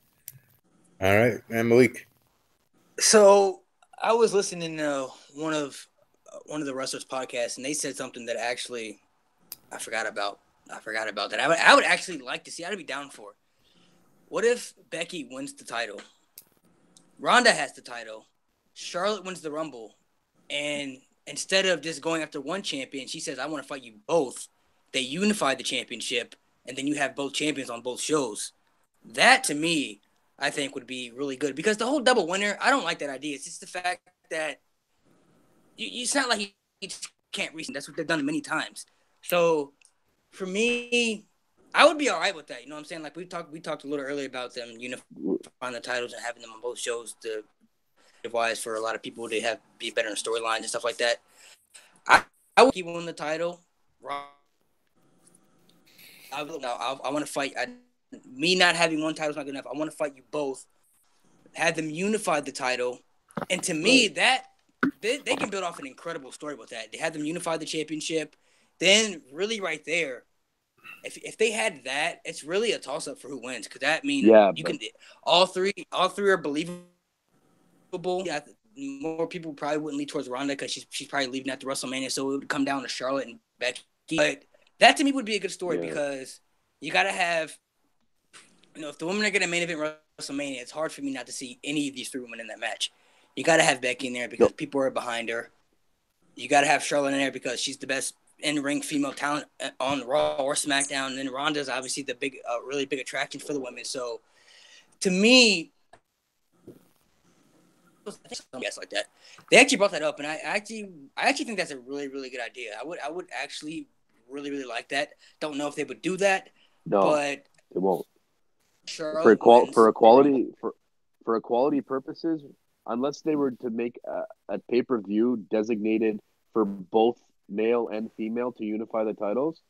All right, and Malik. So I was listening to one of the wrestlers' podcasts, and they said something that actually I forgot about. That. I would actually like to see. I'd be down for. What if Becky wins the title? Ronda has the title. Charlotte wins the Rumble, and instead of just going after one champion, she says, "I want to fight you both." They unify the championship, and then you have both champions on both shows. That to me, I think would be really good because the whole double winner, I don't like that idea. It's just the fact that it's not like you just can't reach. That's what they've done many times. So for me, I would be all right with that. You know what I'm saying? Like we talked a little earlier about them unifying the titles and having them on both shows to wise for a lot of people to be better in storylines and stuff like that. I would keep winning the title. I want to fight. Me not having one title is not good enough. I want to fight you both. Have them unify the title, and to me, that they can build off an incredible story with that. They had them unify the championship. Then, really, right there, if they had that, it's really a toss up for who wins because that means you can all three are believable. Yeah, more people probably wouldn't lead towards Ronda because she's probably leaving after WrestleMania, so it would come down to Charlotte and Becky. But that to me would be a good story because you got to have, if the women are going to main event WrestleMania, it's hard for me not to see any of these three women in that match. You got to have Becky in there because people are behind her. You got to have Charlotte in there because she's the best in-ring female talent on Raw or SmackDown. And then Ronda's obviously the really big attraction for the women. So to me, yes, like that. They actually brought that up, and I actually think that's a really, really good idea. I would actually really, really like that. Don't know if they would do that, but it won't. Charlotte For equality purposes, unless they were to make a pay-per-view designated for both male and female to unify the titles,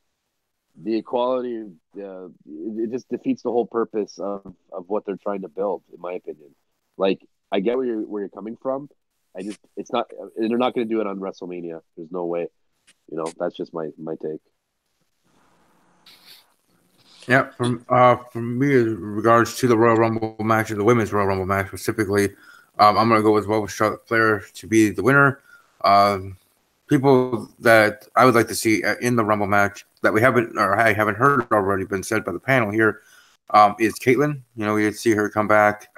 the equality it just defeats the whole purpose of what they're trying to build, in my opinion. Like, I get where you're coming from. It's not. They're not going to do it on WrestleMania. There's no way. That's just my take. Yeah, from me, in regards to the Royal Rumble match, or the women's Royal Rumble match specifically, I'm going to go with Charlotte Flair to be the winner. People that I would like to see in the Rumble match that we haven't heard already been said by the panel here is Caitlyn. We did see her come back.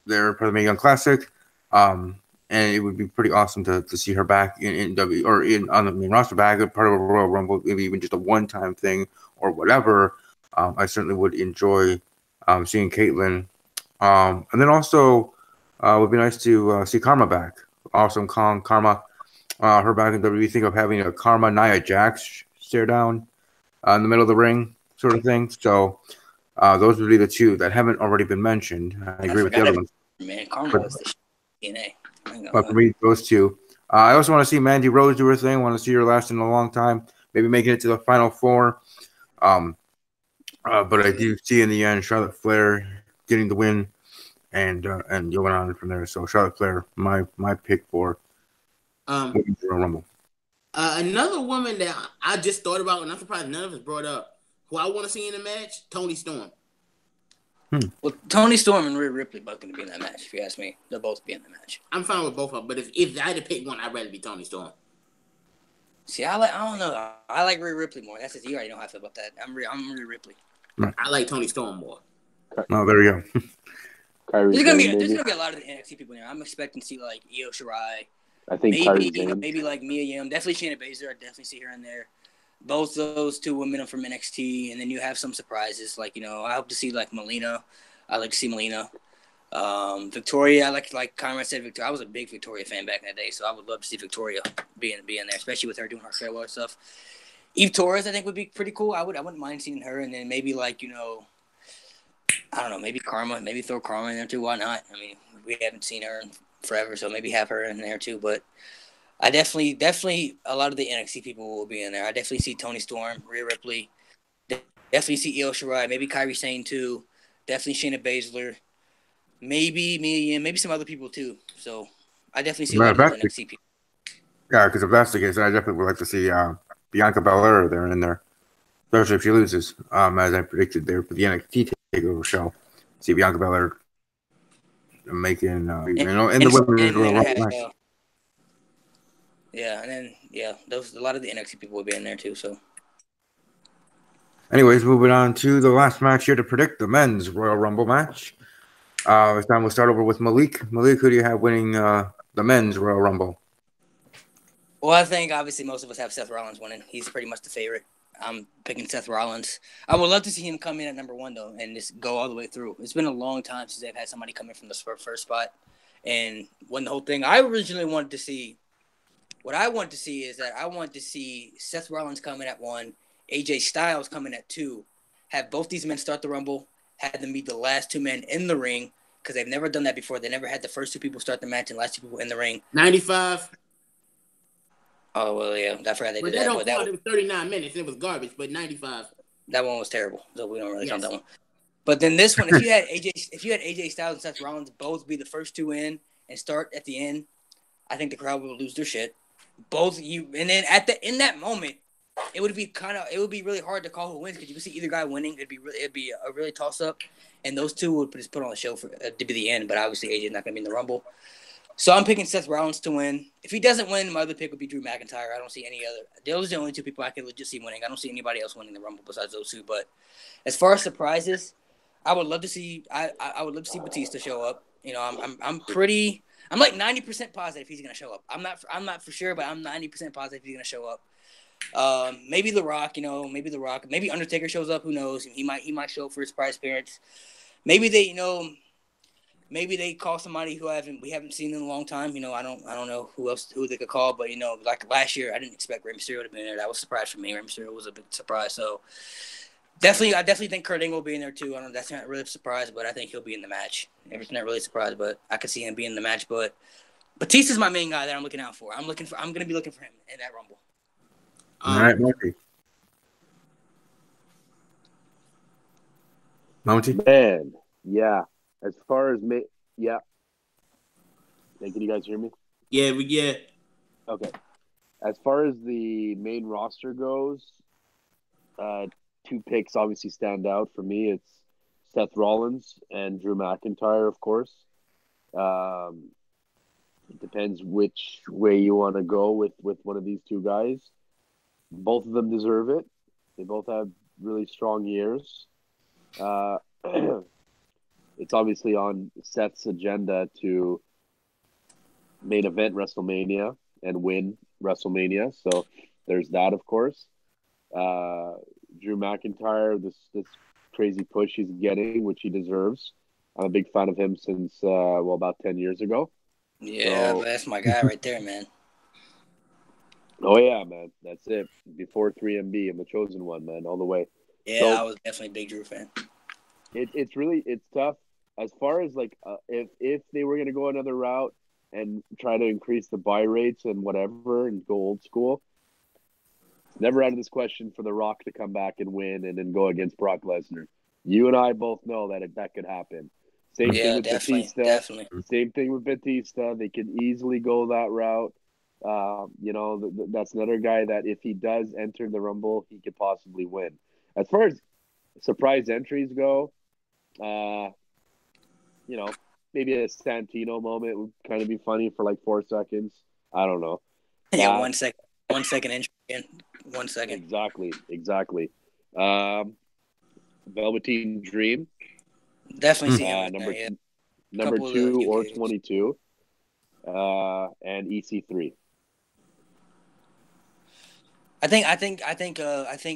They're part of the Young Classic, and it would be pretty awesome to see her back in W or on the main roster, back part of a Royal Rumble, maybe even just a one-time thing or whatever. I certainly would enjoy seeing Caitlyn, and then also it would be nice to see Karma back. Awesome Karma, her back in WWE. Think of having a Karma Nia Jax stare down in the middle of the ring, sort of thing. So. Those would be the two that haven't already been mentioned. I agree with the other ones. Man, Karma was the DNA. But for me, those two. I also want to see Mandy Rose do her thing. I want to see her last in a long time. Maybe making it to the Final Four. But I do see in the end Charlotte Flair getting the win and going on from there. So Charlotte Flair, my pick for Royal Rumble. Another woman that I just thought about, and I'm surprised none of us brought up, who I want to see in the match, Toni Storm. Well, Toni Storm and Rhea Ripley both going to be in that match. If you ask me, they'll both be in the match. I'm fine with both of them, but if I had to pick one, I'd rather be Toni Storm. See, I don't know. I like Rhea Ripley more. That's just, you already know how I feel about that. I'm Rhea Ripley. Right. I like Toni Storm more. Oh, there you go. There's gonna be a lot of the NXT people in there. I'm expecting to see like Io Shirai. I think maybe like Mia Yim. Definitely Shayna Baszler. I definitely see her in there. Both those two women are from NXT, and then you have some surprises. Like, I hope to see like Melina. I like to see Melina. Victoria, I like Conrad said, Victoria. I was a big Victoria fan back in the day, so I would love to see Victoria be in there, especially with her doing her farewell stuff. Eve Torres, I think, would be pretty cool. I wouldn't mind seeing her, and then maybe like I don't know, maybe Karma, maybe throw Karma in there too. Why not? I mean, we haven't seen her in forever, so maybe have her in there too. But I definitely, a lot of the NXT people will be in there. I definitely see Toni Storm, Rhea Ripley, definitely see Io Shirai, maybe Kairi Sane too, definitely Shayna Baszler, maybe Mia Yim, maybe some other people too. So I definitely see a lot of NXT people. Yeah, because if that's the case, I definitely would like to see Bianca Belair there in there. especially if she loses, as I predicted there for the NXT Takeover show. See Bianca Belair making, in the women's Royal Rumble match. Yeah, and then a lot of the NXT people will be in there too. So, anyways, moving on to the last match here to predict the men's Royal Rumble match. This time we'll start over with Malik. Malik, who do you have winning the men's Royal Rumble? Well, I think obviously most of us have Seth Rollins winning. He's pretty much the favorite. I'm picking Seth Rollins. I would love to see him come in at number 1 though, and just go all the way through. It's been a long time since they've had somebody come in from the first spot and win the whole thing. I originally wanted to see. What I want to see is that I want to see Seth Rollins come in at 1, AJ Styles come in at 2, have both these men start the Rumble, have them be the last 2 men in the ring, because they've never done that before. They never had the first 2 people start the match and last 2 people in the ring. 95. Oh, well, yeah. I forgot they did that. Don't count. It was 39 minutes. It was garbage, but 95. That one was terrible, so we don't really count that one. But then this one, if you had AJ Styles and Seth Rollins both be the first 2 in and start at the end, I think the crowd will lose their shit. And then in that moment, it would be really hard to call who wins because you could see either guy winning. It'd be a really toss up, and those 2 would just put on the show to be the end. But obviously, AJ's not going to be in the Rumble, so I'm picking Seth Rollins to win. If he doesn't win, my other pick would be Drew McIntyre. I don't see any other. Those are the only 2 people I can legit see winning. I don't see anybody else winning the Rumble besides those 2. But as far as surprises, I would love to see. I would love to see Batista show up. I'm like 90% positive he's gonna show up. I'm not for sure, but I'm 90% positive he's gonna show up. Maybe The Rock, maybe Undertaker shows up. Who knows? He might show up for his surprise appearance. Maybe they call somebody we haven't seen in a long time. I don't know who they could call, but like last year, I didn't expect Rey Mysterio to be in there. That was a surprise for me. Rey Mysterio was a big surprise. So I definitely think Kurt Angle will be in there too. I don't know, that's not really a surprise, but I think he'll be in the match. It's not really a surprise, but I could see him being in the match. But Batista's my main guy that I'm looking out for. I'm going to be looking for him in that Rumble. All right, Monty. Man, yeah. As far as me, yeah. Hey, can you guys hear me? Yeah. Okay. As far as the main roster goes, 2 picks obviously stand out for me. It's Seth Rollins and Drew McIntyre, of course. It depends which way you want to go with one of these 2 guys. Both of them deserve it. They both have really strong years. It's obviously on Seth's agenda to main event WrestleMania and win WrestleMania. So there's that, of course. Drew McIntyre, this crazy push he's getting, which he deserves. I'm a big fan of him since, about 10 years ago. Yeah, so, that's my guy right there, man. Oh, yeah, man. That's it. Before 3MB, I'm the chosen one, man, all the way. Yeah, so, I was definitely a big Drew fan. It's tough. As far as, if they were going to go another route and try to increase the buy rates and whatever and go old school, it's never out of this question for The Rock to come back and win and then go against Brock Lesnar. You and I both know that could happen. Same thing with Batista. Definitely. Same thing with Batista. They could easily go that route. That's another guy that if he does enter the Rumble, he could possibly win. As far as surprise entries go, maybe a Santino moment would kind of be funny for 4 seconds. I don't know. Yeah, 1 second. 1 second entry again. 1 second. Exactly. Velveteen Dream. Definitely see him. Number 2 or 22. And EC3. I think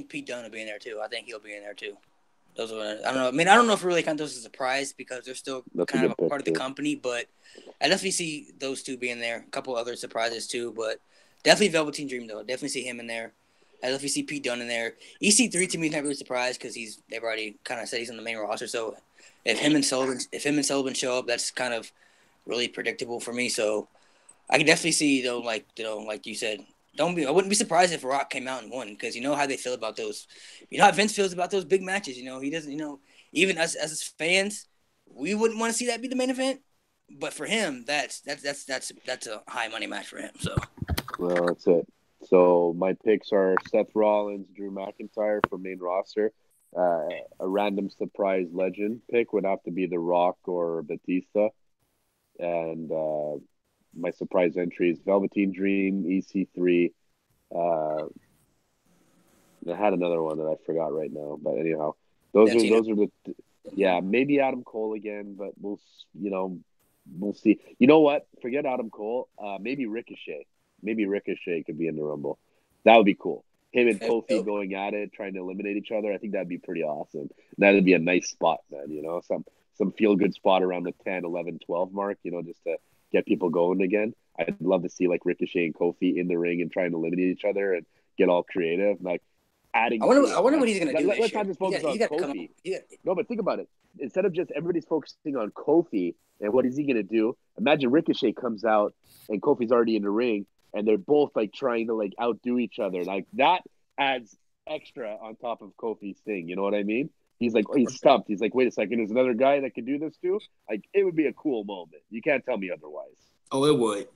Pete Dunne will be in there too. I think he'll be in there too. Those are, I don't know. I mean, I don't know if we really count those as a surprise because they're still kind of a part of the company, but I definitely see those 2 being there. A couple other surprises too, but definitely Velveteen Dream though. Definitely see him in there. I definitely see Pete Dunne in there. EC3 to me is not really surprised because they've already kind of said he's on the main roster. So if him and Sullivan show up, that's kind of really predictable for me. So I can definitely see though, like you said. I wouldn't be surprised if Rock came out and won because you know how they feel about those. You know how Vince feels about those big matches. He doesn't. Even us as fans, we wouldn't want to see that be the main event. But for him, that's a high money match for him. So. Well, that's it. So my picks are Seth Rollins, Drew McIntyre for main roster. A random surprise legend pick would have to be The Rock or Batista. And my surprise entries: Velveteen Dream, EC3. I had another one that I forgot right now, but anyhow, those are the maybe Adam Cole again, but we'll see. You know what? Forget Adam Cole. Maybe Ricochet. Maybe Ricochet could be in the Rumble. That would be cool. Him and Kofi going at it, trying to eliminate each other. I think that'd be pretty awesome. That'd be a nice spot, man. Some feel good spot around the 10, 11, 12 mark. Just to get people going again. I'd love to see like Ricochet and Kofi in the ring and trying to eliminate each other and get all creative. Like adding. I wonder what he's gonna do. Let's not just focus on Kofi. No, but think about it. Instead of just everybody's focusing on Kofi and what is he gonna do? Imagine Ricochet comes out and Kofi's already in the ring and they're both like trying to like outdo each other. Like that adds extra on top of Kofi's thing. You know what I mean? He's like, he's stumped. He's like, wait a second, there's another guy that can do this too. Like it would be a cool moment. You can't tell me otherwise. Oh, it would.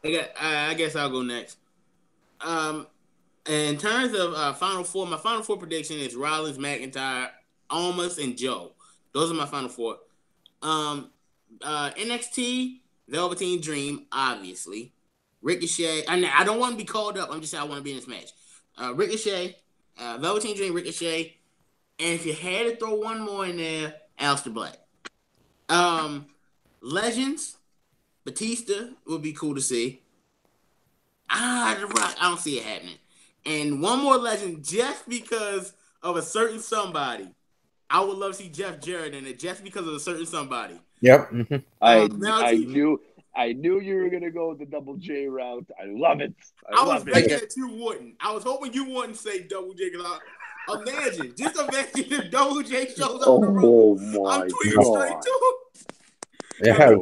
I guess I'll go next. In terms of Final Four, my Final Four prediction is Rollins, McIntyre, Almas, and Joe. Those are my Final Four. NXT, Velveteen Dream, obviously. Ricochet. I don't want to be called up. I'm just saying I want to be in this match. Ricochet, Velveteen Dream, Ricochet. And if you had to throw one more in there, Aleister Black. Legends, Batista would be cool to see. The Rock, I don't see it happening. And one more legend, just because of a certain somebody. I would love to see Jeff Jarrett in it, just because of a certain somebody. Yep. Mm-hmm. I knew you were gonna go with the Double J route. I love it. I was betting that you wouldn't. I was hoping you wouldn't say Double J. Imagine if Double J shows up. Oh my I'm tweeting straight to him. Yeah.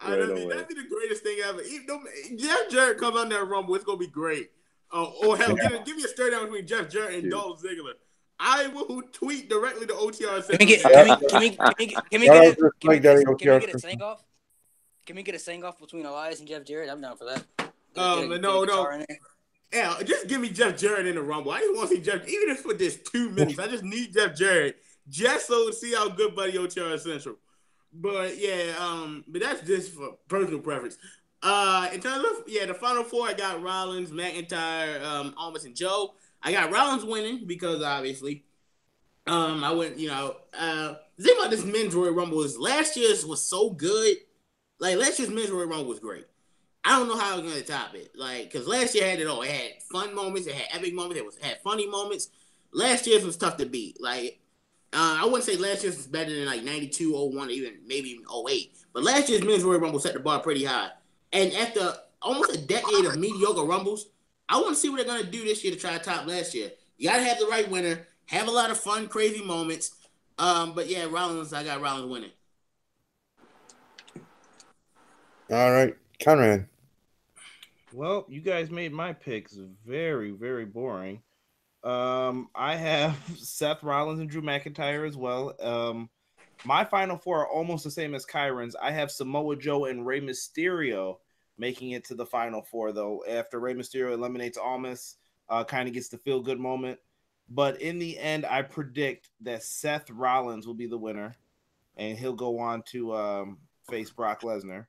That'd be the greatest thing ever. If Jeff Jarrett comes on that Rumble, it's gonna be great. Or hell, give me a stare down between Jeff Jarrett and Dolph Ziggler. I will tweet directly to OTR. Can we get a sing off? Can we get a sing off between Elias and Jeff Jarrett? I'm down for that. No. Yeah, just give me Jeff Jarrett in the Rumble. I just want to see Jeff, even if for just 2 minutes. I just need Jeff Jarrett just so to see how good Buddy OTR is Central. But yeah, but that's just for personal preference. In terms of the Final Four, I got Rollins, McIntyre, Almas, and Joe. I got Rollins winning because obviously, I went. The thing about this men's Royal Rumble is last year's was so good. Like last year's men's Royal Rumble was great. I don't know how I was going to top it. Like because last year had it all. It had fun moments. It had epic moments. It had funny moments. Last year's was tough to beat. Like I wouldn't say last year's was better than like 92, 01, maybe even 08. But last year's men's Royal Rumble set the bar pretty high. And after almost a decade of mediocre Rumbles, I want to see what they're going to do this year to try to top last year. You got to have the right winner, have a lot of fun, crazy moments. But yeah, Rollins, I got Rollins winning. All right, Conrad. Well, you guys made my picks very, very boring. I have Seth Rollins and Drew McIntyre as well. My Final Four are almost the same as Kyron's. I have Samoa Joe and Rey Mysterio making it to the Final Four, though, after Rey Mysterio eliminates Almas, kind of gets the feel-good moment. But in the end, I predict that Seth Rollins will be the winner, and he'll go on to face Brock Lesnar.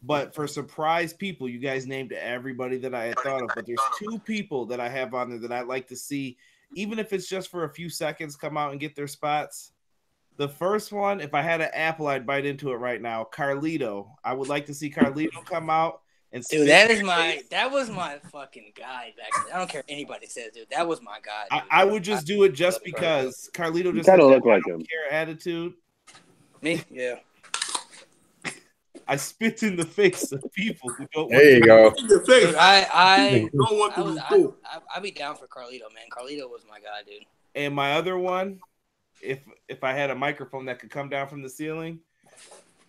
But for surprise people, you guys named everybody that I had thought of, but there's 2 people that I have on there that I'd like to see, even if it's just for a few seconds, come out and get their spots. The first one, if I had an apple, I'd bite into it right now. Carlito. I would like to see Carlito come out and dude, that was my fucking guy back then. I don't care what anybody says, dude. That was my guy. Dude. I would just do it just because Carlito just kind of look like him. Care attitude. Me, yeah. I spit in the face of people who don't. There you go. Dude, I don't want to be cool. I'd be down for Carlito, man. Carlito was my guy, dude. And my other one, if I had a microphone that could come down from the ceiling,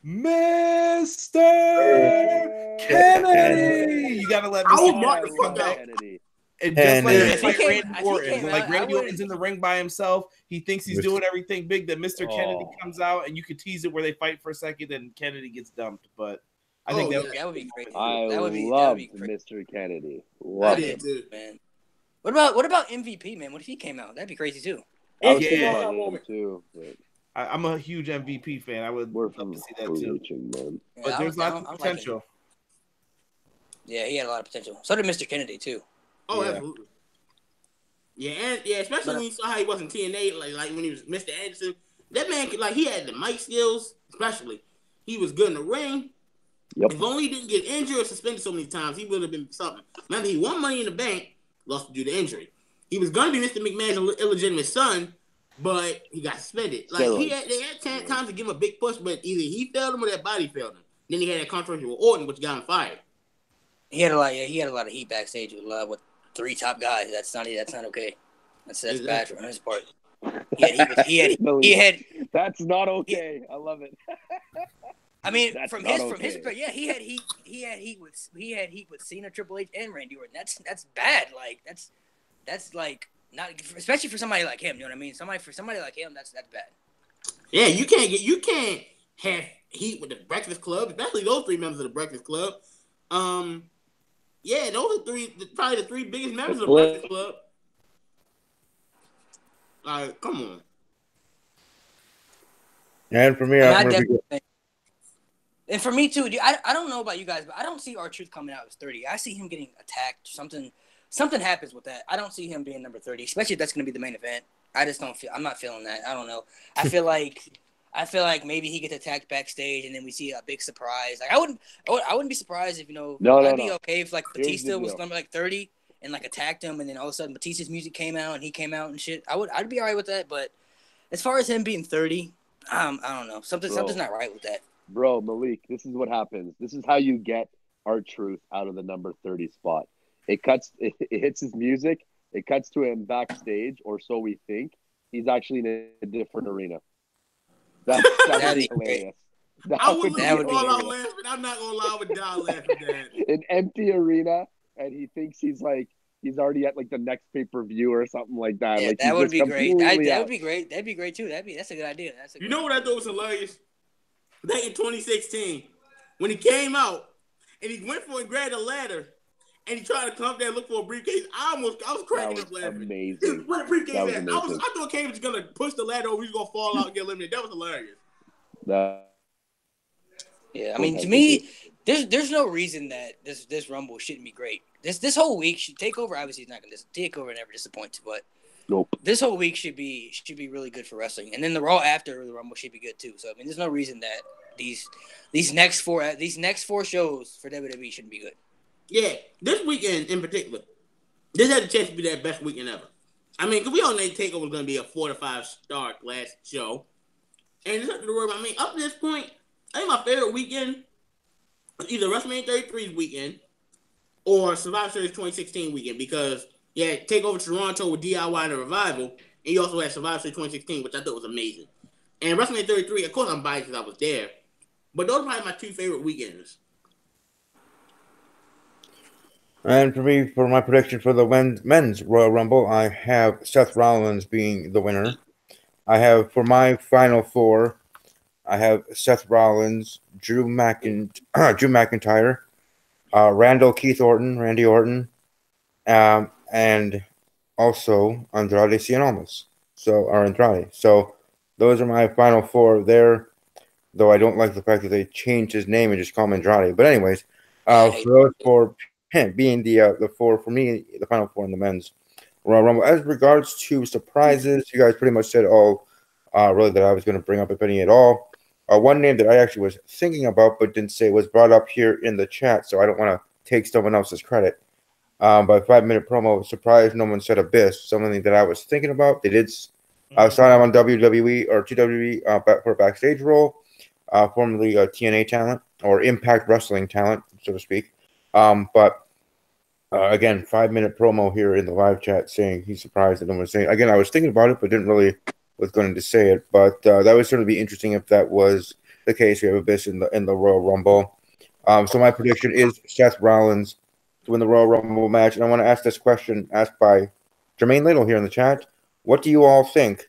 Mr. Kennedy. You gotta let Mr. come back. And just like Randy Orton, Randy Orton's in the ring by himself. He thinks he's doing everything big. That Mr. Kennedy comes out, and you could tease it where they fight for a second, and Kennedy gets dumped. But I think that would be crazy. I that would be loved crazy. Mr. Kennedy. I Loved did it. too. Man. What about MVP, man? What if he came out? That'd be crazy too. I was Yeah. thinking about him too, but I'm a huge MVP fan. I would we're love from to see that too. reaching, man. Yeah, But I there's was lots down. of I'm liking potential. Yeah, he had a lot of potential. So did Mr. Kennedy too. Oh, Yeah. absolutely. Yeah, especially when you saw how he was in TNA, like when he was Mr. Anderson. That man could, he had the mic skills, especially. He was good in the ring. Yep. If only he didn't get injured or suspended so many times, he would have been something. Remember, he won Money in the Bank, lost due to injury. He was going to be Mr. McMahon's illegitimate son, but he got suspended. They had times to give him a big push, but either he failed him or that body failed him. Then he had that controversy with Orton, which got him fired. He had a lot of heat backstage with 3 top guys. That's not okay. That's bad for his part. He had. That's not okay. I love it. I mean, That's from not his okay. part, yeah, he had heat with Cena, Triple H, and Randy Orton. That's bad. Like that's like not, especially for somebody like him. You know what I mean? For somebody like him, that's bad. Yeah, you can't have heat with the Breakfast Club, especially those 3 members of the Breakfast Club. Yeah, those are probably the 3 biggest members of the Breakfast Club. Come on. And for me, and for me too, dude, I don't know about you guys, but I don't see R-Truth coming out as 30. I see him getting attacked. Something happens with that. I don't see him being number 30, especially if that's going to be the main event. I just don't feel. I'm not feeling that. I don't know. I feel like maybe he gets attacked backstage, and then we see a big surprise. Like I wouldn't be surprised if I'd be okay if Batista was number 30 and attacked him, and then all of a sudden Batista's music came out and he came out and shit. I'd be all right with that. But as far as him being 30, I don't know. Something's not right with that. Bro, Malik, this is what happens. This is how you get R-Truth out of the number 30 spot. It hits his music. It cuts to him backstage, or so we think. He's actually in a different arena. That would be hilarious. I would fall out laughing. I'm not gonna lie, I would die laughing at that. An empty arena, and he thinks he's already at the next pay-per-view or something like that. Yeah, that would be great. That would be great. That'd be great too. That's a good idea. You know what I thought was hilarious? Back in 2016, when he came out and he went for and grabbed a ladder and he tried to come up there and look for a briefcase, I was cracking up laughing. Amazing. Dude, what a briefcase That was at? amazing. I thought Cage was gonna push the ladder over, he was gonna fall out and get eliminated. That was hilarious. Yeah, I mean, to me, there's no reason that this Rumble shouldn't be great. This whole week TakeOver obviously is not gonna TakeOver never disappoints, but nope. This whole week should be really good for wrestling, and then the Raw after the Rumble should be good too. So I mean, there's no reason that these next four shows for WWE shouldn't be good. Yeah, this weekend in particular, this had a chance to be their best weekend ever. I mean, because we all know TakeOver was going to be a 4 to 5 star last show, and there's nothing to worry about. I mean, up to this point, I think my favorite weekend was either WrestleMania 33's weekend or Survivor Series 2016 weekend, because TakeOver Toronto with DIY and a Revival, and you also had Survivor Series 2016, which I thought was amazing. And WrestleMania 33, of course I'm biased because I was there, but those are probably my 2 favorite weekends. And for me, for my prediction for the men's Royal Rumble, I have Seth Rollins being the winner. I have, for my final 4, I have Seth Rollins, Drew McIntyre, Randy Orton, and also Andrade Cien Andrade. So those are my final 4 there, though I don't like the fact that they changed his name and just call him Andrade. But anyways, for those 4 being the 4 for me, the final 4 in the men's Royal Rumble. As regards to surprises, you guys pretty much said all really that I was going to bring up, if any at all. One name that I actually was thinking about but didn't say was brought up here in the chat, so I don't want to take someone else's credit. By 5-minute promo, surprise, no one said Abyss. Something that I was thinking about. They did sign him on WWE or TWE for a backstage role, formerly TNA talent or Impact Wrestling talent, so to speak. But again, 5-minute promo here in the live chat saying he's surprised that no one's saying. Again, I was thinking about it, but didn't really was going to say it. But that would certainly be interesting if that was the case. We have Abyss in the Royal Rumble. So my prediction is Seth Rollins to win the Royal Rumble match. And I want to ask this question asked by Jermaine Little here in the chat. What do you all think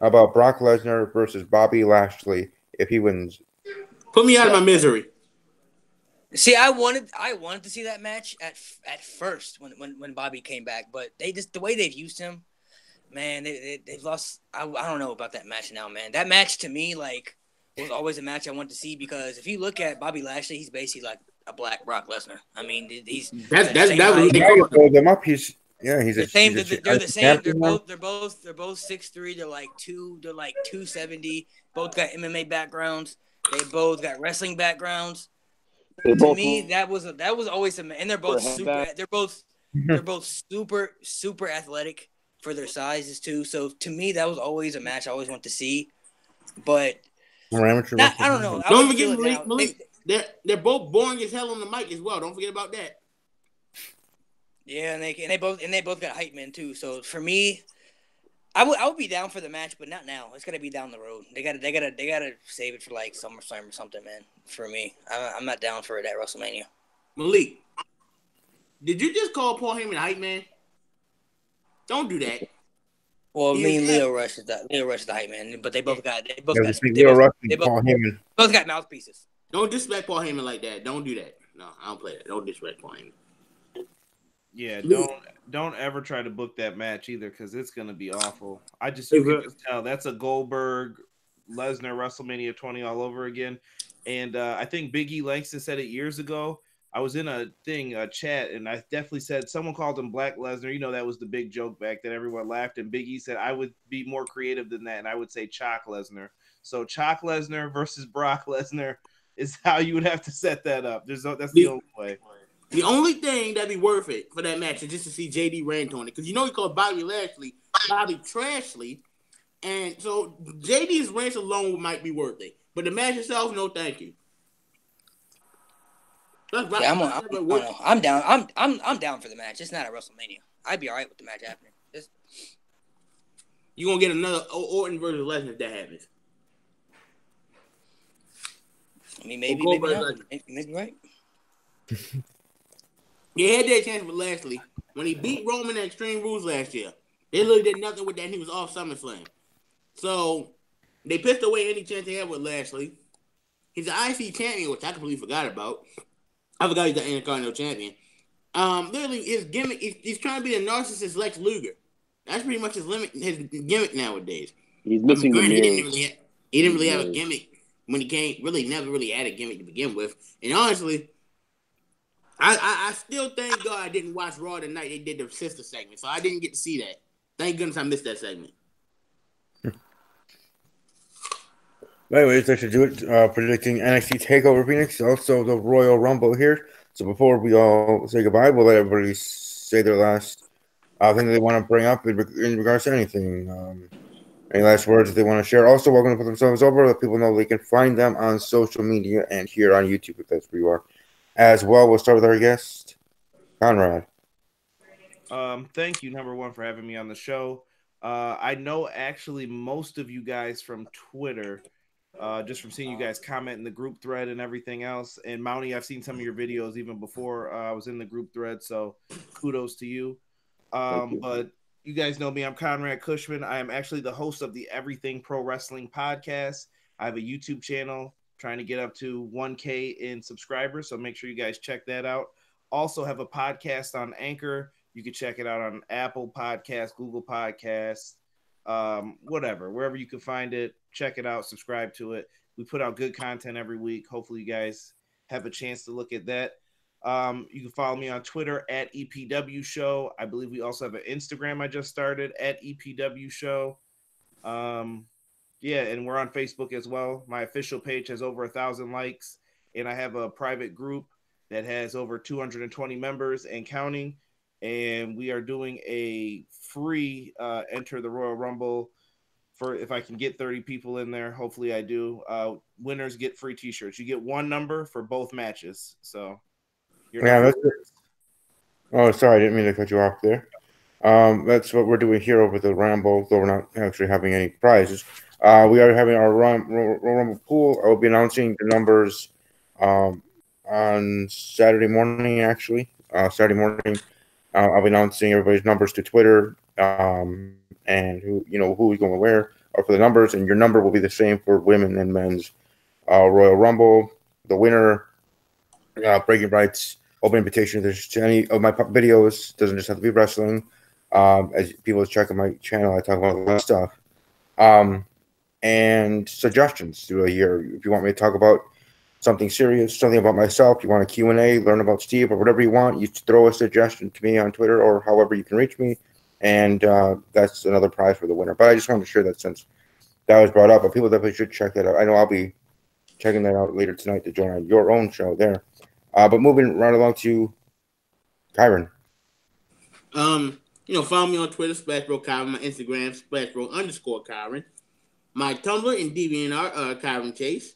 about Brock Lesnar versus Bobby Lashley if he wins? Put me out of my misery. See, I wanted to see that match at first when Bobby came back, but they just the way they've used him, man, they've lost. I don't know about that match now, man. That match to me was always a match I wanted to see because if you look at Bobby Lashley, he's basically like a black Brock Lesnar. I mean, he's That the same was height. they call him. Them up. He's They're the same. They're champion. both 6'3". They're like 270. Both got MMA backgrounds. They both got wrestling backgrounds. To me, that was always and they're both super. They're both super athletic for their sizes too. So to me, that was always a match I always want to see. But I don't know. Don't forget, Malik, they're both boring as hell on the mic as well. Don't forget about that. Yeah, and they both got hype men too. So for me, I would be down for the match, but not now. It's gonna be down the road. They gotta save it for like SummerSlam or something, man. For me, I'm not down for it at WrestleMania. Malik, did you just call Paul Heyman hype man? Don't do that. Well, me and Leo Rush is the hype man, but they both got mouthpieces. Don't disrespect Paul Heyman like that. Don't do that. No, I don't play that. Don't disrespect Paul Heyman. Yeah, don't ever try to book that match either because it's gonna be awful. You can just tell that's a Goldberg Lesnar WrestleMania 20 all over again. And I think Big E Langston said it years ago. I was in a chat, and I definitely said someone called him Black Lesnar. You know, that was the big joke back then. Everyone laughed, and Big E said I would be more creative than that, and I would say Chalk Lesnar. So Chalk Lesnar versus Brock Lesnar is how you would have to set that up. That's the only way. The only thing that'd be worth it for that match is just to see JD rant on it, because he called Bobby Lashley Bobby Trashley, and so JD's rant alone might be worth it, but the match itself, no, thank you. I'm down. I'm down for the match. It's not at WrestleMania. I'd be all right with the match happening. You're gonna get another Orton versus Lesnar if that happens. I mean, maybe not. Maybe right. He had that chance with Lashley when he beat Roman at Extreme Rules last year. They literally did nothing with that, and he was off SummerSlam. So they pissed away any chance they had with Lashley. He's the IC champion, which I completely forgot about. I forgot he's the Intercontinental champion. Literally, his gimmick, he's trying to be the narcissist Lex Luger. That's pretty much his gimmick nowadays. He's missing the mirror. He didn't really have a gimmick when he came. Really, never really had a gimmick to begin with. And honestly, I still thank God I didn't watch Raw tonight. They did the sister segment, so I didn't get to see that. Thank goodness I missed that segment. Anyways, that should do it. Predicting NXT TakeOver Phoenix, also the Royal Rumble here. So before we all say goodbye, we'll let everybody say their last thing they want to bring up in regards to anything. Any last words that they want to share? Also, welcome to put themselves over. Let people know they can find them on social media and here on YouTube if that's where you are. As well, we'll start with our guest, Conrad. Thank you, number one, for having me on the show. I know actually most of you guys from Twitter, just from seeing you guys comment in the group thread and everything else. And Mountie, I've seen some of your videos even before I was in the group thread, so kudos to you. But you guys know me. I'm Conrad Cushman. I am actually the host of the Everything Pro Wrestling podcast. I have a YouTube channel trying to get up to 1K in subscribers, so make sure you guys check that out. Also have a podcast on Anchor. You can check it out on Apple Podcasts, Google Podcasts, whatever, wherever you can find it. Check it out, subscribe to it. We put out good content every week. Hopefully you guys have a chance to look at that. You can follow me on Twitter at EPW Show. I believe we also have an Instagram I just started at EPW Show. Yeah, and we're on Facebook as well. My official page has over 1,000 likes, and I have a private group that has over 220 members and counting. And we are doing a free Enter the Royal Rumble for if I can get 30 people in there. Hopefully I do. Winners get free T-shirts. You get one number for both matches. So that's it. Oh, sorry, I didn't mean to cut you off there. That's what we're doing here over the Ramble, though we're not actually having any prizes. We are having our Rumble pool. I will be announcing the numbers on Saturday morning, actually. Saturday morning, I'll be announcing everybody's numbers to Twitter and who is going where for the numbers, and your number will be the same for women and men's Royal Rumble. The winner breaking rights, open invitation. There's to any of my videos. Doesn't just have to be wrestling. As people check on my channel, I talk about a lot of stuff. And suggestions through a year. If you want me to talk about something serious, something about myself, you want a Q&A, learn about Steve, or whatever you want, you throw a suggestion to me on Twitter or however you can reach me, and that's another prize for the winner. But I just wanted to share that since that was brought up, but people definitely should check that out. I know I'll be checking that out later tonight to join your own show there. But moving right along to Kyron. Follow me on Twitter, SplashBro Kyron, my Instagram, SplashBro_Kyron. My Tumblr and DeviantArt, Kyron Chase.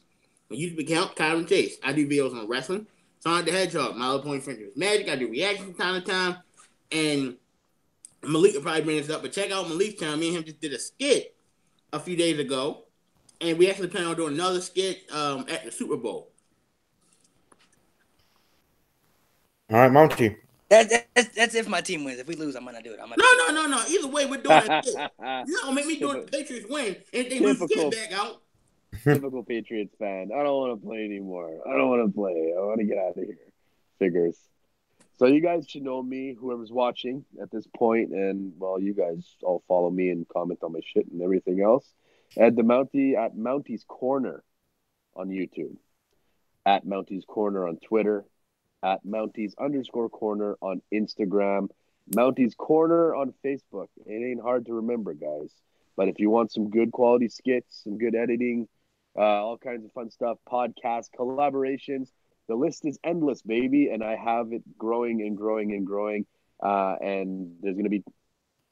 My YouTube account, Kyron Chase. I do videos on wrestling, Sonic the Hedgehog, My Little Pony Friendship Magic. I do reactions from time to time. And Malik will probably bring this up, but check out Malik's channel. Me and him just did a skit a few days ago. And we actually plan on doing another skit at the Super Bowl. All right, Monty. That's if my team wins. If we lose, I might not do it. No. Either way, we're doing it. You're not gonna make me do it. The Patriots win, and they lose the kid back out. Typical Patriots fan. I don't want to play anymore. I want to get out of here. Figures. So you guys should know me, whoever's watching at this point, and well, you guys all follow me and comment on my shit and everything else. At Mounty's Corner on YouTube, at Mounty's Corner on Twitter, at Mounties_Corner on Instagram, Mounties Corner on Facebook. It ain't hard to remember, guys. But if you want some good quality skits, some good editing, all kinds of fun stuff, podcasts, collaborations, the list is endless, baby. And I have it growing and growing and growing. And there's going to be, I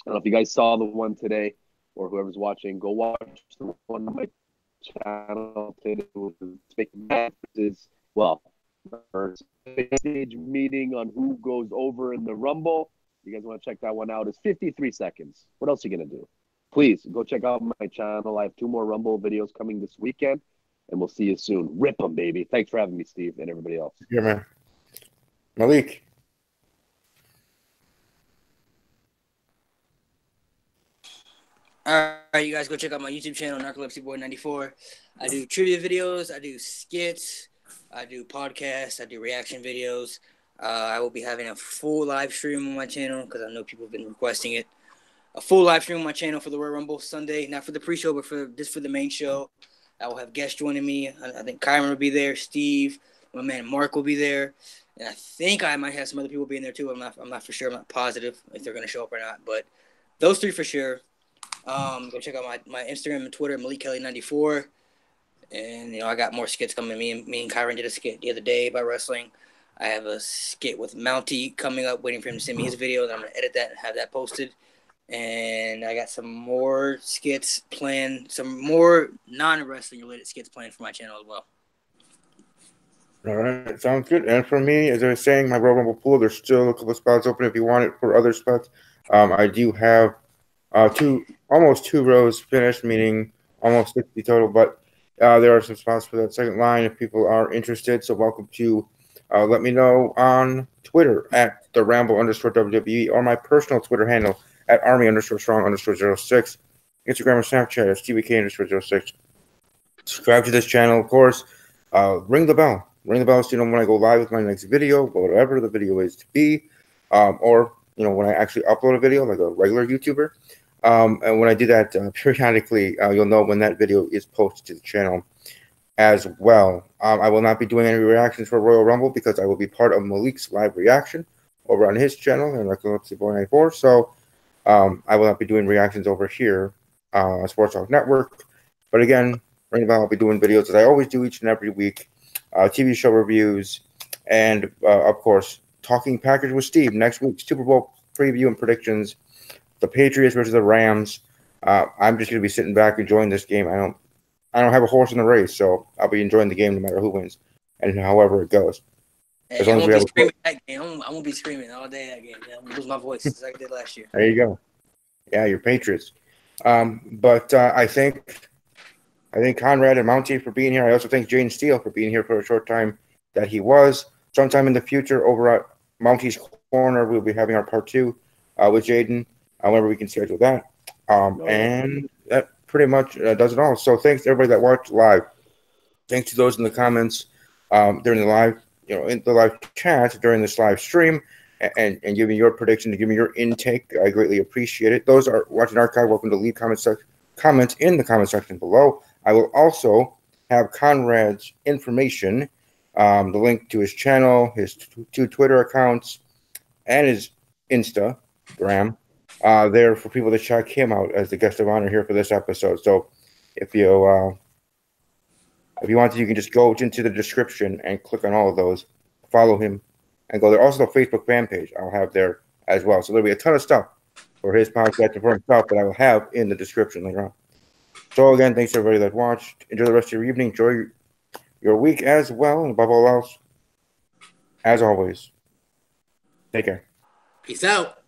don't know if you guys saw the one today or whoever's watching, go watch the one on my channel today. Well, first stage meeting on who goes over in the Rumble. You guys want to check that one out? It's 53 seconds. What else are you going to do? Please go check out my channel. I have 2 more Rumble videos coming this weekend, and we'll see you soon. Rip them, baby. Thanks for having me, Steve, and everybody else. Yeah, man. Malik. All right, you guys go check out my YouTube channel, Narcolepsy Boy 94. I do trivia videos. I do skits. I do podcasts. I do reaction videos. I will be having a full live stream on my channel because I know people have been requesting it. A full live stream on my channel for the Royal Rumble Sunday, not for the pre-show, but for the main show. I will have guests joining me. I think Kyron will be there. Steve, my man Mark will be there, and I think I might have some other people being there too. I'm not for sure. I'm not positive if they're going to show up or not, but those 3 for sure. Go check out my Instagram and Twitter, Malik Kelly 94. And I got more skits coming. Me and Kyron did a skit the other day about wrestling. I have a skit with Mounty coming up, waiting for him to send me his video. Then I'm gonna edit that and have that posted. And I got some more skits planned, some more non-wrestling related skits planned for my channel as well. All right, sounds good. And for me, as I was saying, my Royal Rumble pool, there's still a couple of spots open if you want it for other spots. I do have almost 2 rows finished, meaning almost 60 total, but there are some spots for that second line if people are interested. So welcome to let me know on Twitter at the Ramble_WWE or my personal Twitter handle at Army_Strong_06. Instagram or Snapchat at TVK_06. Subscribe to this channel, of course. Ring the bell. Ring the bell so you know when I go live with my next video, whatever the video is to be. Or when I actually upload a video like a regular YouTuber. And when I do that periodically, you'll know when that video is posted to the channel as well. I will not be doing any reactions for Royal Rumble because I will be part of Malik's live reaction over on his channel, and Narcolepsy Boy 94. So I will not be doing reactions over here on Sports Talk Network. But again, right now I'll be doing videos as I always do each and every week, TV show reviews, and of course, Talking Package with Steve next week, Super Bowl preview and predictions. The Patriots versus the Rams. I'm just going to be sitting back enjoying this game. I don't have a horse in the race, so I'll be enjoying the game no matter who wins and however it goes. As long as we have screaming that game. I won't be screaming all day that game. I'm gonna lose my voice as I did last year. There you go. Yeah, you're Patriots. But I thank Conrad and Monty for being here. I also thank Jaden Steele for being here for a short time that he was. Sometime in the future over at Monty's Corner, we'll be having our part 2 with Jaden. However, we can schedule that. And that pretty much does it all. So thanks to everybody that watched live. Thanks to those in the comments during the live. in the live chat during this live stream and give me your prediction, to give me your intake. I greatly appreciate it. Those are watching archive, welcome to leave comments in the comment section below. I will also have Conrad's information, the link to his channel, his two Twitter accounts, and his Instagram there for people to check him out as the guest of honor here for this episode. So if you want to, you can just go into the description and click on all of those, follow him, and go there. Also, the Facebook fan page I'll have there as well. So there'll be a ton of stuff for his podcast and for himself that I will have in the description later on. So again, thanks to everybody that watched. Enjoy the rest of your evening. Enjoy your week as well. And above all else, as always, take care. Peace out.